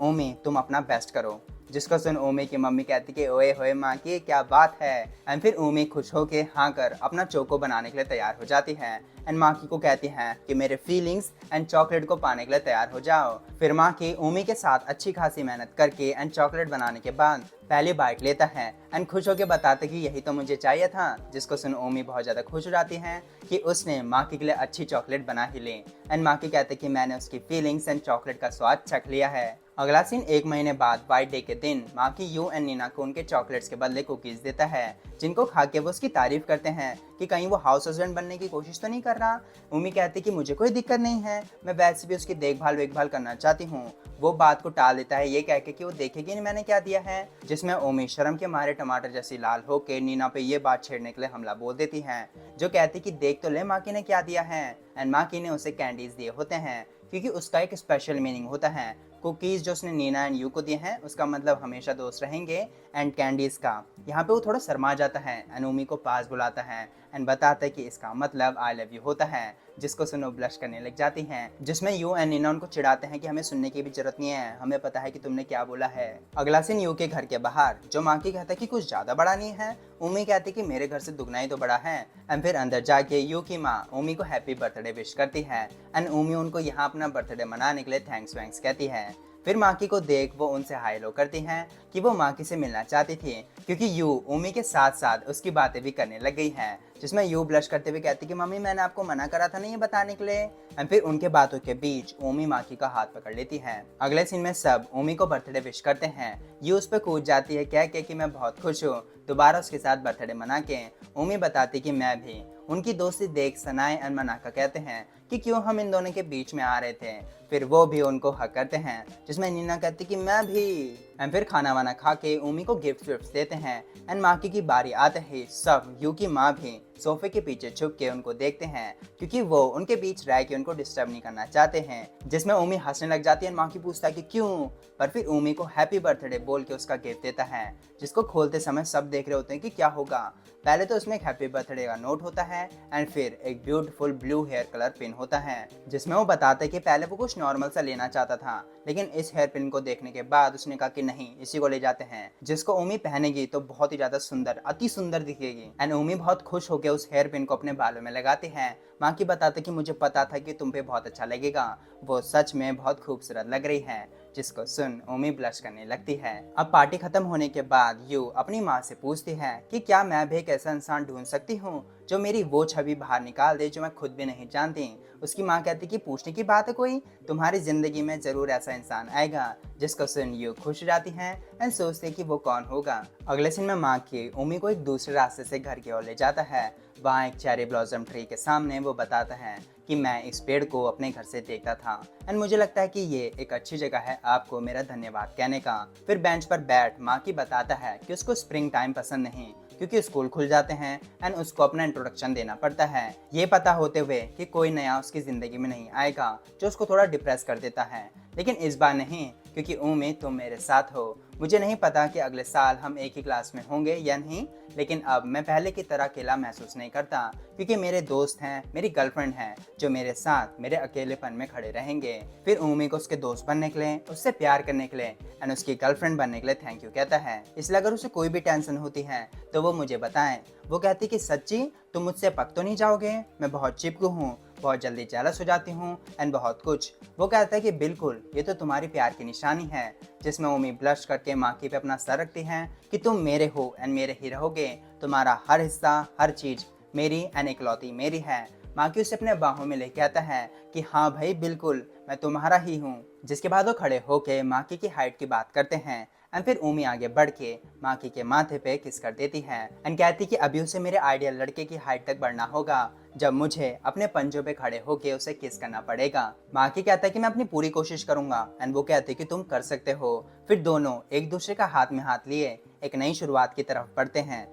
उमी तुम अपना बेस्ट करो। जिसको सुन उमी की मम्मी कहती कि ओए होए माँ की क्या बात है। एंड फिर उमी खुश होके हाँ कर अपना चोको बनाने के लिए तैयार हो जाती है एंड माँ की को कहती है कि मेरे फीलिंग्स एंड चॉकलेट को पाने के लिए तैयार हो जाओ। फिर माँ की उमी के साथ अच्छी खासी मेहनत करके एंड चॉकलेट बनाने के बाद पहली बाइट लेता है एंड खुश होकर बताते कि यही तो मुझे चाहिए था। जिसको सुन उमी बहुत ज़्यादा खुश हो जाती है कि उसने माँ के लिए अच्छी चॉकलेट बना ही ली। एंड माँ की कहते कि मैंने उसकी फीलिंग्स एंड चॉकलेट का स्वाद चख लिया है। अगला सीन 1 महीने बाद वाइट डे के दिन माँ की यू एंड नीना को उनके चॉकलेट्स के बदले कुकीज देता है जिनको खा के वो उसकी तारीफ करते हैं कि कहीं वो हाउस हस्बैंड बनने की कोशिश तो नहीं कर रहा। उमी कहती कि मुझे कोई दिक्कत नहीं है, मैं वैसे भी उसकी देखभाल करना चाहती हूँ। वो बात को टाल देता है ये कह के कि वो देखेगी नहीं मैंने क्या दिया है, जिसमें उमी शर्म के मारे टमाटर जैसी लाल होके नीना पे ये बात छेड़ने के लिए हमला बोल देती है, जो कहती कि देख तो ले माकी ने क्या दिया है। एंड माकी ने उसे कैंडीज दिए होते हैं क्योंकि उसका एक स्पेशल मीनिंग होता है। कुकीज़ जो उसने नीना एंड यू को दिए हैं उसका मतलब हमेशा दोस्त रहेंगे, एंड कैंडीज़ का यहाँ पे वो थोड़ा शर्मा जाता है एंड उमी को पास बुलाता है एंड बताता है कि इसका मतलब आई लव यू होता है, जिसको सुनो ब्लश करने लग जाती हैं। जिसमें यू एंड नीना उनको चिढ़ाते हैं कि हमें सुनने की भी जरूरत नहीं है, हमें पता है कि तुमने क्या बोला है। अगला सीन यू के घर के बाहर जो माँ की कहता है कि कुछ ज़्यादा बड़ा नहीं है, उमी कहती कि मेरे घर से दुगना ही तो बड़ा है। एंड फिर अंदर जाके यू की माँ उमी को हैप्पी बर्थडे विश करती है एंड उमी उनको यहाँ अपना बर्थडे मनाने के लिए थैंक्स वैंक्स कहती है। फिर माकी को देख वो उनसे हाई लो करती हैं कि वो माकी से मिलना चाहती थी क्योंकि यू उमी के साथ साथ उसकी बातें भी करने लग गई हैं। जिसमें यू ब्लश करते हुए कहती कि मम्मी मैंने आपको मना करा था ना ये बताने के लिए। एंड फिर उनके बातों के बीच उमी माकी का हाथ पकड़ लेती है। अगले सीन में सब उमी को बर्थडे विश करते हैं। यू उस पर कूद जाती है कह के कि मैं बहुत खुश हूँ दोबारा उसके साथ बर्थडे मना के। उमी बताती कि मैं भी। उनकी दोस्ती देख सनाए एंड मनाका कहते हैं कि क्यों हम इन दोनों के बीच में आ रहे थे। फिर वो भी उनको हक करते हैं जिसमें नीना कहती कि मैं भी। एंड फिर खाना वाना खा के उमी को गिफ्ट विफ्ट देते हैं एंड माकी की बारी आते ही सब यू की माँ भी सोफे के पीछे छुप के उनको देखते हैं क्योंकि वो उनके बीच रह के उनको डिस्टर्ब नहीं करना चाहते हैं। जिसमें उमी हंसने लग जाती है, माँ की पूछता है कि क्यों, पर फिर उमी को हैप्पी बर्थडे बोल के उसका गिफ्ट देता है जिसको खोलते समय सब देख रहे होते हैं कि क्या होगा। पहले तो उसमें एक हैप्पी बर्थडे का नोट होता है एंड फिर एक beautiful blue hair colour pin होता है जिसमें वो बताता है कि पहले वो कुछ नॉर्मल सा लेना चाहता था, लेकिन इस हेयर पिन को देखने के बाद उसने कहा कि नहीं इसी को ले जाते हैं, जिसको उमी पहनेगी तो बहुत ही ज्यादा सुंदर अति सुंदर दिखेगी। एंड उमी बहुत खुश होकर उस हेयर पिन को अपने बालों में लगाती है। माँ की बताते कि मुझे पता था कि तुम पे बहुत अच्छा लगेगा, वो सच में बहुत खूबसूरत लग रही है। जिसको सुन उमी ब्लश करने लगती है। अब पार्टी खत्म होने के बाद यू अपनी माँ से पूछती है कि क्या मैं भी एक ऐसा इंसान ढूंढ सकती हूँ जो मेरी वो छवि बाहर निकाल दे जो मैं खुद भी नहीं जानती। उसकी माँ कहती कि पूछने की बात है कोई, तुम्हारी ज़िंदगी में ज़रूर ऐसा इंसान आएगा जिसको सुन यूँ खुश हो जाती हैं एंड सोचते हैं कि वो कौन होगा। अगले सीन में माँ की उमी को एक दूसरे रास्ते से घर की ओर ले जाता है। वहाँ एक चेरी ब्लॉसम ट्री के सामने वो बताता है कि मैं इस पेड़ को अपने घर से देखता था एंड मुझे लगता है कि ये एक अच्छी जगह है आपको मेरा धन्यवाद कहने का। फिर बेंच पर बैठ माँ की बताता है कि उसको स्प्रिंग टाइम पसंद नहीं क्योंकि स्कूल खुल जाते हैं एंड उसको अपना इंट्रोडक्शन देना पड़ता है, ये पता होते हुए कि कोई नया उसकी ज़िंदगी में नहीं आएगा जो उसको थोड़ा डिप्रेस कर देता है। लेकिन इस बार नहीं, क्योंकि उम्मीद तुम मेरे साथ हो। मुझे नहीं पता कि अगले साल हम एक ही क्लास में होंगे या नहीं, लेकिन अब मैं पहले की तरह अकेला महसूस नहीं करता क्योंकि मेरे दोस्त हैं, मेरी गर्लफ्रेंड है जो मेरे साथ मेरे अकेलेपन में खड़े रहेंगे। फिर उमी को उसके दोस्त बनने के लिए, उससे प्यार करने के लिए एंड उसकी गर्लफ्रेंड बनने के लिए थैंक यू कहता है। इसलिए अगर उसे कोई भी टेंशन होती है तो वो मुझे बताएं। वो कहती कि सच्ची तुम मुझसे पक तो नहीं जाओगे, मैं बहुत चिपकू हूँ, बहुत जल्दी जेलस हो जाती हूँ एंड बहुत कुछ। वो कहता है कि बिल्कुल, ये तो तुम्हारी प्यार की निशानी है। जिसमें उमी ब्लश करके माँ की पे अपना सर रखती हैं कि तुम मेरे हो एंड मेरे ही रहोगे, तुम्हारा हर हिस्सा हर चीज़ मेरी एंड इकलौती मेरी है। माँ की उसे अपने बाहों में ले कहता है कि हाँ भाई बिल्कुल, मैं तुम्हारा ही हूँ। जिसके बाद वो खड़े होके माँ की हाइट की बात करते हैं एंड फिर उमी आगे बढ़ के माँ की के माथे पे किस कर देती है एंड कहती कि अभी उसे मेरे आइडियल लड़के की हाइट तक बढ़ना होगा जब मुझे अपने पंजों पे खड़े होके उसे किस करना पड़ेगा। माँ की कहता है कि मैं अपनी पूरी कोशिश करूंगा एंड वो कहते कि तुम कर सकते हो। फिर दोनों एक दूसरे का हाथ में हाथ लिए एक नई शुरुआत की तरफ बढ़ते हैं।